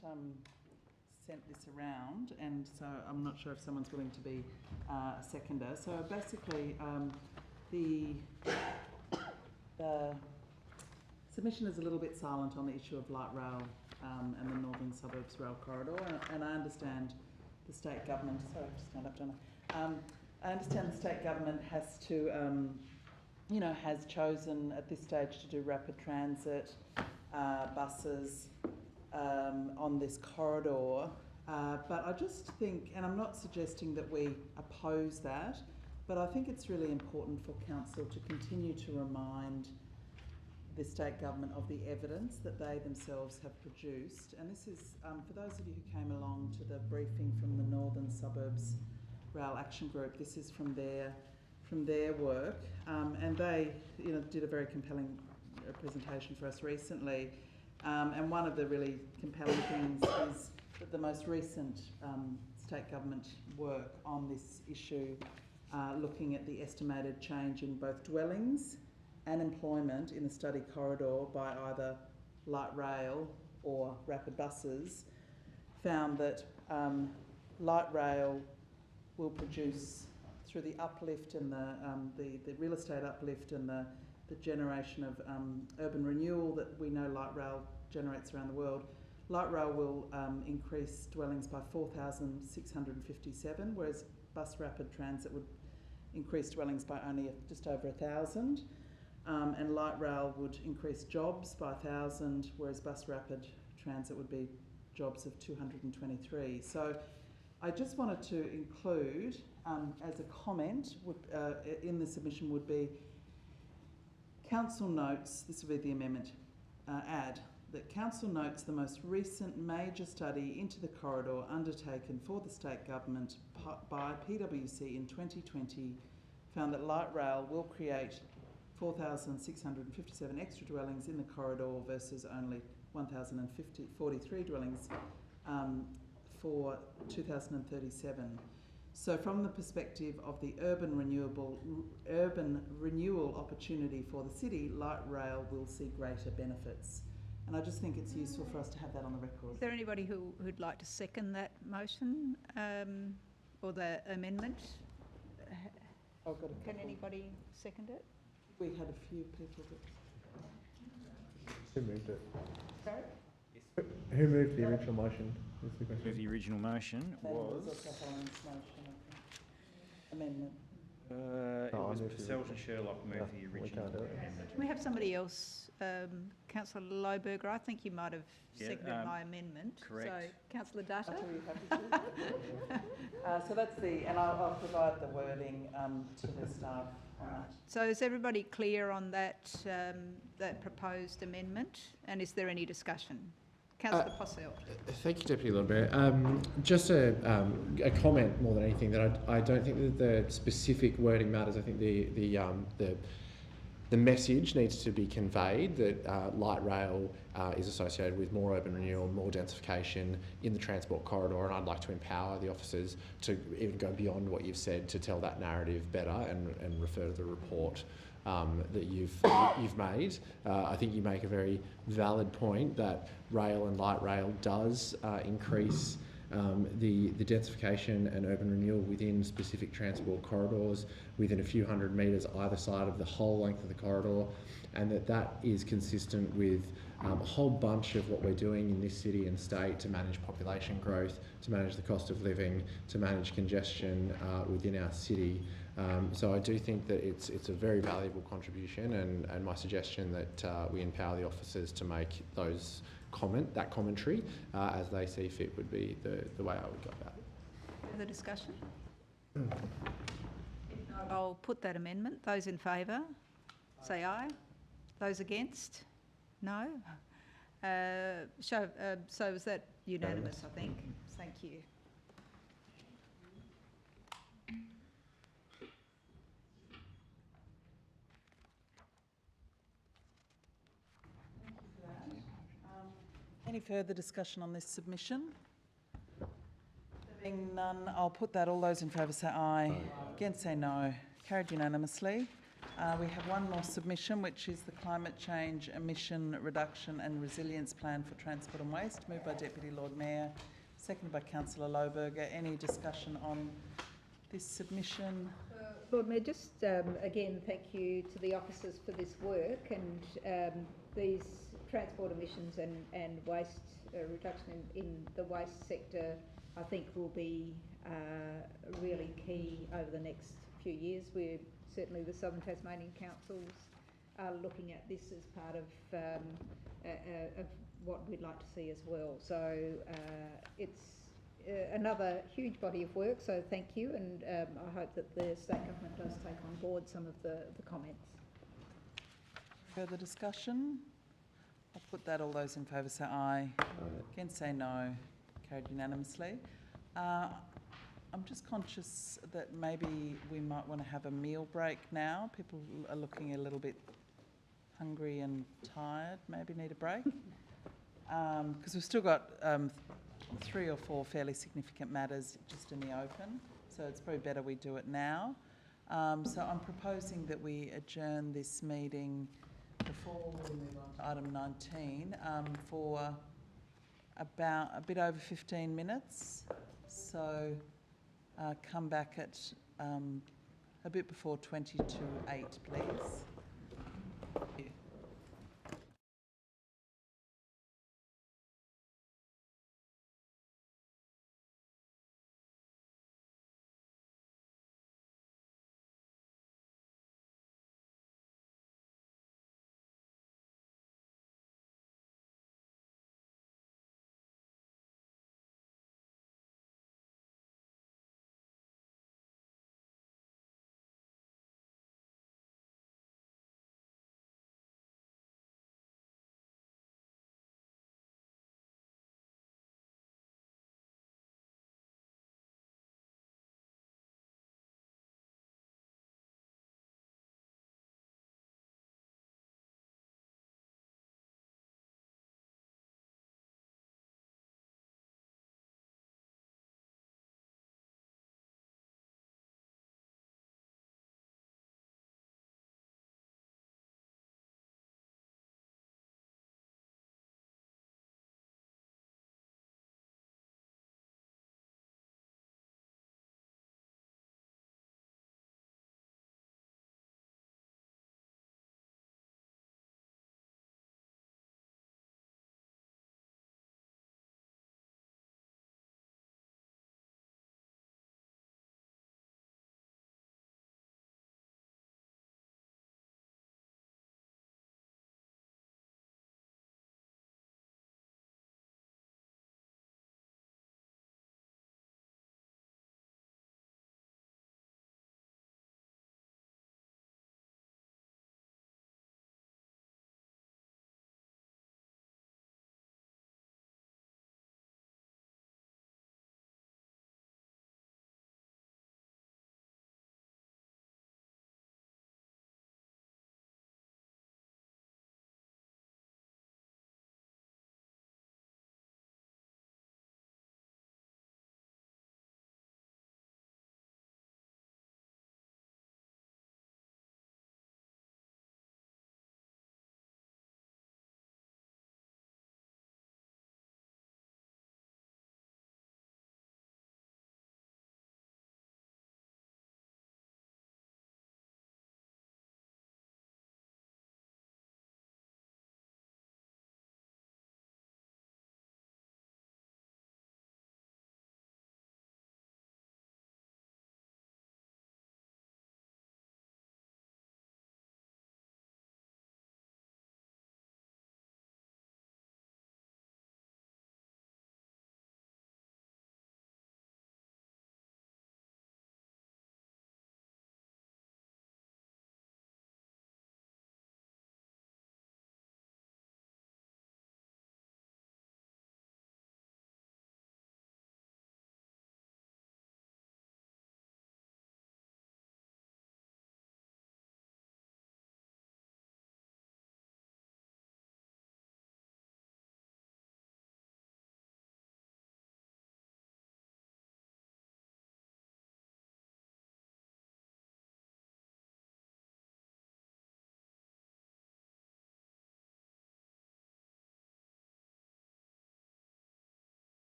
sent this around, and so I'm not sure if someone's willing to be a seconder. So basically, the submission is a little bit silent on the issue of light rail and the Northern Suburbs Rail Corridor, and I understand the state government. Sorry, I have to stand up, don't I? I understand the state government has to, you know, has chosen at this stage to do rapid transit buses on this corridor, but I just think, and I'm not suggesting that we oppose that, but I think it's really important for Council to continue to remind the state government of the evidence that they themselves have produced. And this is, for those of you who came along to the briefing from the Northern Suburbs Rail Action Group, this is from their work, and they, you know, did a very compelling presentation for us recently. And one of the really compelling things is that the most recent state government work on this issue, looking at the estimated change in both dwellings and employment in the study corridor by either light rail or rapid buses, found that light rail will produce, through the uplift and the real estate uplift and the generation of urban renewal that we know light rail generates around the world, light rail will increase dwellings by 4,657, whereas bus rapid transit would increase dwellings by only just over 1,000. And light rail would increase jobs by 1,000, whereas bus rapid transit would be jobs of 223. So I just wanted to include, as a comment in the submission would be, Council notes, this will be the amendment, add, that Council notes the most recent major study into the corridor undertaken for the state government by PwC in 2020 found that light rail will create 4,657 extra dwellings in the corridor versus only 1,043 dwellings for 2037. So from the perspective of the urban renewal opportunity for the city, light rail will see greater benefits. And I just think it's useful for us to have that on the record. Is there anybody who'd like to second that motion or the amendment? Can anybody second it? We had a few people that... Who moved it? Sorry? Who moved the original motion? The original motion was... amendment. It was Purcell and Sherlock moved the original amendment. Can we have somebody else? Councillor Lohberger, I think you might have seconded my amendment. Correct. So, Councillor Dutta. Are you happy to? So that's the, and I'll provide the wording to the staff on that. So is everybody clear on that, that proposed amendment? And is there any discussion? Councillor Posselt. Thank you, Deputy Lord Mayor. Just a comment more than anything, that I don't think that the specific wording matters. I think the message needs to be conveyed that light rail is associated with more urban renewal, more densification in the transport corridor, and I'd like to empower the officers to even go beyond what you've said to tell that narrative better and refer to the report that you've made. I think you make a very valid point that rail and light rail does increase the densification and urban renewal within specific transport corridors within a few hundred metres either side of the whole length of the corridor, and that is consistent with a whole bunch of what we're doing in this city and state to manage population growth, to manage the cost of living, to manage congestion within our city. So I do think that it's a very valuable contribution, and my suggestion that we empower the officers to make that commentary as they see fit would be the way I would go about it. Further discussion? I'll put that amendment. Those in favour, say aye. Those against? No? So is that unanimous, I think? Thank you. Any further discussion on this submission? There being none, I'll put that. All those in favour say aye. Against say no. Carried unanimously. We have one more submission, which is the Climate Change Emission Reduction and Resilience Plan for Transport and Waste, moved by Deputy Lord Mayor, seconded by Councillor Lohberger. Any discussion on this submission? Lord Mayor, just again, thank you to the officers for this work, and these transport emissions and waste reduction in the waste sector, I think, will be really key over the next few years. We're certainly, the Southern Tasmanian Councils are looking at this as part of what we'd like to see as well. So it's another huge body of work, so thank you, and I hope that the state government does take on board some of the comments. Further discussion? I'll put that. All those in favour say aye. Against say no. Carried unanimously. I'm just conscious that maybe we might want to have a meal break now. People are looking a little bit hungry and tired, maybe need a break. Because we've still got 3 or 4 fairly significant matters just in the open, so it's probably better we do it now. So I'm proposing that we adjourn this meeting before we move on to item 19 for about a bit over 15 minutes. So come back at a bit before 20 to 8, please.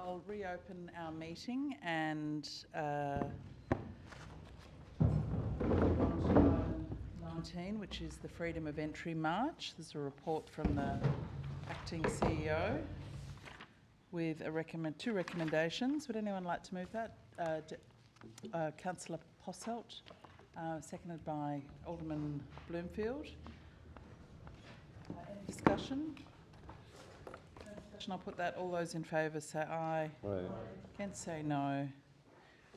I'll reopen our meeting and 19, which is the Freedom of Entry March. There's a report from the acting CEO with two recommendations. Would anyone like to move that? Councillor Posselt, seconded by Alderman Bloomfield. Any discussion? No discussion. I'll put that. All those in favour say aye. Aye. Against say no.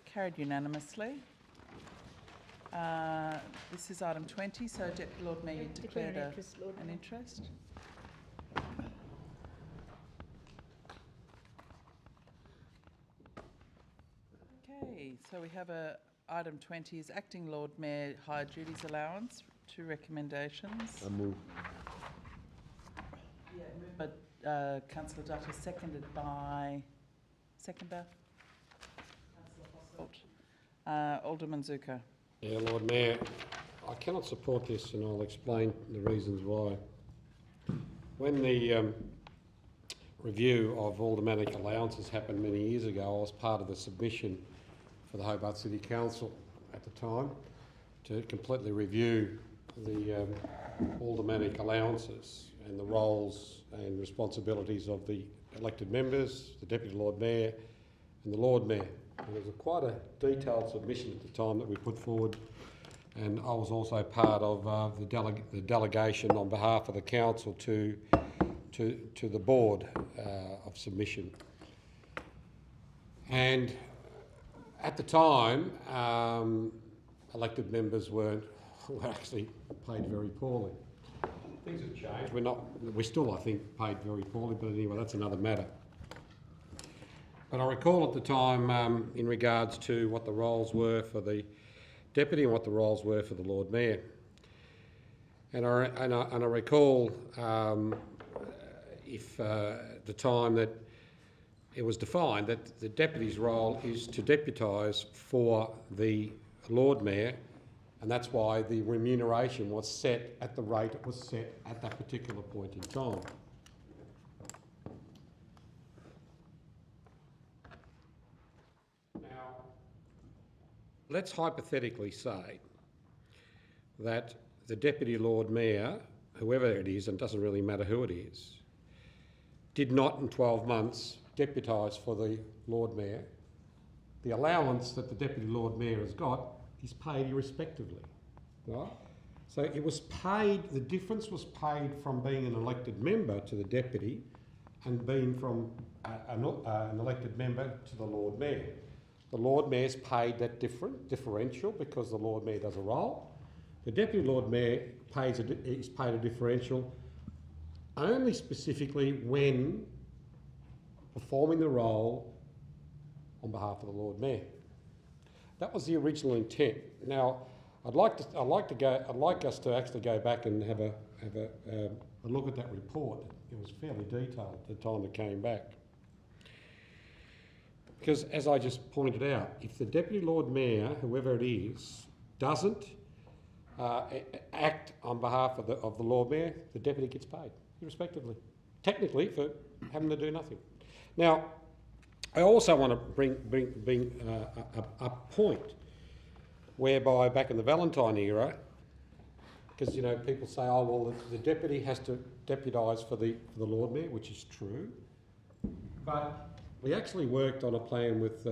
Carried unanimously. This is item 20, so Deputy Lord Mayor declared an interest. Okay, so we have item 20 is Acting Lord Mayor Higher Duties Allowance, 2 recommendations. I move. Yeah, moved by Councillor Dutta, seconded by... Seconder? Councillor Posselt. Alderman Zucker. Yeah, Lord Mayor, I cannot support this, and I'll explain the reasons why. When the review of aldermanic allowances happened many years ago, I was part of the submission for the Hobart City Council at the time to completely review the aldermanic allowances and the roles and responsibilities of the elected members, the Deputy Lord Mayor and the Lord Mayor. And it was quite a detailed submission at the time that we put forward, and I was also part of the delegation on behalf of the council to the board of submission. And at the time, elected members were actually paid very poorly. Things have changed. We're still, I think, paid very poorly, but anyway, that's another matter. But I recall at the time, in regards to what the roles were for the deputy and what the roles were for the Lord Mayor, and I recall the time that it was defined that the deputy's role is to deputise for the Lord Mayor, and that's why the remuneration was set at the rate it was set at that particular point in time. Let's hypothetically say that the Deputy Lord Mayor, whoever it is, and it doesn't really matter who it is, did not in 12 months deputise for the Lord Mayor. The allowance that the Deputy Lord Mayor has got is paid irrespectively, right? So it was paid, the difference was paid from being an elected member to the Deputy and being from an elected member to the Lord Mayor. The Lord Mayor's paid that differential because the Lord Mayor does a role. The Deputy Lord Mayor is paid a differential only specifically when performing the role on behalf of the Lord Mayor. That was the original intent. Now, I'd like us to actually go back and have a look at that report. It was fairly detailed at the time it came back. Because, as I just pointed out, if the Deputy Lord Mayor, whoever it is, doesn't act on behalf of the Lord Mayor, the Deputy gets paid, irrespectively, technically, for having to do nothing. Now, I also want to bring a point whereby back in the Valentine era, because people say, oh well, the Deputy has to deputise for the Lord Mayor, which is true, but we actually worked on a plan with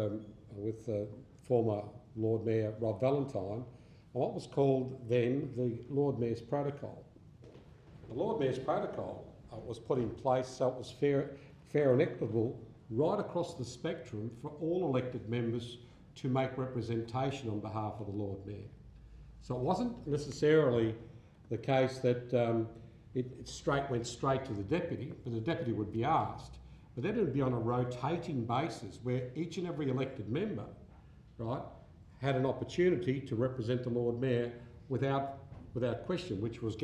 former Lord Mayor Rob Valentine on what was called then the Lord Mayor's Protocol. The Lord Mayor's Protocol was put in place so it was fair and equitable right across the spectrum for all elected members to make representation on behalf of the Lord Mayor. So it wasn't necessarily the case that it went straight to the Deputy, but the Deputy would be asked. But then it would be on a rotating basis where each and every elected member, right, had an opportunity to represent the Lord Mayor without question, which was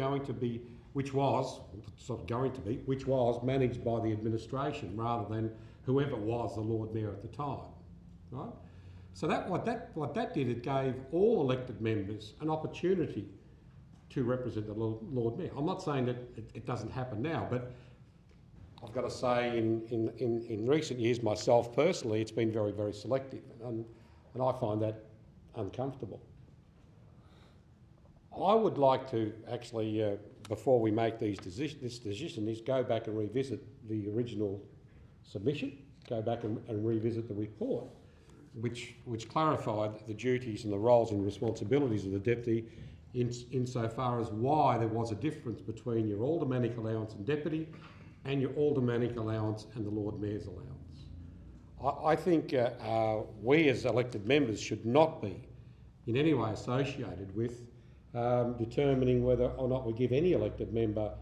managed by the administration rather than whoever was the Lord Mayor at the time, right? So what that did, it gave all elected members an opportunity to represent the Lord Mayor. I'm not saying that it doesn't happen now, but I've got to say, in recent years, myself personally, it's been very, very selective, and I find that uncomfortable. I would like to actually, before we make this decision, is go back and revisit the original submission, go back and revisit the report, which clarified the duties and the roles and responsibilities of the deputy insofar as why there was a difference between your aldermanic allowance and deputy and your aldermanic allowance and the Lord Mayor's allowance. I think we as elected members should not be in any way associated with determining whether or not we give any elected member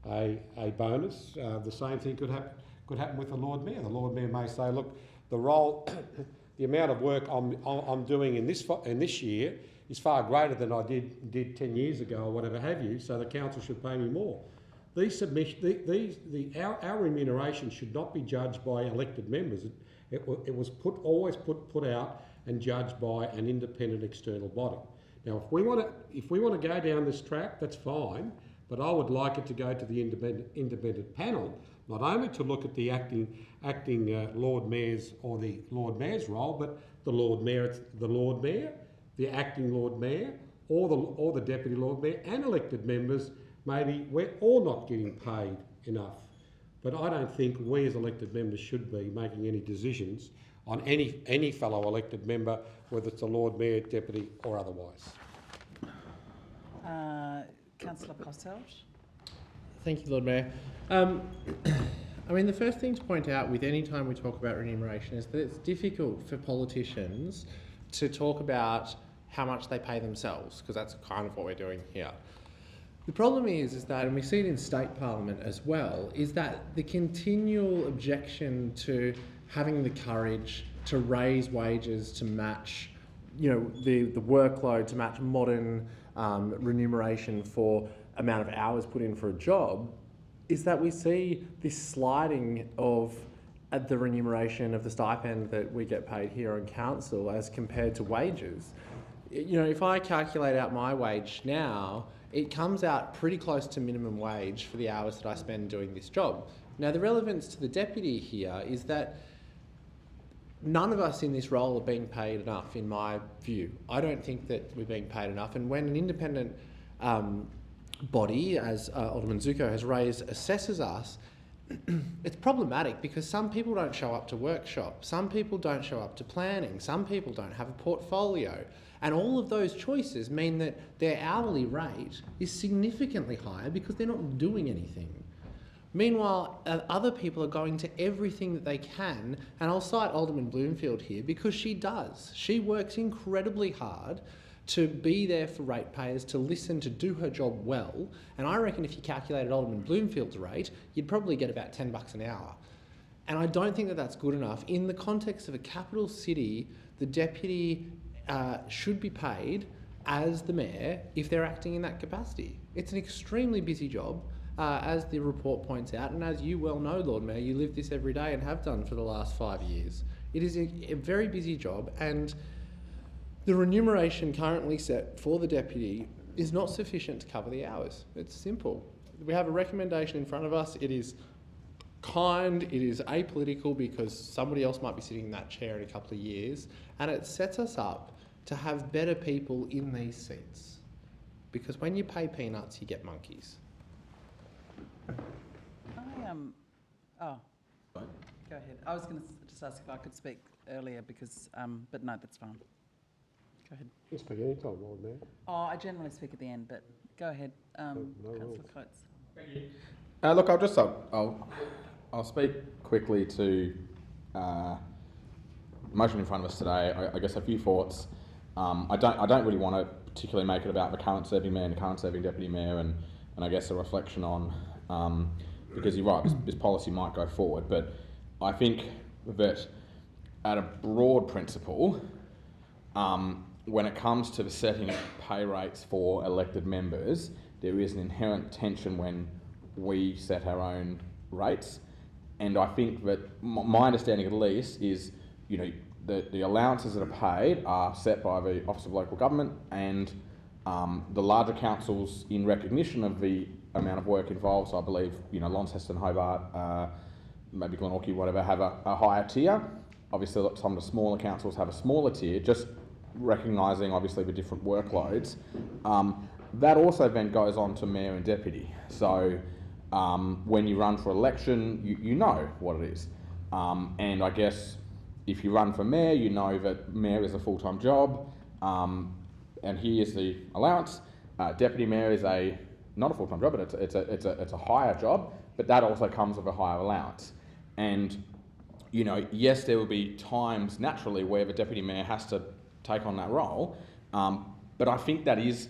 a bonus. The same thing could happen with the Lord Mayor. The Lord Mayor may say, look, the role, the amount of work I'm doing in this year is far greater than I did 10 years ago or whatever have you, so the council should pay me more. Our remuneration should not be judged by elected members. It was always put out and judged by an independent external body. Now, if we want to go down this track, that's fine, but I would like it to go to the independent panel, not only to look at the acting Lord Mayor's or the Lord Mayor's role, but the Lord Mayor, the acting Lord Mayor, or the Deputy Lord Mayor, and elected members. Maybe we're all not getting paid enough. But I don't think we as elected members should be making any decisions on any fellow elected member, whether it's the Lord Mayor, Deputy or otherwise. Councillor Posselt. Thank you, Lord Mayor. I mean, the first thing to point out with any time we talk about remuneration is that it's difficult for politicians to talk about how much they pay themselves, because that's kind of what we're doing here. The problem is that, and we see it in state parliament as well, is that the continual objection to having the courage to raise wages to match, the workload, to match modern remuneration for amount of hours put in for a job, is that we see this sliding of the remuneration of the stipend that we get paid here on council as compared to wages. If I calculate out my wage now, it comes out pretty close to minimum wage for the hours that I spend doing this job. Now, the relevance to the deputy here is that none of us in this role are being paid enough, in my view. I don't think that we're being paid enough, and when an independent body, as Alderman Zuko has raised, assesses us, it's problematic because some people don't show up to workshops, some people don't show up to planning, some people don't have a portfolio. And all of those choices mean that their hourly rate is significantly higher because they're not doing anything. Meanwhile, other people are going to everything that they can, and I'll cite Alderman Bloomfield here because she does. She works incredibly hard to be there for ratepayers, to listen, to do her job well, and I reckon if you calculated Alderman Bloomfield's rate, you'd probably get about $10 an hour. And I don't think that that's good enough. In the context of a capital city, the deputy should be paid as the mayor if they're acting in that capacity. It's an extremely busy job, as the report points out, and as you well know, Lord Mayor, you live this every day and have done for the last 5 years. It is a very busy job, and the remuneration currently set for the deputy is not sufficient to cover the hours. It's simple. We have a recommendation in front of us. It is kind, it is apolitical because somebody else might be sitting in that chair in a couple of years, and it sets us up to have better people in these seats. Because when you pay peanuts, you get monkeys. Go ahead. I was going to just ask if I could speak earlier because, but no, that's fine. Go ahead. You can speak anytime, Lord Mayor. Oh, I generally speak at the end, but go ahead, Councillor Coates. Thank you. Look, I'll speak quickly to the motion in front of us today. I guess a few thoughts. I don't really want to particularly make it about the current serving mayor and the current serving deputy mayor, and I guess a reflection on because you're right, this policy might go forward, but I think that at a broad principle, when it comes to the setting of pay rates for elected members, there is an inherent tension when we set our own rates, and I think that my understanding at least is, the allowances that are paid are set by the Office of Local Government, and the larger councils, in recognition of the amount of work involved, so I believe Launceston, Hobart, maybe Glenorchy, whatever, have a higher tier. Obviously, some of the smaller councils have a smaller tier, just recognising obviously the different workloads. That also then goes on to mayor and deputy. So when you run for election, you know what it is. And I guess if you run for mayor, you know that mayor is a full-time job, and here's the allowance. Deputy mayor is not a full-time job, but it's a higher job, but that also comes with a higher allowance. And you know, yes, there will be times naturally where the deputy mayor has to take on that role, but I think that is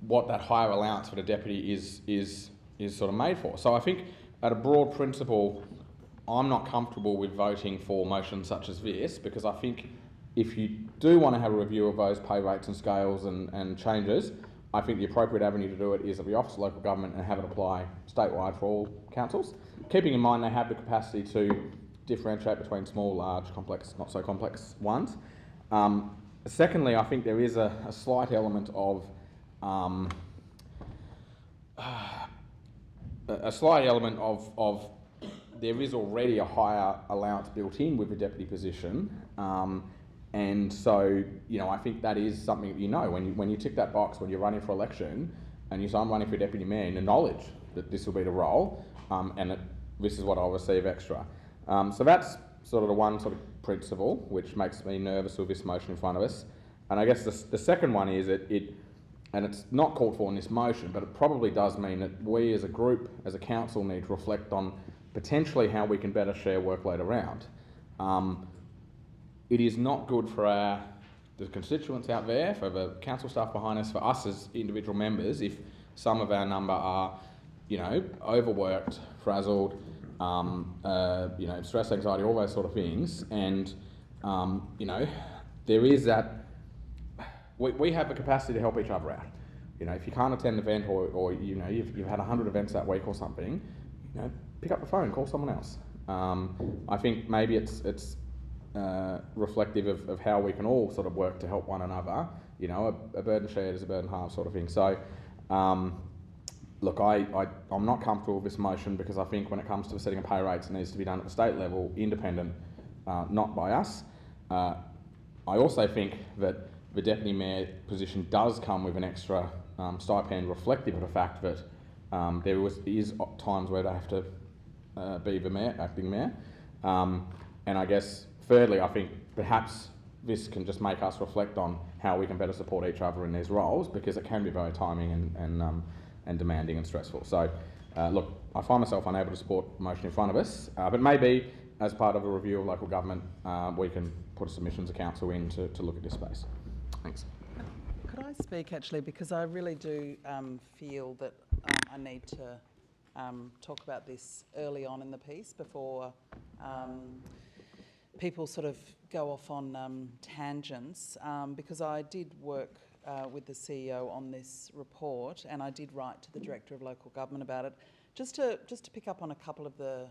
what that higher allowance for the deputy is sort of made for. So I think at a broad principle, I'm not comfortable with voting for motions such as this, because I think if you do want to have a review of those pay rates and scales and changes, I think the appropriate avenue to do it is of the Office of Local Government and have it apply statewide for all councils, keeping in mind they have the capacity to differentiate between small, large, complex, not so complex ones. Secondly, I think there is a slight element of there is already a higher allowance built in with the deputy position, and so you know I think that is something that, you know, when you tick that box when you're running for election and you say I'm running for deputy mayor, and the knowledge that this will be the role, and that this is what I'll receive extra. So that's sort of the one sort of principle which makes me nervous with this motion in front of us. And I guess the second one is and it's not called for in this motion, but it probably does mean that we as a group, as a council, need to reflect on potentially how we can better share workload around. It is not good for the constituents out there, for the council staff behind us, for us as individual members, if some of our number are, you know, overworked, frazzled, you know, stress, anxiety, all those sort of things. And, you know, there is that, we have the capacity to help each other out. You know, if you can't attend an event or you know, you've had 100 events that week or something, you know, pick up the phone, call someone else. I think maybe it's reflective of how we can all sort of work to help one another. You know, a burden shared is a burden halved sort of thing. So, look, I'm not comfortable with this motion, because I think when it comes to setting of pay rates, it needs to be done at the state level, independent, not by us. I also think that the deputy mayor position does come with an extra stipend reflective of the fact that there is times where they have to be the mayor, acting mayor. And I guess thirdly, I think perhaps this can just make us reflect on how we can better support each other in these roles, because it can be very timing and demanding and stressful. So look, I find myself unable to support the motion in front of us, but maybe as part of a review of local government, we can put a submissions of council in to look at this space. Thanks. Could I speak actually, because I really do feel that I need to talk about this early on in the piece before people sort of go off on tangents, because I did work with the CEO on this report, and I did write to the Director of Local Government about it, just to pick up on a couple of the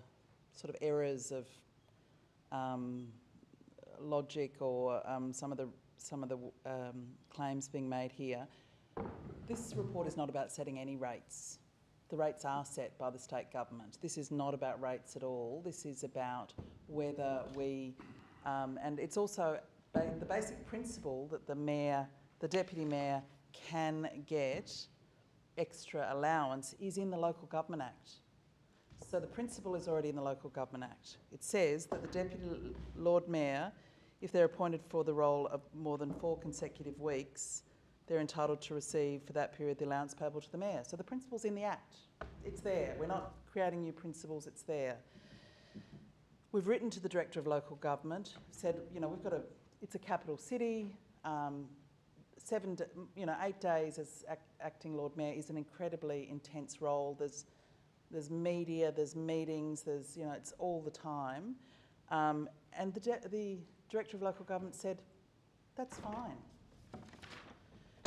sort of errors of logic or some of the claims being made here. This report is not about setting any rates. The rates are set by the state government. This is not about rates at all. This is about whether we, and it's also the basic principle that the deputy mayor can get extra allowance is in the Local Government Act. So the principle is already in the Local Government Act. It says that the Deputy Lord Mayor, if they're appointed for the role of more than 4 consecutive weeks, they're entitled to receive for that period the allowance payable to the Mayor. So the principle's in the Act. It's there. We're not creating new principles, it's there. We've written to the Director of Local Government, said, you know, it's a capital city, 8 days as acting Lord Mayor is an incredibly intense role. There's media, there's meetings, you know, it's all the time. And the Director of Local Government said, that's fine.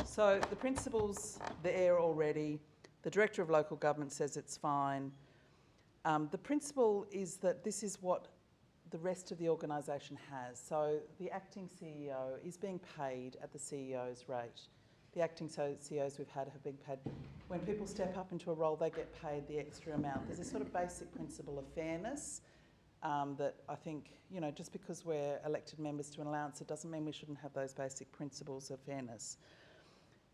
So the principle's there already. The Director of Local Government says it's fine. The principle is that this is what the rest of the organisation has. So the acting CEO is being paid at the CEO's rate. The acting CEOs we've had have been paid. When people step up into a role, they get paid the extra amount. There's a sort of basic principle of fairness that I think, just because we're elected members to an allowance, it doesn't mean we shouldn't have those basic principles of fairness.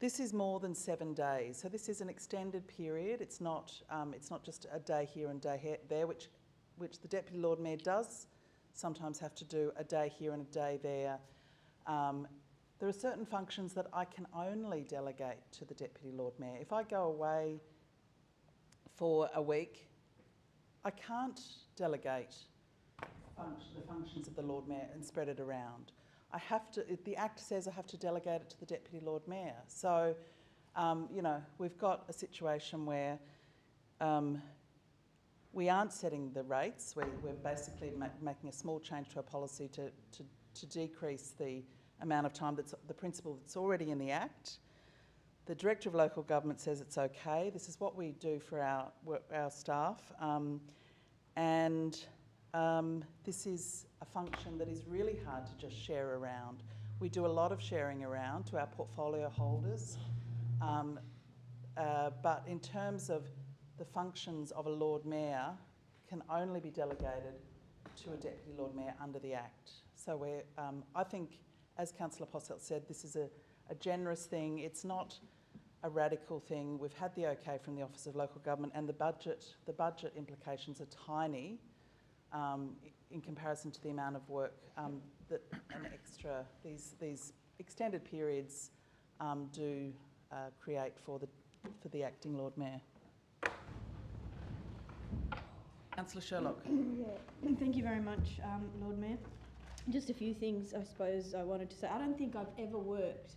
This is more than 7 days, so this is an extended period. It's not just a day here and day there, which the Deputy Lord Mayor does sometimes have to do a day here and a day there. There are certain functions that I can only delegate to the Deputy Lord Mayor. If I go away for a week, I can't delegate the functions of the Lord Mayor and spread it around. I have to, the Act says I have to delegate it to the Deputy Lord Mayor. So, we've got a situation where we aren't setting the rates. We're basically making a small change to our policy to decrease the amount of time that's the principle that's already in the Act. The Director of Local Government says it's okay. This is what we do for our staff. This is a function that is really hard to just share around. We do a lot of sharing around to our portfolio holders, but in terms of the functions of a Lord Mayor can only be delegated to a Deputy Lord Mayor under the Act. So I think, as Councillor Posselt said, this is a generous thing. It's not a radical thing. We've had the okay from the Office of Local Government, and the budget implications are tiny in comparison to the amount of work that these extended periods do create for the acting Lord Mayor. Councillor Sherlock. Yeah, thank you very much, Lord Mayor. Just a few things I suppose I wanted to say. I don't think I've ever worked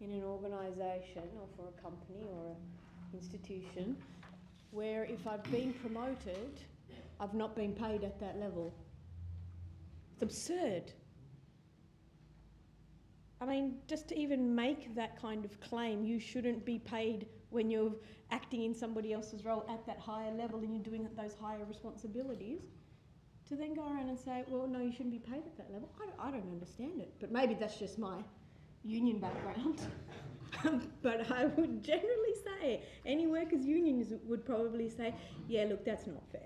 in an organisation or for a company or an institution where if I've been promoted, I've not been paid at that level. It's absurd. I mean, just to even make that kind of claim, you shouldn't be paid when you're acting in somebody else's role at that higher level and you're doing those higher responsibilities, to then go around and say, well, no, you shouldn't be paid at that level. I don't understand it. But maybe that's just my union background. But I would generally say, any workers' unions would probably say, yeah, look, that's not fair.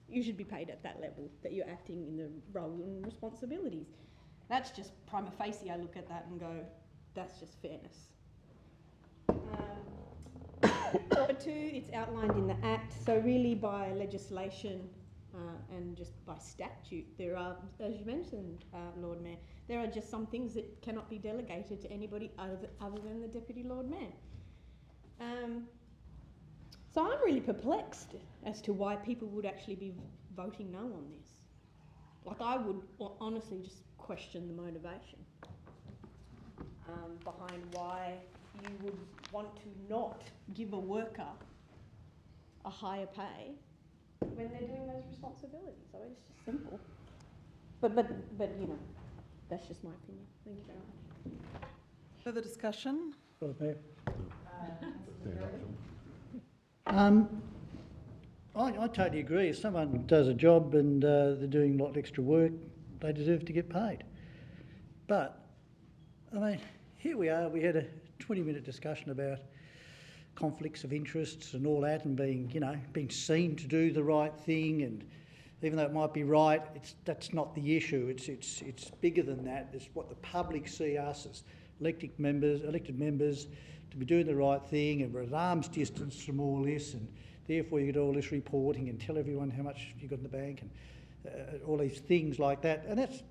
You should be paid at that level that you're acting in the role and responsibilities. That's just prima facie. I look at that and go, that's just fairness. Number two, it's outlined in the Act. So really by legislation and just by statute, there are, as you mentioned, Lord Mayor, there are just some things that cannot be delegated to anybody other than the Deputy Lord Mayor. So I'm really perplexed as to why people would actually be voting no on this. Like, I would honestly just question the motivation behind why you would want to not give a worker a higher pay when they're doing those responsibilities. So it's just simple. But that's just my opinion. Thank you very much. Further discussion? Lord Mayor. I totally agree. If someone does a job and they're doing a lot of extra work, they deserve to get paid. But, I mean, here we are, we had a 20-minute discussion about conflicts of interests and all that, and being seen to do the right thing, and even though it might be right, that's not the issue. It's bigger than that. It's what the public see us as elected members to be doing the right thing, and we're at arm's distance from all this, and therefore you get all this reporting and tell everyone how much you got in the bank and all these things like that. And that's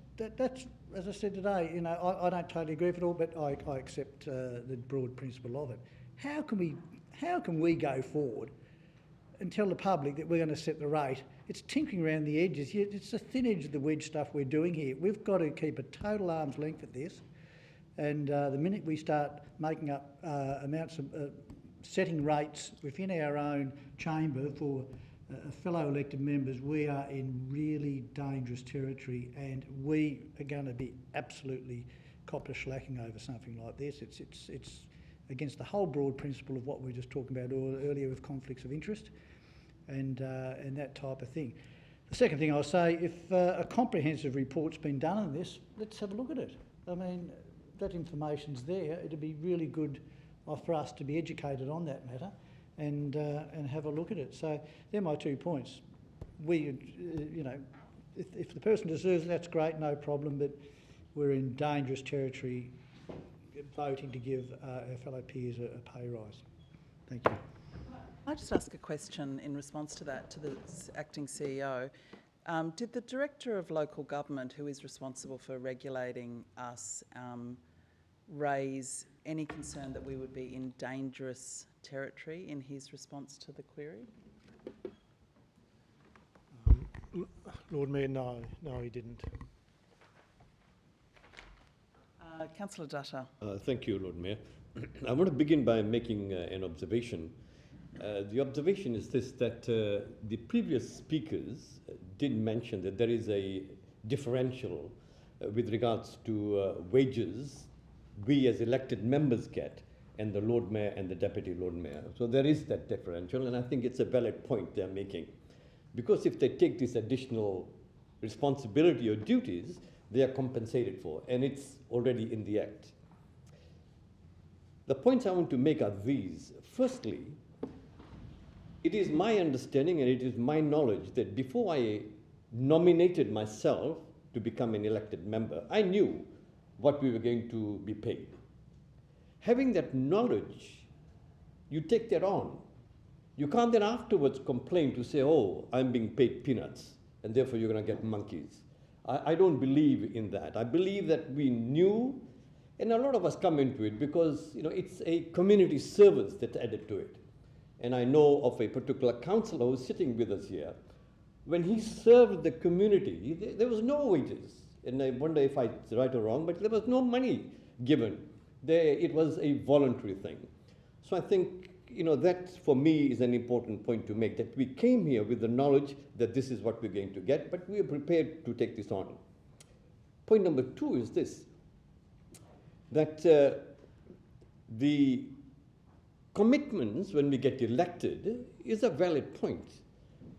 as I said today, I don't totally agree with it all, but I accept the broad principle of it. How can we go forward and tell the public that we're going to set the rate? It's tinkering around the edges. It's the thin edge of the wedge stuff we're doing here. We've got to keep a total arm's length at this. And the minute we start making up amounts of setting rates within our own chamber for fellow elected members, we are in really dangerous territory, and we are going to be absolutely copper slacking over something like this. It's against the whole broad principle of what we were just talking about earlier with conflicts of interest and that type of thing. The second thing I'll say, if a comprehensive report's been done on this, let's have a look at it. I mean, that information's there. It'd be really good for us to be educated on that matter and have a look at it. So they're my 2 points. We, if the person deserves it, that's great, no problem, but we're in dangerous territory voting to give our fellow peers a pay rise. Thank you. I just ask a question in response to that to the acting CEO. Did the Director of Local Government, who is responsible for regulating us, raise any concern that we would be in dangerous territory in his response to the query? Lord Mayor, no, he didn't. Councillor Dutta. Thank you, Lord Mayor. I want to begin by making an observation. The observation is this, that the previous speakers did mention that there is a differential with regards to wages we as elected members get and the Lord Mayor and the Deputy Lord Mayor. So there is that differential, and I think it's a valid point they're making. Because if they take this additional responsibility or duties, they are compensated for, and it's already in the Act. The points I want to make are these. Firstly, it is my understanding and it is my knowledge that before I nominated myself to become an elected member, I knew what we were going to be paid. Having that knowledge, you take that on. You can't then afterwards complain to say, oh, I'm being paid peanuts, and therefore you're going to get monkeys. I don't believe in that. I believe that we knew, and a lot of us come into it because it's a community service that's added to it. And I know of a particular councillor who's sitting with us here. When he served the community, there was no wages. And I wonder if I'm right or wrong, but there was no money given. It was a voluntary thing. So I think that for me is an important point to make, that we came here with the knowledge that this is what we're going to get, but we are prepared to take this on. Point number 2 is this, that the commitments when we get elected is a valid point.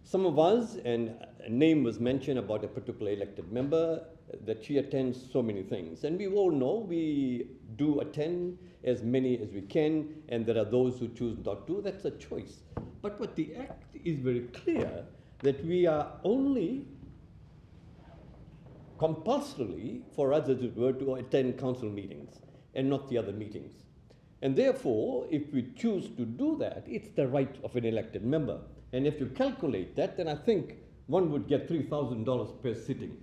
Some of us, and a name was mentioned about a particular elected member, that she attends so many things. And we all know we do attend as many as we can, and there are those who choose not to. That's a choice. But what the Act is very clear, that we are only compulsorily, for us as it were, to attend council meetings and not the other meetings. And therefore, if we choose to do that, it's the right of an elected member. And if you calculate that, then I think one would get $3,000 per sitting.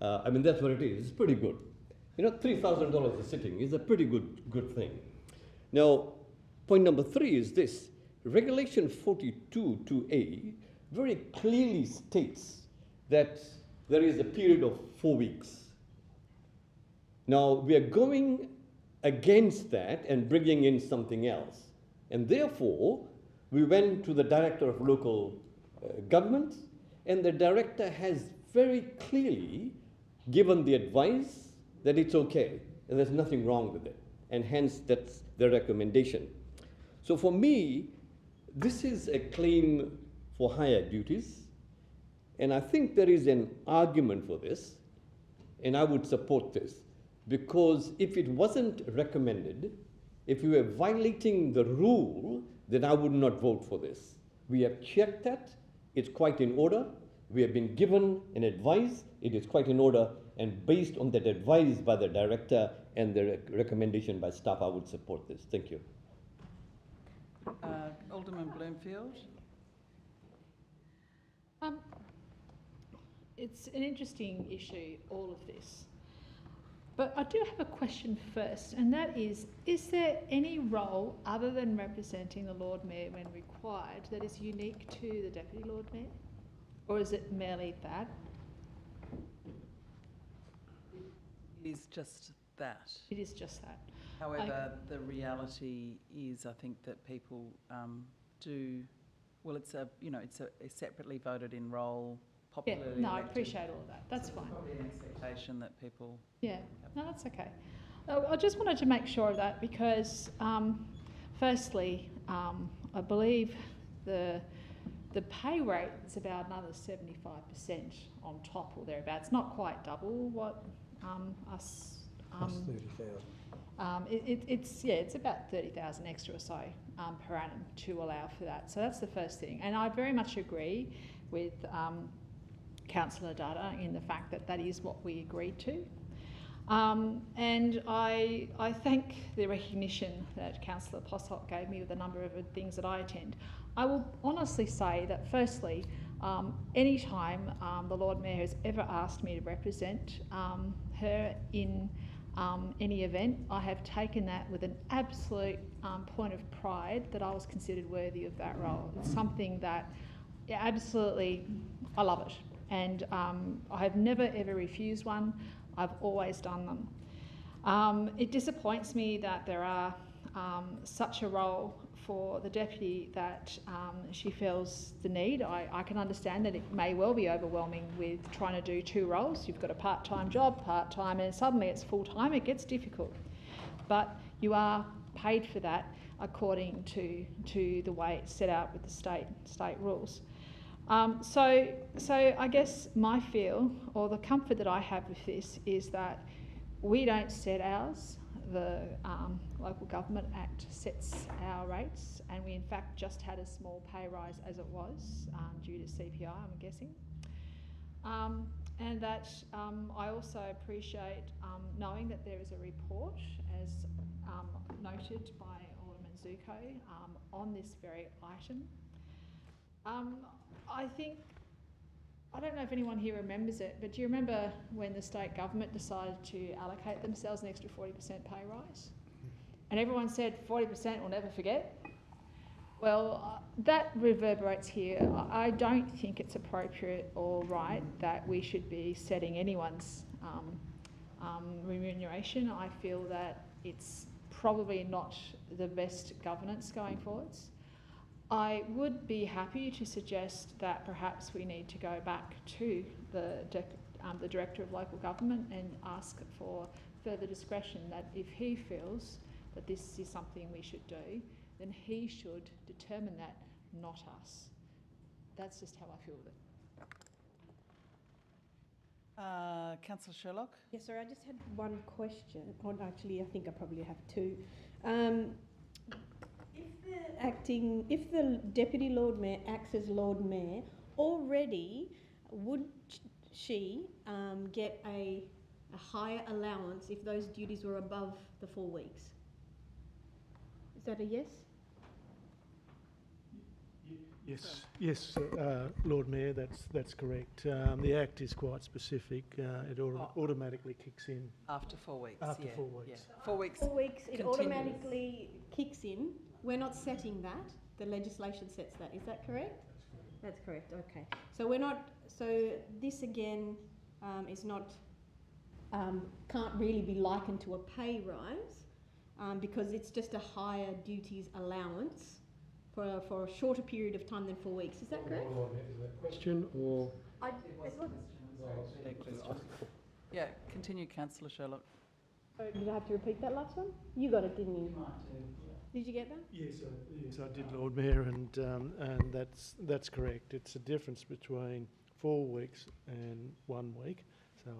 I mean, that's what it is. It's pretty good. $3,000 a sitting is a pretty good thing. Now, point number 3 is this. Regulation 42(2)A very clearly states that there is a period of 4 weeks. Now, we are going against that and bringing in something else. And therefore, we went to the Director of Local Government, and the Director has very clearly given the advice that it's okay, and there's nothing wrong with it. And hence, that's the recommendation. So for me, this is a claim for higher duties, and I think there is an argument for this, and I would support this, because if it wasn't recommended, if we were violating the rule, then I would not vote for this. We have checked that, it's quite in order. We have been given an advice, it is quite in order, and based on that advice by the Director and the recommendation by staff, I would support this. Thank you. Alderman Bloomfield. It's an interesting issue, all of this. But I do have a question first, and that is there any role other than representing the Lord Mayor when required that is unique to the Deputy Lord Mayor? Or is it merely that? It is just that. It is just that. However, the reality is, I think that people do. Well, it's a separately voted in role. Yeah, no, I appreciate all of that. That's fine. Probably an expectation that people. Yeah, no, that's okay. I just wanted to make sure of that because, firstly, I believe the pay rate is about another 75% on top or thereabouts. Not quite double what us. Plus 30,000. It's about 30,000 extra or so per annum to allow for that. So that's the first thing, and I very much agree with Councillor Dada in the fact that that is what we agreed to. And I thank the recognition that Councillor Posselt gave me with a number of things that I attend. I will honestly say that firstly, any time the Lord Mayor has ever asked me to represent her in any event, I have taken that with an absolute point of pride that I was considered worthy of that role. It's something that absolutely, I love it. And I have never ever refused one. I've always done them. It disappoints me that there are such a role for the deputy that she feels the need. I can understand that it may well be overwhelming with trying to do two roles. You've got a part-time job, part-time, and suddenly it's full-time. It gets difficult. But you are paid for that according to the way it's set out with the state rules. So I guess my feel, or the comfort that I have with this, is that we don't set ours. The Local Government Act sets our rates, and we in fact just had a small pay rise as it was due to CPI, I'm guessing. And that I also appreciate knowing that there is a report, as noted by Alderman Zuko, on this very item. I don't know if anyone here remembers it, but do you remember when the state government decided to allocate themselves an extra 40% pay rise? And everyone said 40% we'll never forget. Well, that reverberates here. I don't think it's appropriate or right that we should be setting anyone's remuneration. I feel that it's probably not the best governance going forwards. I would be happy to suggest that perhaps we need to go back to the Director of Local Government and ask for further discretion, that if he feels that this is something we should do, then he should determine that, not us. That's just how I feel with it. Councillor Sherlock? Yes, sir, I just had one question. Or actually, I think I probably have two. If the Deputy Lord Mayor acts as Lord Mayor, already would she get a higher allowance if those duties were above the 4 weeks? Is that a yes? Yes, Lord Mayor, that's correct. The Act is quite specific. It automatically kicks in. After 4 weeks. After 4 weeks. Yeah. 4 weeks. 4 weeks, it continues. automatically kicks in. We're not setting that. The legislation sets that. Is that correct? That's correct. Okay. So we're not. So this again is not. Can't really be likened to a pay rise because it's just a higher duties allowance for a shorter period of time than 4 weeks. Is that correct? Is that a question or? Yeah, continue, Councillor Sherlock. Did I have to repeat that last one? You got it, didn't you? Did you get that? Yes, I did, Lord Mayor, and that's correct. It's a difference between 4 weeks and 1 week, so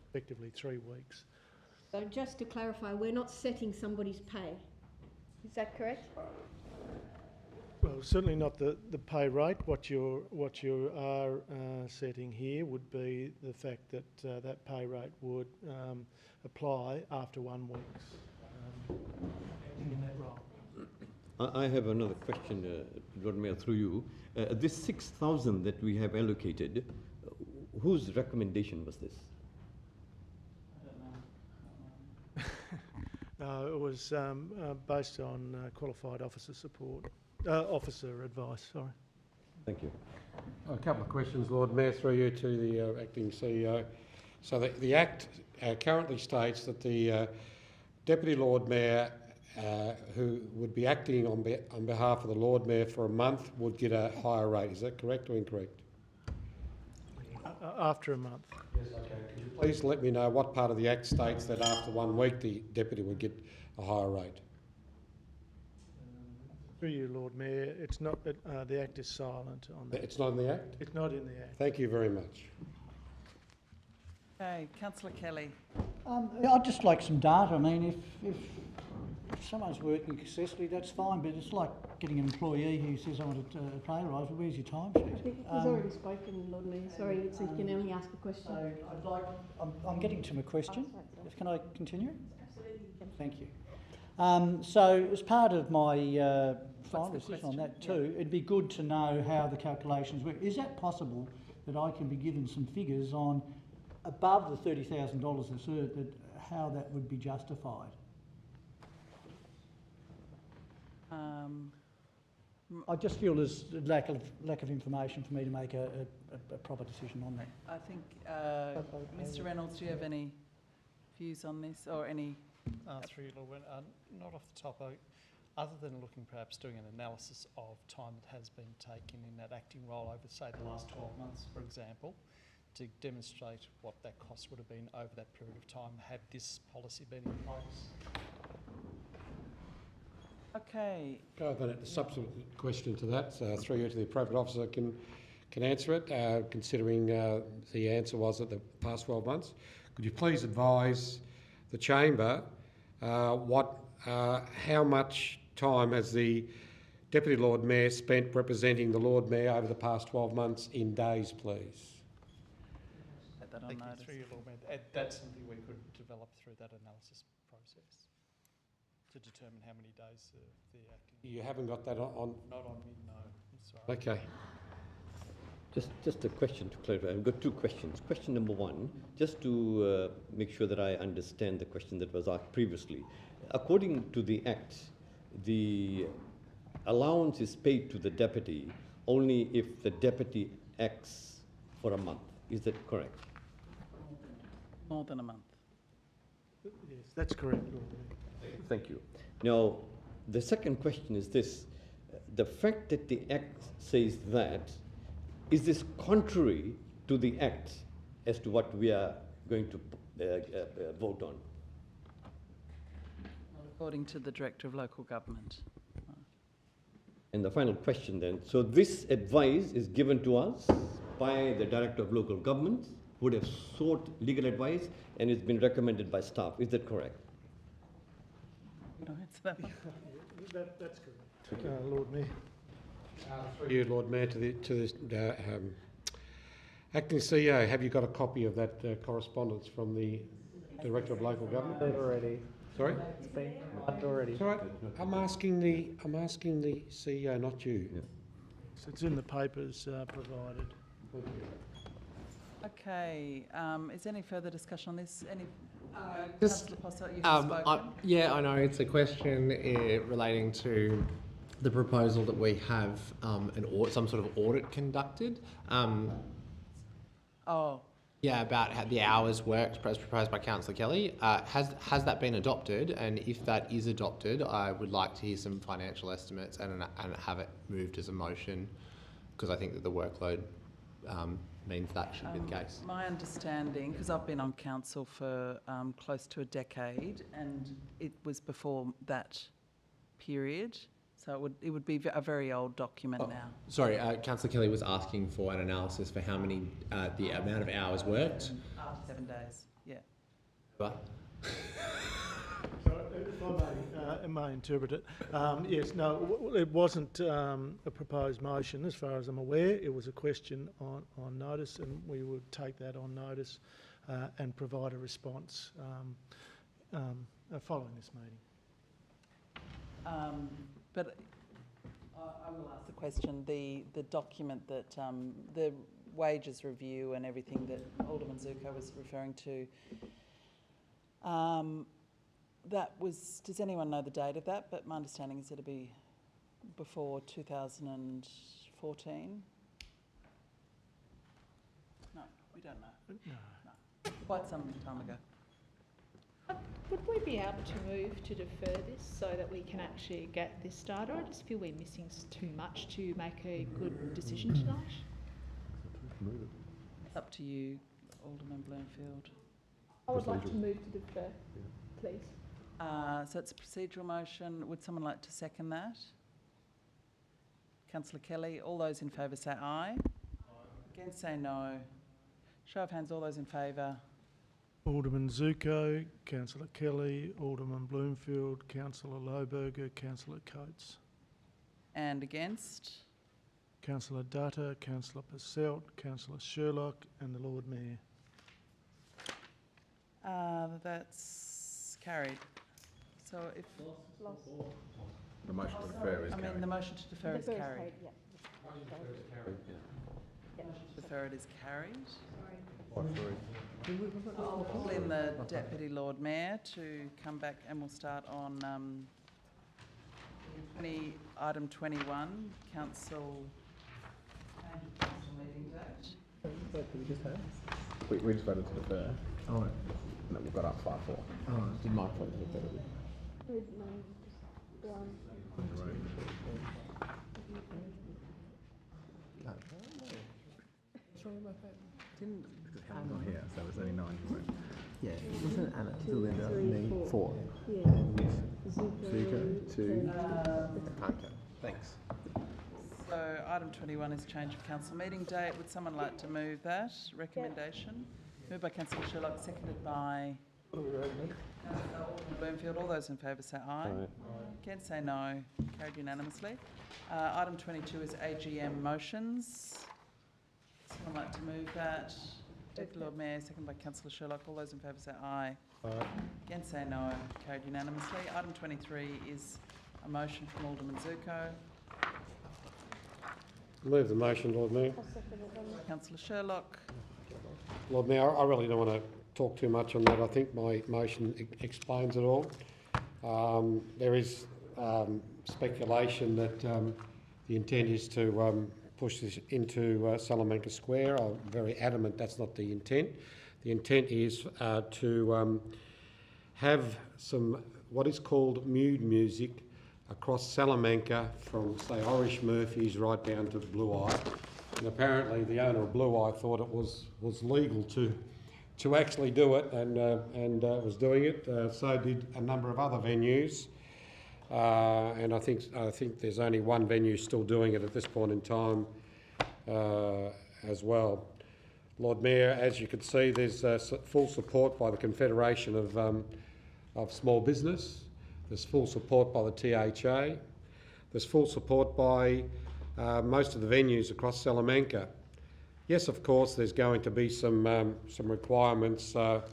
effectively 3 weeks. So just to clarify, we're not setting somebody's pay. Is that correct? Well, certainly not the pay rate. What you are setting here would be the fact that that pay rate would apply after 1 week in that role. I have another question, Lord Mayor, through you. This 6,000 that we have allocated, whose recommendation was this? No, it was based on qualified officer support. Officer advice, sorry. Thank you. A couple of questions, Lord Mayor, through you to the Acting CEO. So the Act currently states that the Deputy Lord Mayor who would be acting on behalf of the Lord Mayor for a month would get a higher rate. Is that correct or incorrect? After a month. Yes, okay. Could you please let me know what part of the Act states that after 1 week the Deputy would get a higher rate? Through you, Lord Mayor, it's not. The Act is silent on that. It's not in the Act? It's not in the Act. Thank you very much. Okay, Councillor Kelly. I'd just like some data. I mean, if someone's working successfully, that's fine, but it's like getting an employee who says, I want a pay rise, well, where's your timesheet? I think he's already spoken, Lord Mayor. Sorry, it's, you can only ask a question. So I'm getting to my question. Oh, sorry. Can I continue? Absolutely. Thank you. So as part of my final decision on that too, it'd be good to know how the calculations work. Is that possible that I can be given some figures on above the $30,000 a cert, that how that would be justified? I just feel there's a lack of information for me to make a proper decision on that. I think, Mr Reynolds, do you have any views on this or any? Through you, Lord, not off the top, other than looking perhaps doing an analysis of time that has been taken in that acting role over, say, the last 12 months, for example, to demonstrate what that cost would have been over that period of time had this policy been in place. Okay. Then a subsequent question to that, through you to the appropriate officer can answer it, considering the answer was at the past 12 months. Could you please advise the chamber how much time has the Deputy Lord Mayor spent representing the Lord Mayor over the past 12 months in days, please? Thank you, through you, Lord Mayor. That's something we could develop through that analysis process to determine how many days the acting... You haven't got that on? Not on me, no. I'm sorry. Okay. Just a question to clarify. I've got two questions. Question number one, just to make sure that I understand the question that was asked previously. According to the Act, the allowance is paid to the deputy only if the deputy acts for a month. Is that correct? More than a month. Yes, that's correct, Lord Mayor. Thank you. Now, the second question is this. The fact that the Act says that, is this contrary to the Act as to what we are going to vote on? According to the Director of Local Government. And the final question then, so this advice is given to us by the Director of Local Government, who would have sought legal advice, and it's been recommended by staff. Is that correct? No, it's that one. That's correct, Lord Mayor. Through you, Lord Mayor, to the Acting CEO, have you got a copy of that correspondence from the Director of Local Government? Already. Sorry? It's been marked already. It's all right. I'm asking the CEO, not you. Yeah. So it's in the papers provided. Okay, is there any further discussion on this? Any? Just, Councillor Posselt, you have spoken. yeah, I know. It's a question relating to the proposal that we have some sort of audit conducted. Yeah, about how the hours worked as proposed by Councillor Kelly. Has that been adopted? And if that is adopted, I would like to hear some financial estimates and have it moved as a motion, because I think that the workload means that should be the case. My understanding, because I've been on council for close to a decade, and it was before that period, so it would be a very old document now. Sorry, Councillor Kelly was asking for an analysis for how many, the amount of hours worked. After 7 days, yeah. But So if I may interpret it, yes, no, it wasn't a proposed motion as far as I'm aware. It was a question on notice, and we would take that on notice and provide a response following this meeting. But I will ask the question, the document that, the wages review and everything that Alderman Zuko was referring to, that was, does anyone know the date of that? But my understanding is it'll be before 2014. No, we don't know. No. Quite some time ago. Would we be able to move to defer this so that we can actually get this started? I just feel we're missing too much to make a good decision tonight. It's up to you, Alderman Bloomfield. I would like to move to defer, please. So it's a procedural motion. Would someone like to second that? Councillor Kelly, all those in favour say aye. Against say no. Show of hands, all those in favour. Alderman Zuko, Councillor Kelly, Alderman Bloomfield, Councillor Lohberger, Councillor Coates. And against? Councillor Dutta, Councillor Purcell, Councillor Sherlock and the Lord Mayor. That's carried. So if... The motion to defer is carried. the motion to defer is carried. Yeah. Motion to defer it is carried. I'll call in the Deputy Lord Mayor to come back and we'll start on item 21, council meeting date. We just voted to defer. Oh. And then we've got up 5-4. Oh, did my point to defer? Not here, so it was only 9. Yeah, wasn't Anna, Belinda, me, 4. Yeah. And Zuko, 2. Okay, thanks. So item 21 is change of council meeting date. Would someone like to move that recommendation? Moved by Councillor Sherlock, seconded by Councillor Bloomfield. All those in favour say aye. Against say no. Carried unanimously. Item 22 is AGM motions. Someone like to move that? Deputy Lord Mayor, seconded by Councillor Sherlock. All those in favour say aye. Against say no. Carried unanimously. Item 23 is a motion from Alderman Zuko. Move the motion, Lord Mayor. Councillor Sherlock. Lord Mayor, I really don't want to talk too much on that. I think my motion explains it all. There is speculation that the intent is to push this into Salamanca Square. I'm very adamant that's not the intent. The intent is to have some what is called mood music across Salamanca from, say, Irish Murphy's right down to Blue Eye. And apparently the owner of Blue Eye thought it was legal to actually do it and was doing it. So did a number of other venues. And I think there's only one venue still doing it at this point in time as well. Lord Mayor, as you can see, there's full support by the Confederation of Small Business. There's full support by the THA. There's full support by most of the venues across Salamanca. Yes, of course, there's going to be some requirements to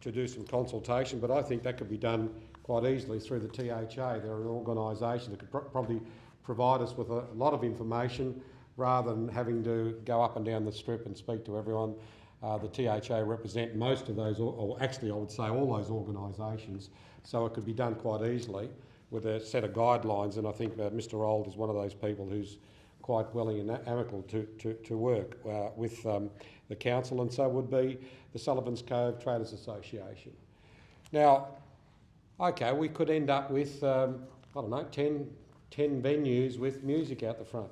do some consultation, but I think that could be done quite easily through the THA. They're an organisation that could probably provide us with a lot of information rather than having to go up and down the strip and speak to everyone. The THA represent most of those, or actually I would say all those organisations, so it could be done quite easily with a set of guidelines, and I think Mr Old is one of those people who's quite willing and amicable to work with the council, and so would be the Sullivan's Cove Traders Association. Now, okay, we could end up with, I don't know, 10 venues with music out the front.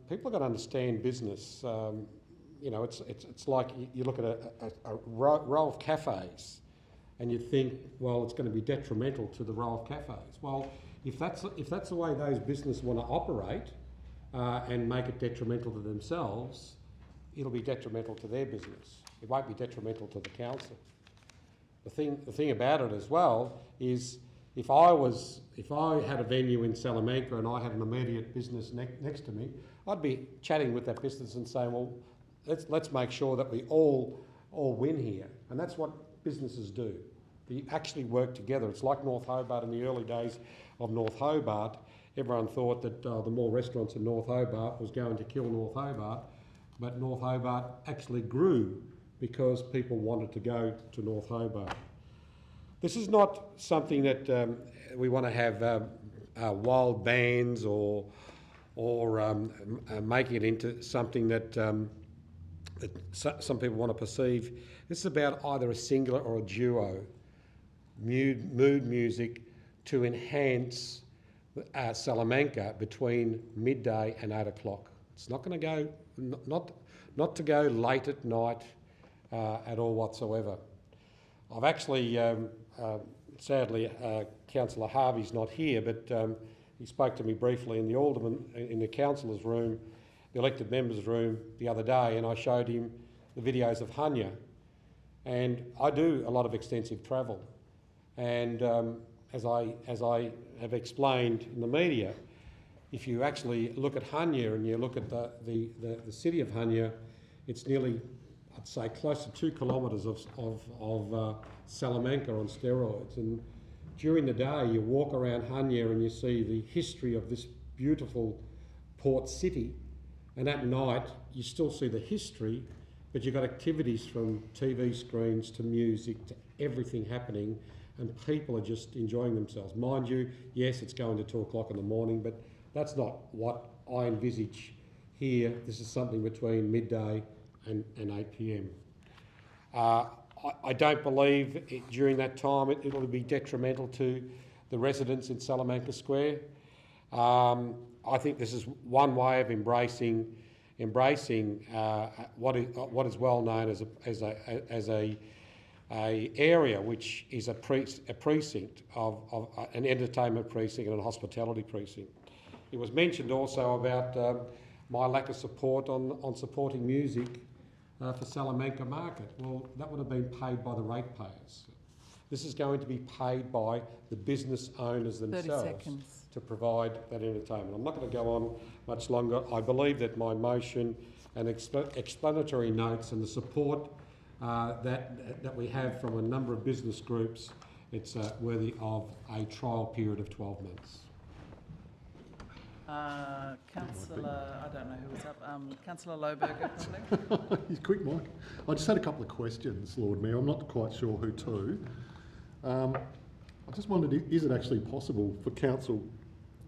People have got to understand business. You know, it's like you look at a row of cafes and you think, well, it's going to be detrimental to the row of cafes. Well, if that's the way those businesses want to operate and make it detrimental to themselves, it'll be detrimental to their business. It won't be detrimental to the council. The thing about it as well is if I had a venue in Salamanca and I had an immediate business next to me, I'd be chatting with that business and saying, well, let's make sure that we all win here. And that's what businesses do. They actually work together. It's like North Hobart in the early days of North Hobart. Everyone thought that the more restaurants in North Hobart was going to kill North Hobart, but North Hobart actually grew because people wanted to go to North Hobart. This is not something that we want to have wild bands or making it into something that some people want to perceive. This is about either a singular or a duo mood music to enhance Salamanca between midday and 8 o'clock. It's not going to go, not to go late at night at all whatsoever. I've actually, sadly, Councillor Harvey's not here, but he spoke to me briefly in the councillor's room, the elected members' room the other day, and I showed him the videos of Hunya. And I do a lot of extensive travel. And as I have explained in the media, if you actually look at Hunya and you look at the city of Hunya, it's nearly, I'd say, close to 2 kilometres of Salamanca on steroids. And during the day, you walk around Hunya and you see the history of this beautiful port city. And at night, you still see the history, but you've got activities from TV screens to music to everything happening, and people are just enjoying themselves. Mind you, yes, it's going to 2 o'clock in the morning, but that's not what I envisage here. This is something between midday and 8 p.m. I don't believe during that time it'll be detrimental to the residents in Salamanca Square. I think this is one way of embracing what is well known as a area which is a precinct of an entertainment precinct and a hospitality precinct. It was mentioned also about my lack of support on supporting music for Salamanca Market. Well, that would have been paid by the ratepayers. This is going to be paid by the business owners themselves to provide that entertainment. I'm not going to go on much longer. I believe that my motion and explanatory notes and the support that we have from a number of business groups, it's worthy of a trial period of 12 months. Councillor, I don't know who was up. Councillor Lohberger, probably. He's quick, Mike. I just had a couple of questions, Lord Mayor. I'm not quite sure who to. I just wondered, is it actually possible for council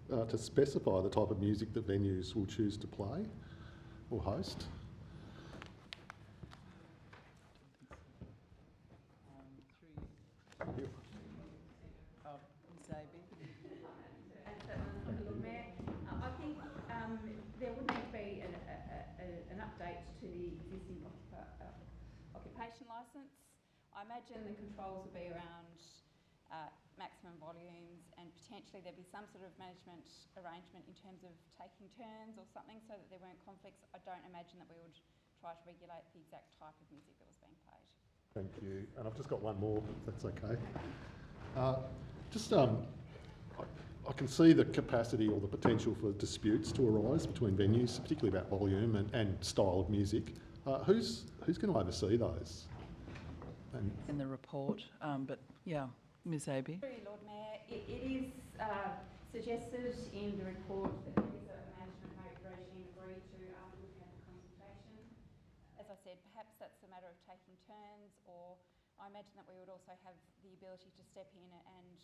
to specify the type of music that venues will choose to play or host? I think there would need to be an update to the existing occupation licence. I imagine the controls will be around maximum volumes, and potentially there'd be some sort of management arrangement in terms of taking turns or something so that there weren't conflicts. I don't imagine that we would try to regulate the exact type of music that was being played. Thank you. And I've just got one more, if that's okay. I can see the capacity or the potential for disputes to arise between venues, particularly about volume and style of music. Who's going to oversee those? In the report, but yeah, Ms Abbey. Lord Mayor, it is suggested in the report that there is a management regime agreed to after we've had the consultation. As I said, perhaps that's a matter of taking turns, or I imagine that we would also have the ability to step in and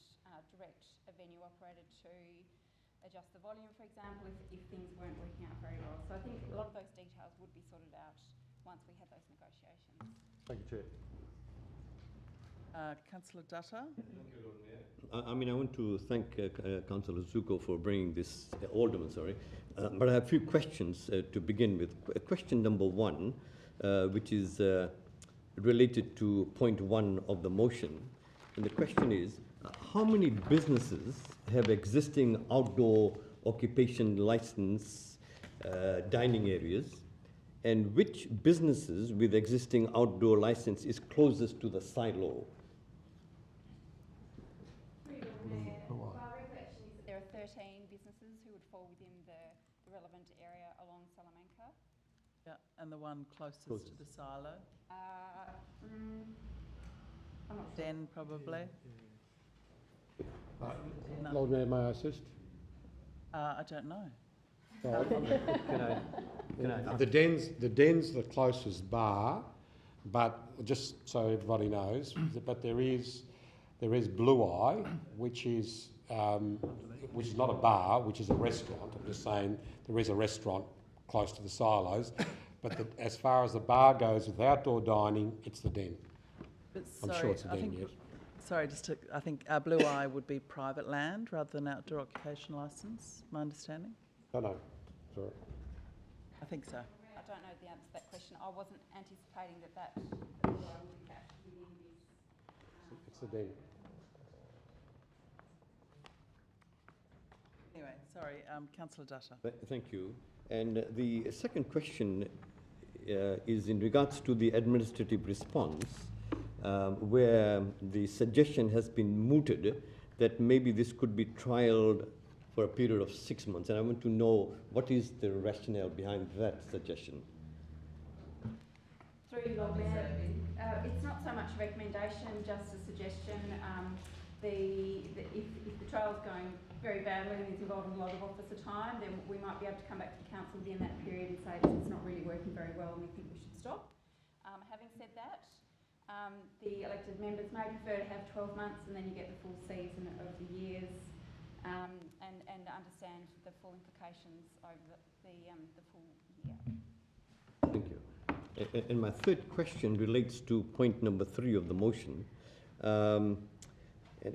direct a venue operator to adjust the volume, for example, if things weren't working out very well. So I think a lot of those details would be sorted out once we have those negotiations. Thank you, Chair. Councillor Dutta. I mean, I want to thank Councillor Zuko for bringing this, Alderman, sorry, but I have a few questions to begin with. Question number one, which is related to point 1 of the motion. And the question is, how many businesses have existing outdoor occupation license dining areas, and which businesses with existing outdoor license is closest to the silo? My recollection is that there are 13 businesses who would fall within the relevant area along Salamanca. Yeah, and the one closest to the silo? I'm not sure. Den, probably? No. Lord Mayor, may I assist? I don't know. The den's the closest bar, but just so everybody knows, but there is Blue Eye, which is not a bar, which is a restaurant. I'm just saying there is a restaurant close to the silos, but as far as the bar goes with outdoor dining, it's the Den. But I'm sorry, sure it's a Den, yes. Sorry, I think Blue Eye would be private land rather than outdoor occupation licence, my understanding? No, sorry. I think so. I don't know the answer to that question. I wasn't anticipating that would be captured within this. It's the Den. Anyway, sorry, Councillor Dutta. Thank you. And the second question is in regards to the administrative response. where the suggestion has been mooted that maybe this could be trialed for a period of 6 months. And I want to know what is the rationale behind that suggestion. Through you, Lord Mayor, it's not so much a recommendation, just a suggestion. If the trial's going very badly and is involving a lot of officer time, then we might be able to come back to the council within that period and say it's not really working very well and we think we should stop. Having said that, the elected members may prefer to have 12 months and then you get the full season of the years and understand the full implications over the full year. Thank you. And my third question relates to point number 3 of the motion. And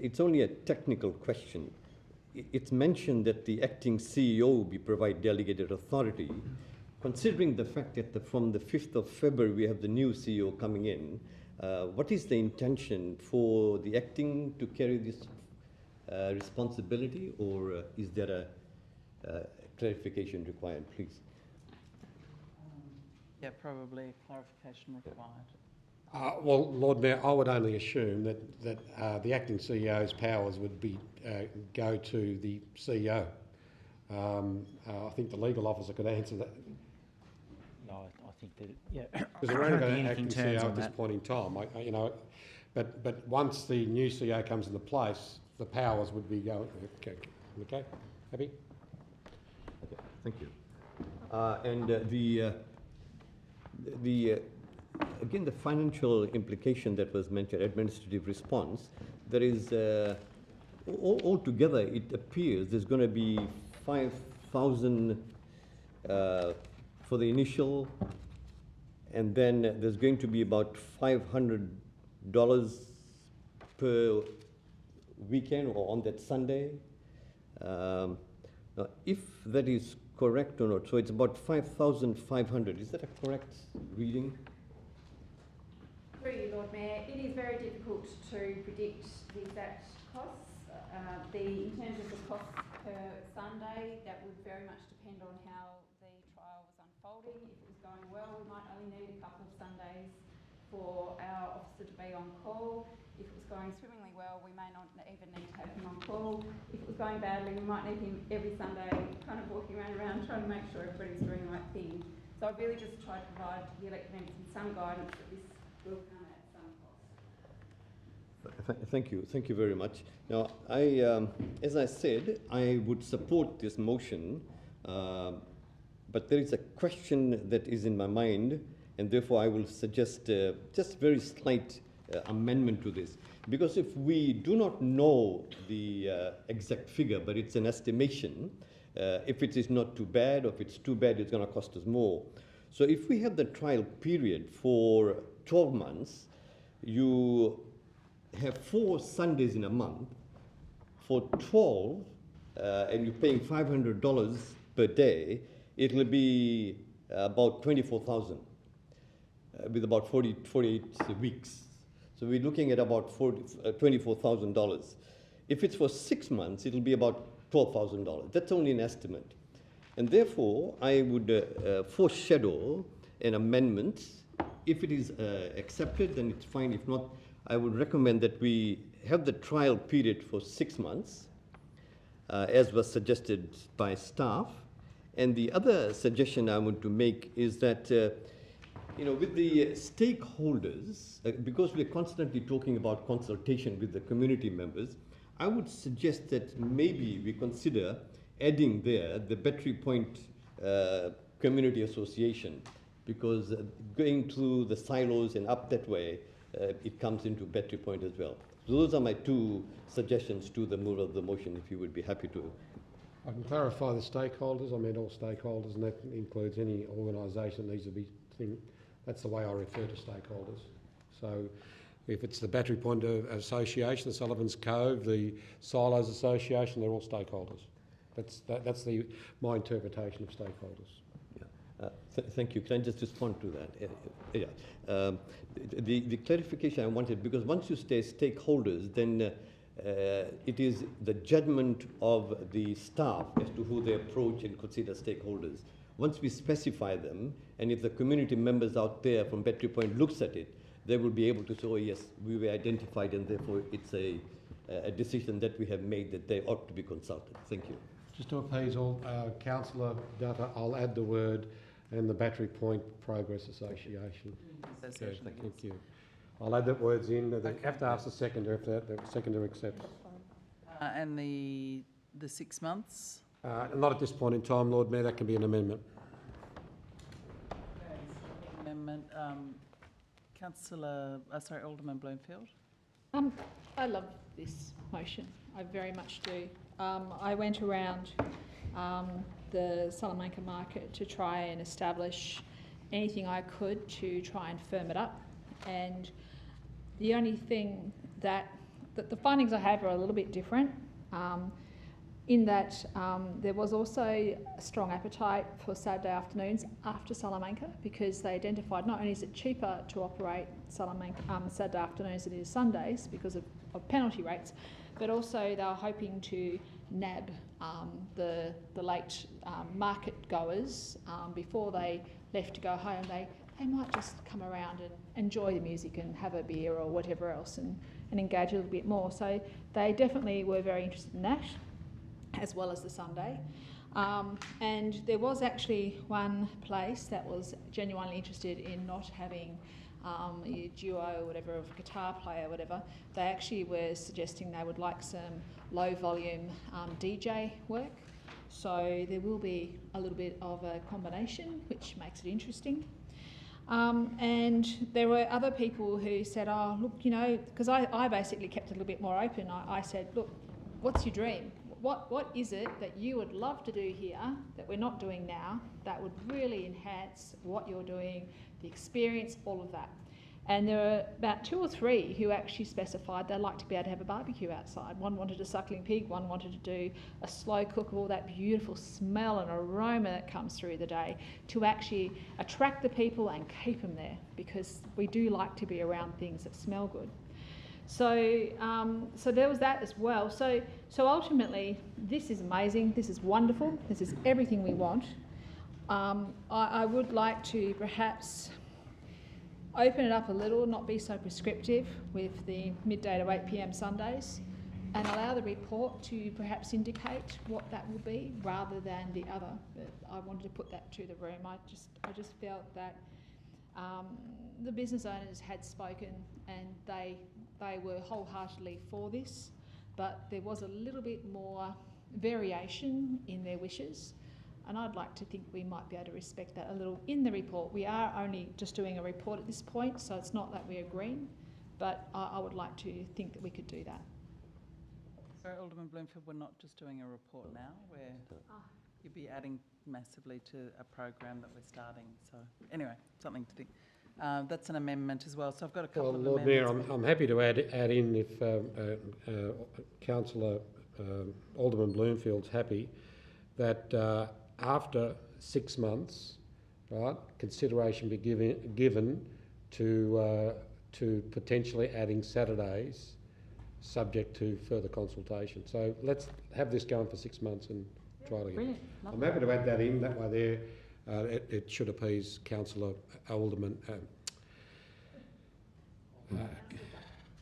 it's only a technical question. It's mentioned that the acting CEO be provide delegated authority. Considering the fact that from the 5th of February we have the new CEO coming in, what is the intention for the acting to carry this responsibility, or is there a clarification required, please? Yeah, probably clarification required. Well, Lord Mayor, I would only assume that the acting CEO's powers would be go to the CEO. I think the legal officer could answer that. No, I think that, yeah. Because we're only going to acting CEO at this point in time, you know. But once the new CEO comes into place, the powers would be going. Okay, happy? Okay, thank you. And again, the financial implication that was mentioned, administrative response, there is, altogether it appears there's going to be 5,000 for the initial, and then there's going to be about $500 per weekend or on that Sunday. Now, if that is correct or not, so it's about 5,500. Is that a correct reading? Through you, Lord Mayor, it is very difficult to predict the exact costs. In terms of the costs per Sunday, that would very much depend on how the trial was unfolding. If it was going well, we might only need a couple of Sundays for our officer to be on call. If it was going swimmingly well, we may not even need to have him on call. If it was going badly, we might need him every Sunday, kind of walking around trying to make sure everybody's doing the right thing. So I've really just tried to provide the elected members with some guidance that this will come at some cost. Thank you very much. Now, as I said, I would support this motion, but there is a question that is in my mind, and therefore I will suggest just very slight amendment to this. Because if we do not know the exact figure, but it's an estimation, if it is not too bad, or if it's too bad, it's going to cost us more. So if we have the trial period for 12 months, you have 4 Sundays in a month. For 12, and you're paying $500 per day, it will be about 24,000 with about 48 weeks. So we're looking at about $24,000. If it's for 6 months, it'll be about $12,000. That's only an estimate. And therefore, I would foreshadow an amendment. If it is accepted, then it's fine. If not, I would recommend that we have the trial period for 6 months, as was suggested by staff. And the other suggestion I want to make is that with the stakeholders, because we're constantly talking about consultation with the community members, I would suggest that maybe we consider adding there the Battery Point Community Association, because going through the silos and up that way, it comes into Battery Point as well. So those are my 2 suggestions to the move of the motion, if you would be happy to. I can clarify the stakeholders. I mean all stakeholders, and that includes any organisation that needs to be thinking. That's the way I refer to stakeholders. So if it's the Battery Point Association, the Sullivan's Cove, the Silos Association, they're all stakeholders. That's my interpretation of stakeholders. Yeah. Thank you. Can I just respond to that? The clarification I wanted, because once you say stakeholders, then it is the judgment of the staff as to who they approach and consider stakeholders. Once we specify them, and if the community members out there from Battery Point looks at it, they will be able to say, oh yes, we were identified and therefore it's a decision that we have made that they ought to be consulted. Thank you. Just to appease all, Councillor Dutta, I'll add the word and the Battery Point Progress Association. Association. Yeah, thank you. I'll add that words in. They have to ask the seconder if the seconder accepts. And the 6 months? Not at this point in time, Lord Mayor. That can be an amendment. Amendment. Alderman Bloomfield. I love this motion. I very much do. I went around the Salamanca market to try and establish anything I could to try and firm it up. And the only thing that the findings I have are a little bit different, in that there was also a strong appetite for Saturday afternoons after Salamanca, because they identified not only is it cheaper to operate Salamanca Saturday afternoons than it is Sundays because of penalty rates, but also they were hoping to nab the late market goers before they left to go home. They might just come around and enjoy the music and have a beer or whatever else and engage a little bit more. So they definitely were very interested in that, as well as the Sunday. And there was actually one place that was genuinely interested in not having a duo or whatever, of a guitar player or whatever. They actually were suggesting they would like some low volume DJ work. So there will be a little bit of a combination, which makes it interesting. And there were other people who said, oh, look, you know, because I basically kept it a little bit more open. I said, look, what's your dream? What is it that you would love to do here that we're not doing now that would really enhance what you're doing, the experience, all of that? And there were about 2 or 3 who actually specified they'd like to be able to have a barbecue outside. One wanted a suckling pig, one wanted to do a slow cook of all that beautiful smell and aroma that comes through the day to actually attract the people and keep them there, because we do like to be around things that smell good. So, so there was that as well. So ultimately, this is amazing. This is wonderful. This is everything we want. I would like to perhaps open it up a little, not be so prescriptive with the midday to 8 p.m. Sundays, and allow the report to perhaps indicate what that will be rather than the other. But I wanted to put that to the room. I just felt that the business owners had spoken and they were wholeheartedly for this, but there was a little bit more variation in their wishes. And I'd like to think we might be able to respect that a little in the report. We are only just doing a report at this point, so it's not that we're agreeing, but I would like to think that we could do that. Sorry, Alderman Bloomfield, we're not just doing a report now, where you'd be adding massively to a program that we're starting. So anyway, something to think. That's an amendment as well. So I've got a couple of Lord amendments. Mayor, I'm happy to add in if Councillor Alderman Bloomfield's happy that after 6 months, right, consideration be given to potentially adding Saturdays, subject to further consultation. So let's have this going for 6 months and try it again. I'm happy to add that in. That way, there it should appease Councillor Alderman.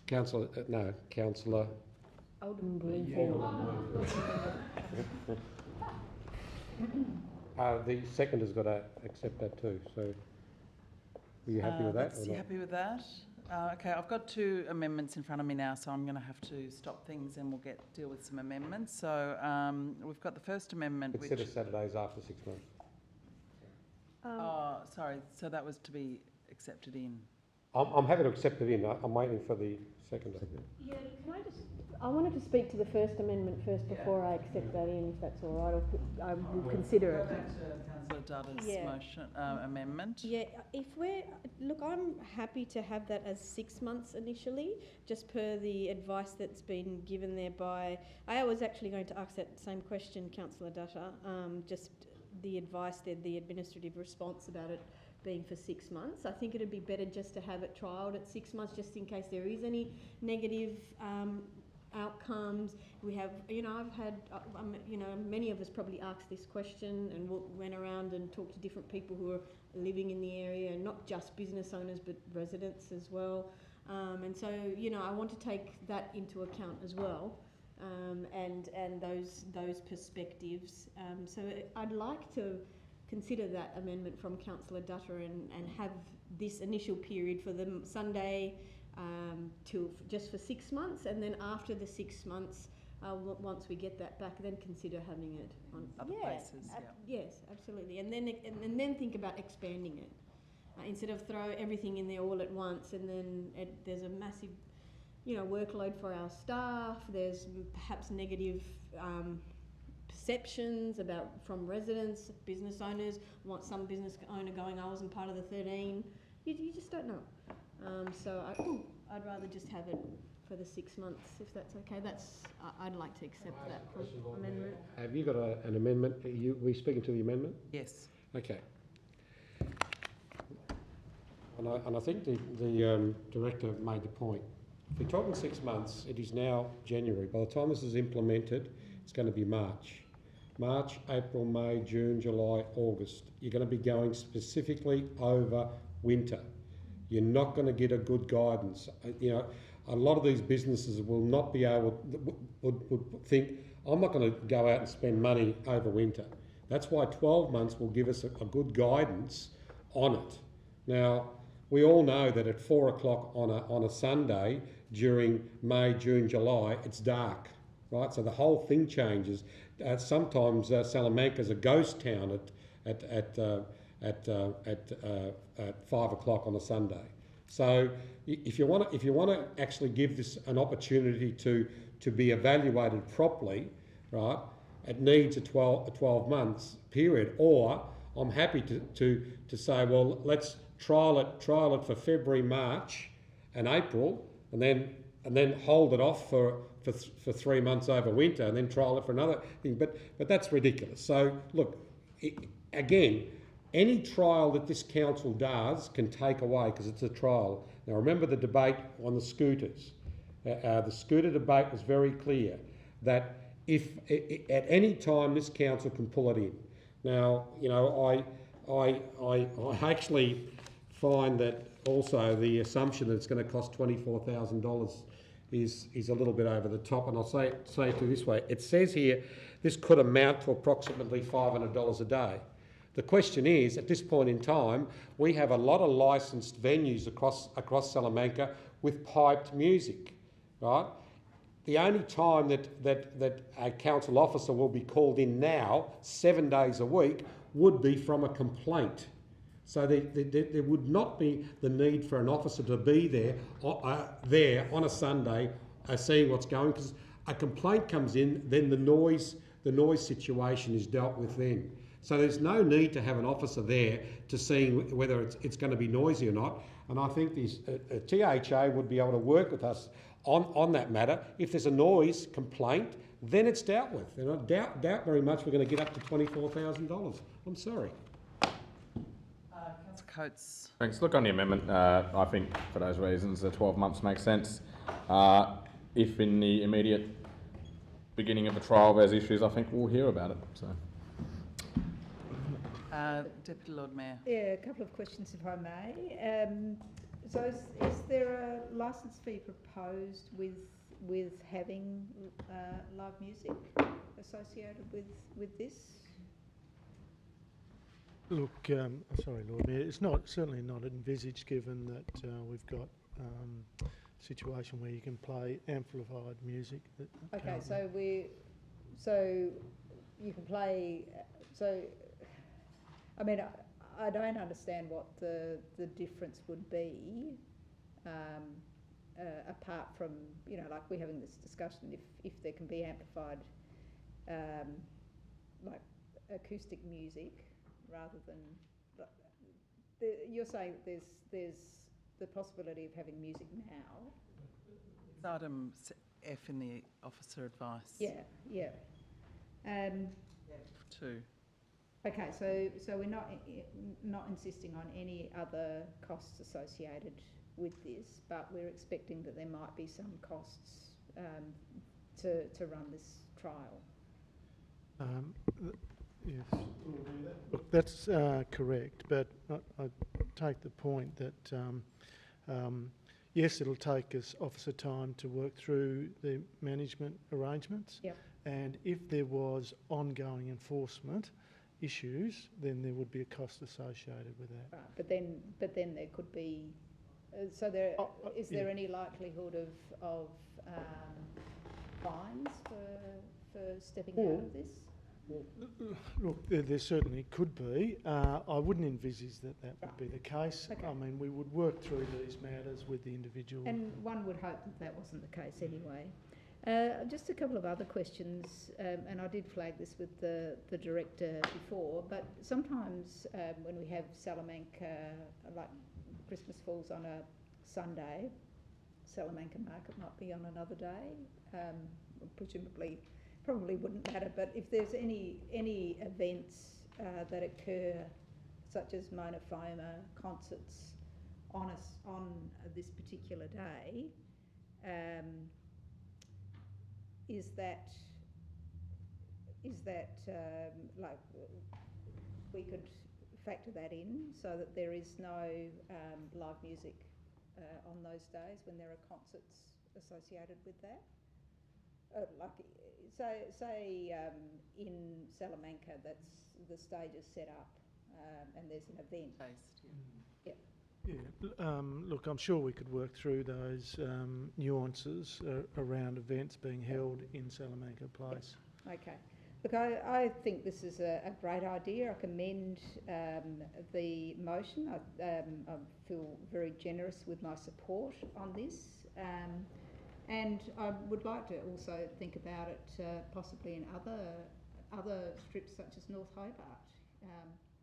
Councillor Alderman Bloomfield. The seconder's got to accept that too. So, are you happy with that? You happy with that? Okay, I've got 2 amendments in front of me now, so I'm going to have to stop things and we'll deal with some amendments. So we've got the first amendment, Consider Saturdays after 6 months. Sorry, so that was to be accepted in. I'm happy to accept it in. I'm waiting for the seconder. Yeah, I wanted to speak to the first amendment first before I accept that in, if that's all right, or I will consider it. Councillor Dutta's motion, amendment. Yeah, I'm happy to have that as 6 months initially, just per the advice that's been given there by, I was actually going to ask that same question, Councillor Dutta, just the advice there, the administrative response about it being for 6 months. I think it'd be better just to have it trialled at 6 months, just in case there is any negative outcomes. We have, you know, I've had, you know, many of us probably asked this question and went around and talked to different people who are living in the area, and not just business owners but residents as well. And so, you know, I want to take that into account as well, and those perspectives. So I'd like to consider that amendment from Councillor Dutter and have this initial period for the Sunday till just for 6 months, and then after the 6 months, once we get that back, then consider having it on other places. Yes, absolutely, and then think about expanding it instead of throw everything in there all at once, and then there's a massive, you know, workload for our staff. There's perhaps negative perceptions from residents, business owners. Want some business owner going, I wasn't part of the 13. You just don't know. So I'd rather just have it for the 6 months, if that's okay. I'd like to accept that amendment. Have you got an amendment? Were you speaking to the amendment? Yes. Okay. And I think the director made the point. If we're talking 6 months, it is now January. By the time this is implemented, it's going to be March. March, April, May, June, July, August. You're going to be going specifically over winter. You're not going to get a good guidance. You know, a lot of these businesses will not be able, would think, I'm not going to go out and spend money over winter. That's why 12 months will give us a good guidance on it. Now, we all know that at 4 o'clock on a Sunday during May, June, July, it's dark, right? So the whole thing changes. Sometimes Salamanca's a ghost town at 5 o'clock on a Sunday. So if you want to actually give this an opportunity to be evaluated properly, right, it needs a 12 months period. Or I'm happy to say, well, let's trial it for February, March, and April, and then hold it off for 3 months over winter, and then trial it for another thing. But that's ridiculous. So look, again, any trial that this council does can take away, because it's a trial. Now remember the debate on the scooters. The scooter debate was very clear that if at any time this council can pull it in. Now, you know, I actually find that also the assumption that it's going to cost $24,000 is a little bit over the top, and I'll say it to this way. It says here this could amount to approximately $500 a day. The question is, at this point in time, we have a lot of licensed venues across Salamanca with piped music, right? The only time that a council officer will be called in now, 7 days a week, would be from a complaint. So there would not be the need for an officer to be there on a Sunday seeing what's going, because a complaint comes in, then the noise situation is dealt with then. So there's no need to have an officer there to see whether it's going to be noisy or not. And I think THA would be able to work with us on that matter. If there's a noise complaint, then it's dealt with. And I doubt very much we're going to get up to $24,000. I'm sorry. Councillor Coates. Thanks. Look, on the amendment, I think for those reasons, the 12 months makes sense. If in the immediate beginning of a trial there's issues, I think we'll hear about it. So. Deputy Lord Mayor. Yeah, a couple of questions, if I may. So is there a licence fee proposed with having live music associated with this? Look, sorry, Lord Mayor, it's certainly not envisaged, given that we've got a situation where you can play amplified music. Okay, so you can play. So, I mean, I don't understand what the difference would be, apart from, you know, like we're having this discussion, if there can be amplified, like acoustic music, rather than, you're saying there's the possibility of having music now. It's item F in the officer advice. Yeah. F2. Okay, so we're not insisting on any other costs associated with this, but we're expecting that there might be some costs to run this trial. Yes, look, that's correct, but I take the point that yes, it'll take us officer time to work through the management arrangements. Yep. And if there was ongoing enforcement issues, then there would be a cost associated with that. Right, but then there could be. Is there any likelihood of fines for stepping out of this? Look, there certainly could be. I wouldn't envisage that would be the case. Okay. I mean, we would work through these matters with the individual. And one would hope that wasn't the case anyway. Just a couple of other questions, and I did flag this with the director before, but sometimes when we have Salamanca, like Christmas falls on a Sunday, Salamanca market might be on another day, presumably, probably wouldn't matter, but if there's any events that occur, such as Mona Foma concerts on this particular day, is that like we could factor that in so that there is no live music on those days when there are concerts associated with that? Like, say in Salamanca, the stage is set up and there's an event. Look, I'm sure we could work through those nuances around events being held in Salamanca Place. Okay. Look, I think this is a great idea. I commend the motion. I feel very generous with my support on this. And I would like to also think about it possibly in other strips such as North Hobart,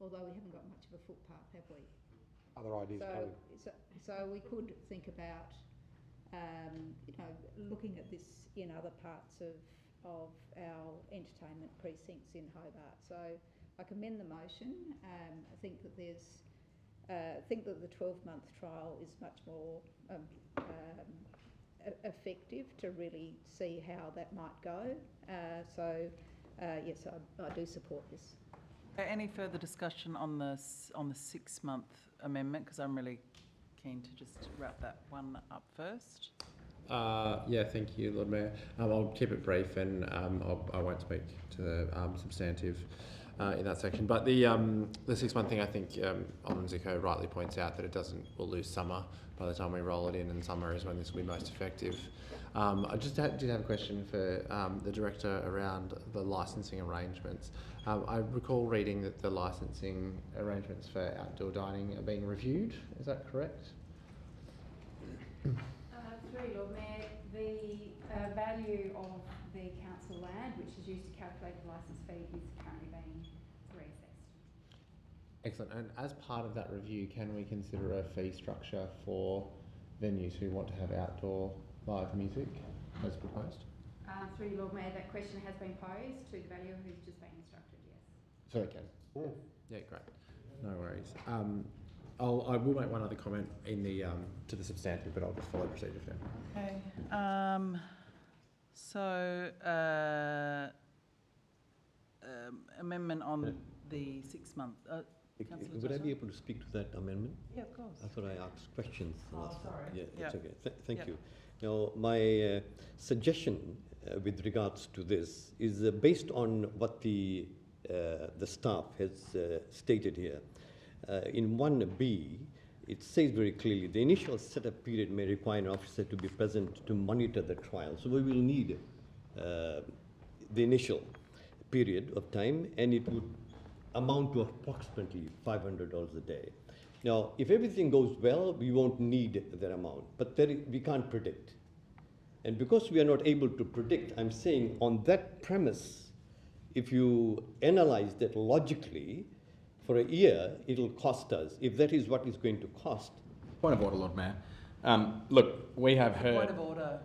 although we haven't got much of a footpath, have we? Other ideas coming. So we could think about, looking at this in other parts of our entertainment precincts in Hobart. So I commend the motion. I think that the 12-month trial is much more effective to really see how that might go. Yes, I do support this. Any further discussion on the 6-month amendment? Because I'm really keen to just wrap that one up first. Yeah, thank you, Lord Mayor. I'll keep it brief, and I won't speak to the substantive in that section. But the 6-month thing, I think Alderman Zico rightly points out that we'll lose summer by the time we roll it in, and summer is when this will be most effective. I just did have a question for the director around the licensing arrangements. I recall reading that the licensing arrangements for outdoor dining are being reviewed. Is that correct? Through Lord Mayor, the value of the council land, which is used to calculate the licence fee, is currently being reassessed. Excellent. And as part of that review, can we consider a fee structure for venues who want to have outdoor live music as proposed? Through you, Lord Mayor, that question has been posed to the valuer who's just been instructed, yes. So it can? Yeah, great. No worries. I will make one other comment in the to the substantive, but I'll just follow procedure for now. Okay. Amendment on the 6-month. Would I be able to speak to that amendment? Yeah, of course. I thought I asked questions last time. Sorry. Yeah, Yep. it's okay. Thank Yep. you. Now, my suggestion with regards to this is based on what the staff has stated here. In 1B, it says very clearly, the initial setup period may require an officer to be present to monitor the trial. So we will need the initial period of time, and it would amount to approximately $500 a day. Now, if everything goes well, we won't need that amount, but we can't predict. And because we are not able to predict, I'm saying on that premise, if you analyze that logically, for a year, it'll cost us, if that is what it's going to cost. Point of order, Lord Mayor. Look, we have heard... Point of order.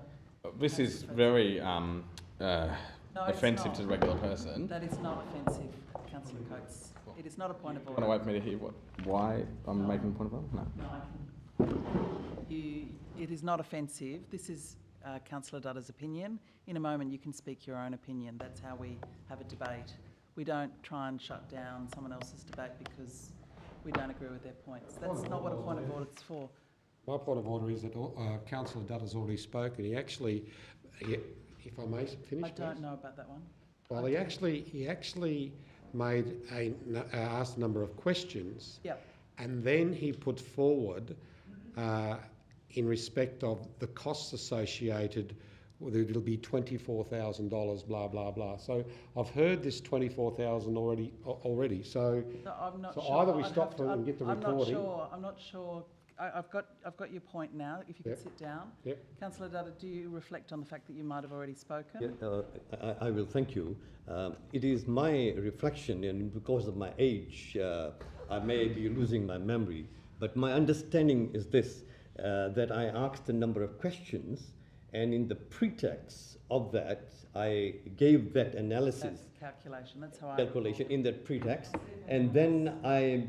This is very offensive to the regular person. That is not offensive, Councillor Coates. It is not a point of order. Want to wait for me to hear why I'm making a point of order? No. No, it is not offensive. This is Councillor Dutta's opinion. In a moment, you can speak your own opinion. That's how we have a debate. We don't try and shut down someone else's debate because we don't agree with their points. That's not what a point of order is for. My point of order is that Councillor Dutta's already spoken. He actually, if I may finish, I don't know about that one. Well, he actually made asked a number of questions. Yep. And then he put forward, in respect of the costs associated, whether it'll be $24,000, blah blah blah. So I've heard this $24,000 already. So, I'm not so sure. either we stop and get the recording. I'm not sure. I've got your point now. If you could sit down. Yep. Councillor Dutta, do you reflect on the fact that you might have already spoken? Yeah, I will, thank you. It is my reflection, and because of my age, I may be losing my memory, but my understanding is this, that I asked a number of questions, and in the pretext of that, I gave that analysis. That's calculation, that's how calculation in that pretext, and then I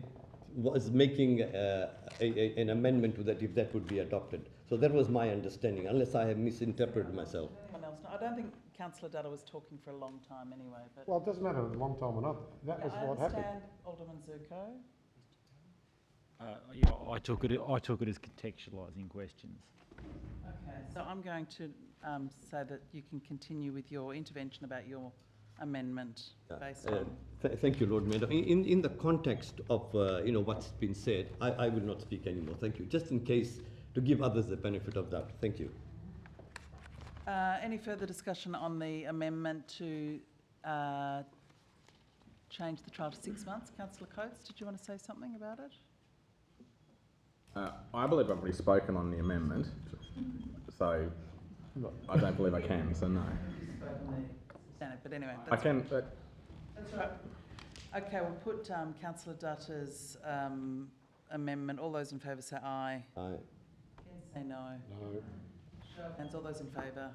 was making an amendment to that if that would be adopted. So that was my understanding, unless I have misinterpreted myself. I don't think Councillor Dutta was talking for a long time anyway. But Well, it doesn't matter a long time or not. That was what happened. I understand, Alderman Zuko. I took it as contextualising questions. Okay, so I'm going to say that you can continue with your intervention about your amendment based on... Thank you, Lord Mayor. In the context of what's been said, I will not speak anymore. Thank you. Just in case, to give others the benefit of that. Thank you. Any further discussion on the amendment to change the trial to 6 months? Councillor Coates, did you want to say something about it? I believe I've already spoken on the amendment, so I don't believe I can, so no. But anyway, I can. That's right. Okay, we'll put Councillor Dutta's amendment. All those in favour say aye. Aye. Against say no. No. Show of hands. All those in favour.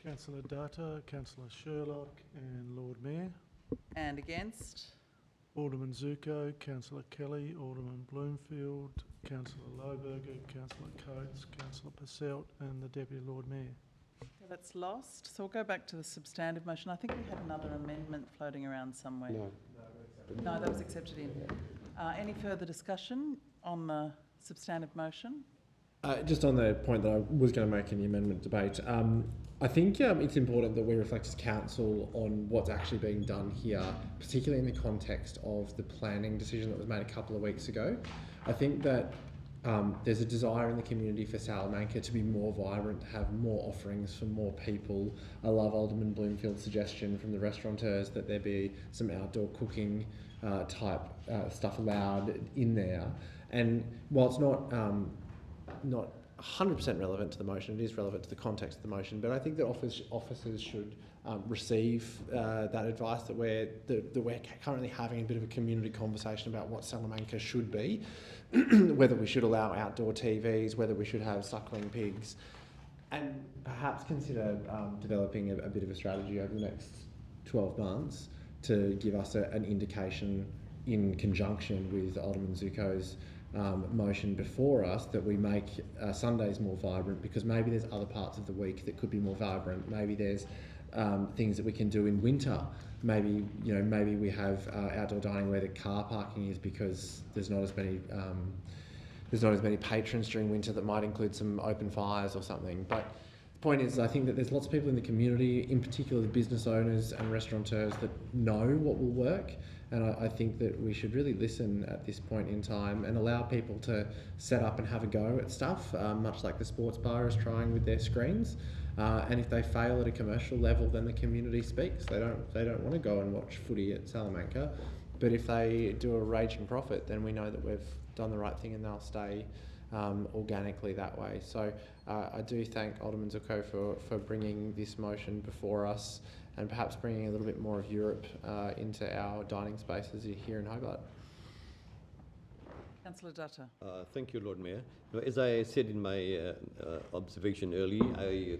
Councillor Dutta, Councillor Sherlock and Lord Mayor. And against? Alderman Zuko, Councillor Kelly, Alderman Bloomfield, Councillor Lohberger, Councillor Coates, Councillor Passelt and the Deputy Lord Mayor. Okay, that's lost. So we'll go back to the substantive motion. I think we had another amendment floating around somewhere. No. No, that was accepted in. Any further discussion on the substantive motion? Just on the point that I was going to make in the amendment debate, I think it's important that we reflect as council on what's actually being done here, particularly in the context of the planning decision that was made a couple of weeks ago. I think that there's a desire in the community for Salamanca to be more vibrant, to have more offerings for more people. I love Alderman Bloomfield's suggestion from the restaurateurs that there be some outdoor cooking type stuff allowed in there. And while it's not 100% relevant to the motion, it is relevant to the context of the motion, but I think that officers should receive that advice that we're currently having a bit of a community conversation about what Salamanca should be, whether we should allow outdoor TVs, whether we should have suckling pigs, and perhaps consider developing a bit of a strategy over the next 12 months to give us an indication in conjunction with Alderman Zuko's motion before us that we make Sundays more vibrant, because maybe there's other parts of the week that could be more vibrant. Maybe there's things that we can do in winter. Maybe we have outdoor dining where the car parking is because there's not as many patrons during winter. That might include some open fires or something. But the point is, I think that there's lots of people in the community, in particular the business owners and restaurateurs, that know what will work. And I think that we should really listen at this point in time and allow people to set up and have a go at stuff, much like the sports bar is trying with their screens. And if they fail at a commercial level, then the community speaks. They don't want to go and watch footy at Salamanca, but if they do a raging profit, then we know that we've done the right thing and they'll stay organically that way. So I do thank Alderman Zuko for bringing this motion before us, and perhaps bringing a little bit more of Europe into our dining spaces here in Hobart. Councillor Dutta. Thank you, Lord Mayor. As I said in my observation earlier, I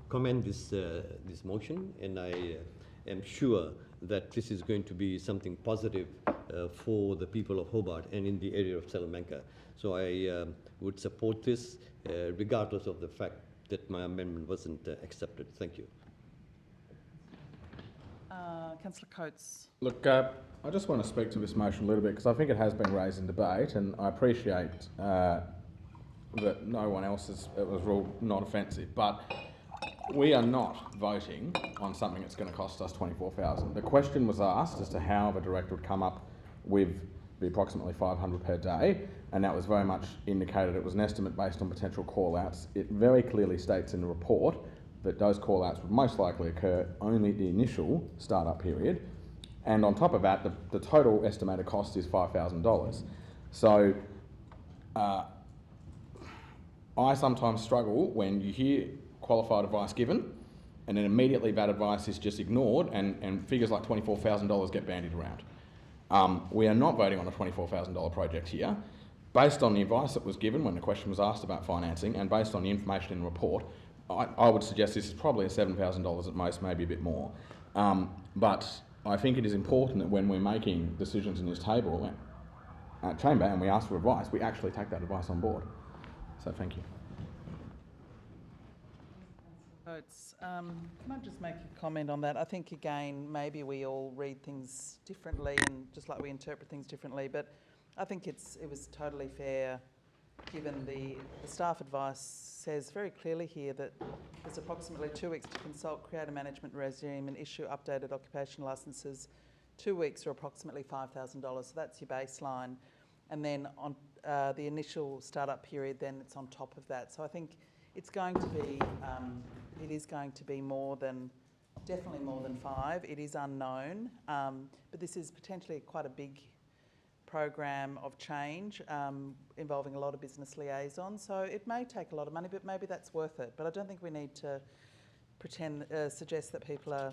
commend this motion, and I am sure that this is going to be something positive for the people of Hobart and in the area of Salamanca. So I would support this regardless of the fact that my amendment wasn't accepted. Thank you. Councillor Coates. Look, I just want to speak to this motion a little bit because I think it has been raised in debate, and I appreciate that no one else it was ruled not offensive, but we are not voting on something that's going to cost us $24,000. The question was asked as to how the director would come up with the approximately 500 per day, and that was very much indicated it was an estimate based on potential call-outs. It very clearly states in the report that those call-outs would most likely occur only at the initial start-up period, and on top of that, the total estimated cost is $5,000. So I sometimes struggle when you hear qualified advice given and then immediately that advice is just ignored and figures like $24,000 get bandied around. We are not voting on a $24,000 project here. Based on the advice that was given when the question was asked about financing and based on the information in the report, I would suggest this is probably a $7,000 at most, maybe a bit more. But I think it is important that when we're making decisions in this table chamber and we ask for advice, we actually take that advice on board. So thank you. Can I just make a comment on that? I think, again, maybe we all read things differently and just like we interpret things differently, but I think it was totally fair given the staff advice says very clearly here that there's approximately 2 weeks to consult, create a management regime and issue updated occupation licences. 2 weeks are approximately $5,000, so that's your baseline. And then on the initial startup period, then it's on top of that. So I think it's going to be, it is going to be definitely more than 5. It is unknown, but this is potentially quite a big program of change involving a lot of business liaisons. So it may take a lot of money, but maybe that's worth it. But I don't think we need to suggest that people are,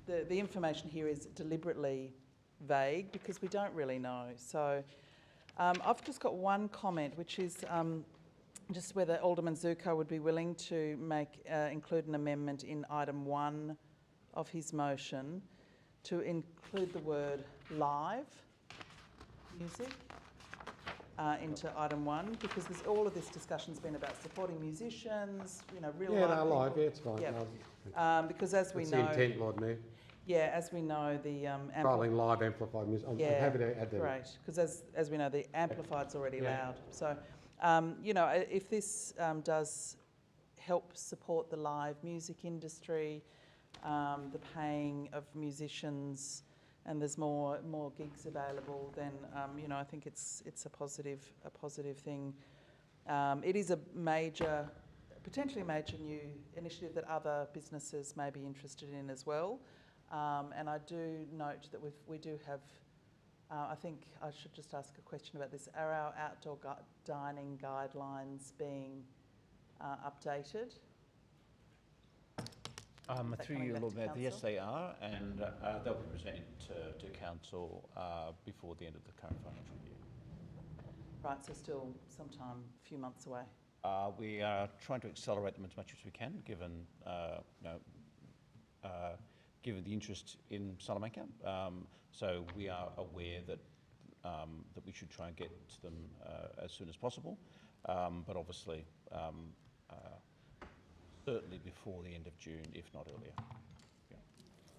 the information here is deliberately vague because we don't really know. So I've just got one comment, which is just whether Alderman Zuko would be willing to include an amendment in item 1 of his motion to include the word live music into item 1, because all of this discussion's been about supporting musicians, real live people. Live, yeah, it's fine. Yeah. Because as we know... That's the intent, Lord Mayor. Yeah, as we know, the... Trialling live amplified music. I'm happy to add that. Great, because as we know, the amplified's already allowed. So, if this does help support the live music industry, the paying of musicians, and there's more gigs available, then I think it's a positive thing. It is a potentially major new initiative that other businesses may be interested in as well. And I do note that we do have. I think I should just ask a question about this. Are our outdoor dining guidelines being updated? Through you, Lord Mayor, yes they are, and they'll be presented to Council before the end of the current financial year. Right, so still sometime a few months away. We are trying to accelerate them as much as we can, given given the interest in Salamanca. So we are aware that that we should try and get to them as soon as possible, but obviously certainly before the end of June, if not earlier. Yeah.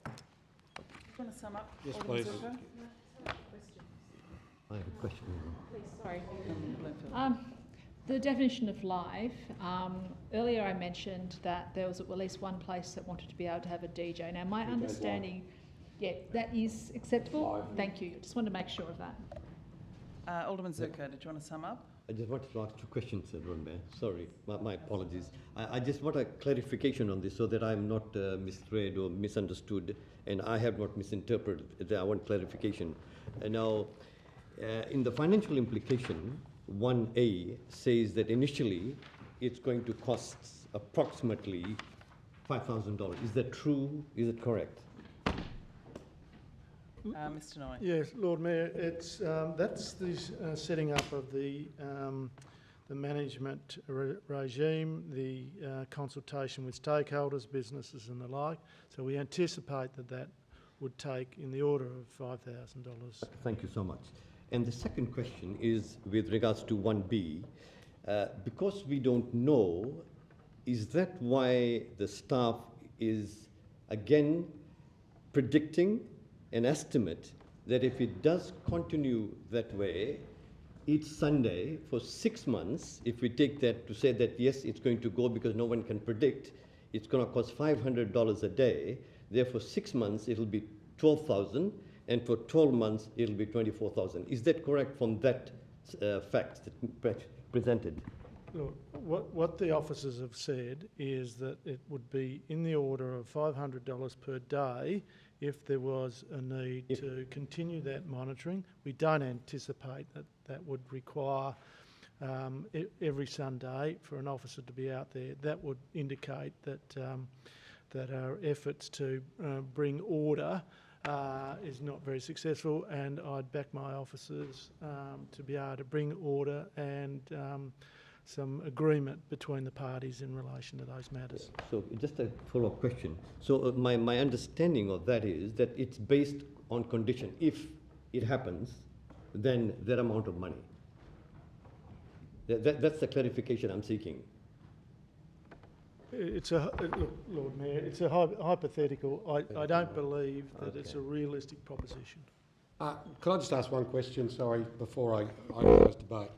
Do you want to sum up? Yes, please. I have a question. Please, sorry. The definition of live, earlier I mentioned that there was at least one place that wanted to be able to have a DJ. Now my understanding, that is acceptable. Live. Thank you. Just wanted to make sure of that. Alderman Zuko, did you want to sum up? I just wanted to ask 2 questions, Lord Mayor. Sorry, my apologies. I just want a clarification on this so that I'm not misread or misunderstood, and I have not misinterpreted. I want clarification. Now, in the financial implication, 1A says that initially it's going to cost approximately $5,000. Is that true? Is it correct? Mr. Noy. Yes, Lord Mayor, it's that's the setting up of the management regime, the consultation with stakeholders, businesses and the like. So we anticipate that would take in the order of $5,000. Thank you so much. And the second question is with regards to 1B. Because we don't know, is that why the staff is again predicting an estimate that if it does continue that way, each Sunday for 6 months, if we take that to say that yes, it's going to go because no one can predict, it's going to cost $500 a day. Therefore, 6 months it'll be 12,000, and for 12 months it'll be 24,000. Is that correct from that fact that presented? Look, what the officers have said is that it would be in the order of $500 per day if there was a need to continue that monitoring. We don't anticipate that that would require every Sunday for an officer to be out there. That would indicate that that our efforts to bring order is not very successful, and I'd back my officers to be able to bring order and some agreement between the parties in relation to those matters. So just a follow-up question. So my understanding of that is that it's based on condition. If it happens, then that amount of money. That's the clarification I'm seeking. It's look, Lord Mayor, it's a hypothetical. I don't believe that it's a realistic proposition. Can I just ask one question, sorry, before I close debate?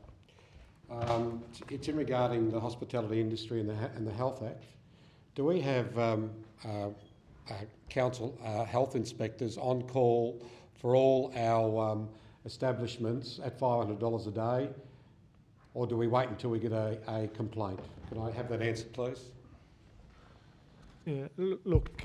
It's in regarding the hospitality industry and the Health Act. Do we have council health inspectors on call for all our establishments at $500 a day, or do we wait until we get a complaint? Can I have that answer, please? Yeah, look,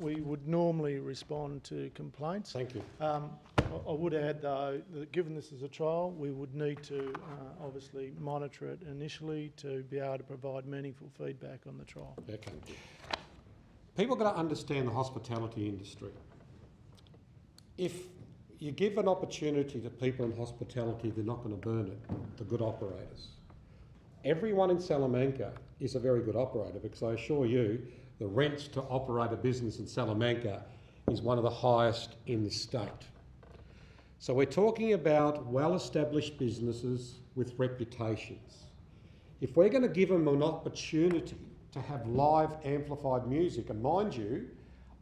we would normally respond to complaints. Thank you. I would add, though, that given this is a trial, we would need to obviously monitor it initially to be able to provide meaningful feedback on the trial. Okay. People got to understand the hospitality industry. If you give an opportunity to people in hospitality, they're not going to burn it, the good operators. Everyone in Salamanca is a very good operator, because I assure you, the rents to operate a business in Salamanca is one of the highest in the state. So we're talking about well-established businesses with reputations. If we're going to give them an opportunity to have live amplified music, and mind you,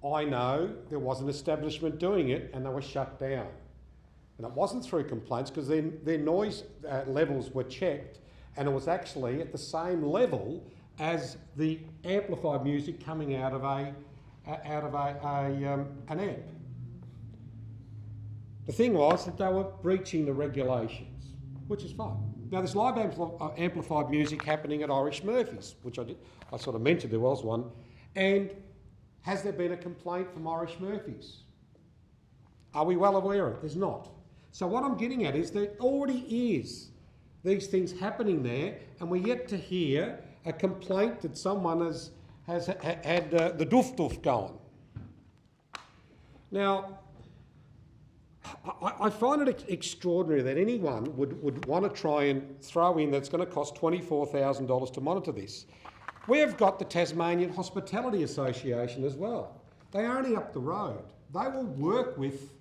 I know there was an establishment doing it and they were shut down. And it wasn't through complaints, because their noise levels were checked, and it was actually at the same level as the amplified music coming out of an amp. The thing was that they were breaching the regulations, which is fine. Now there's live amplified music happening at Irish Murphy's, which I sort of mentioned there was one, and has there been a complaint from Irish Murphy's? Are we well aware of it? There's not. So what I'm getting at is there already is these things happening there, and we're yet to hear a complaint that someone has had the doof going. Now, I find it extraordinary that anyone would want to try and throw in that it's going to cost $24,000 to monitor this. We've got the Tasmanian Hospitality Association as well. They're only up the road. They will work with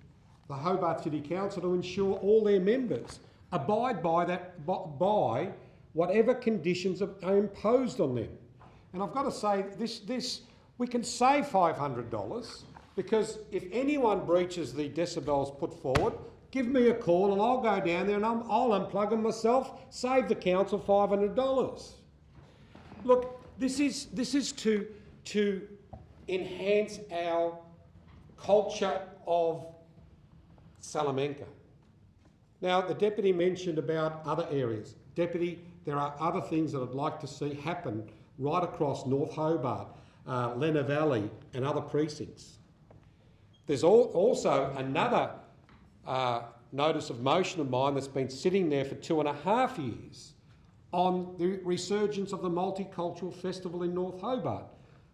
the Hobart City Council to ensure all their members abide by whatever conditions are imposed on them. And I've got to say, this we can save $500, because if anyone breaches the decibels put forward, give me a call and I'll go down there and I'll unplug them myself, save the council $500. Look, this is to enhance our culture of Salamanca. Now, the Deputy mentioned about other areas. Deputy, there are other things that I'd like to see happen right across North Hobart, Lenna Valley and other precincts. There's also another notice of motion of mine that's been sitting there for 2.5 years on the resurgence of the Multicultural Festival in North Hobart.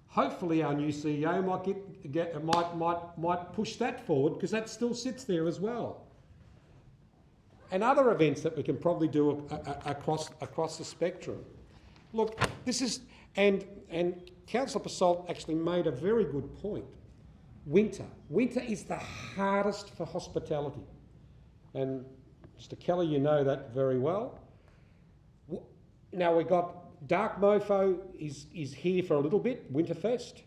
Hopefully our new CEO might push that forward, because that still sits there as well. And other events that we can probably do across the spectrum. Look, this is, and Councillor Pasalt actually made a very good point. winter. Winter is the hardest for hospitality. And Mr. Kelly, you know that very well. Now we've got Dark Mofo is here for a little bit, Winterfest,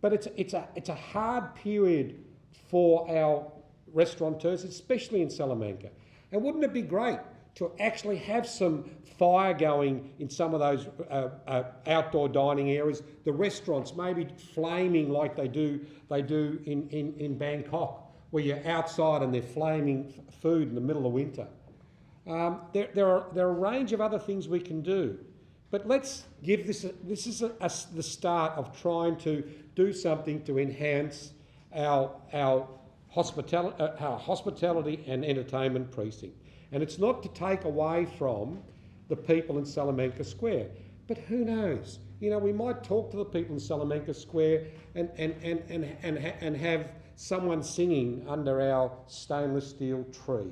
but it's a hard period for our restaurateurs, especially in Salamanca. And wouldn't it be great to actually have some fire going in some of those outdoor dining areas, the restaurants maybe flaming like they do in Bangkok, where you're outside and they're flaming food in the middle of winter. There are a range of other things we can do, but let's give this the start of trying to do something to enhance our hospitality and entertainment precinct. And it's not to take away from the people in Salamanca Square, but who knows? You know, we might talk to the people in Salamanca Square and have someone singing under our stainless steel tree.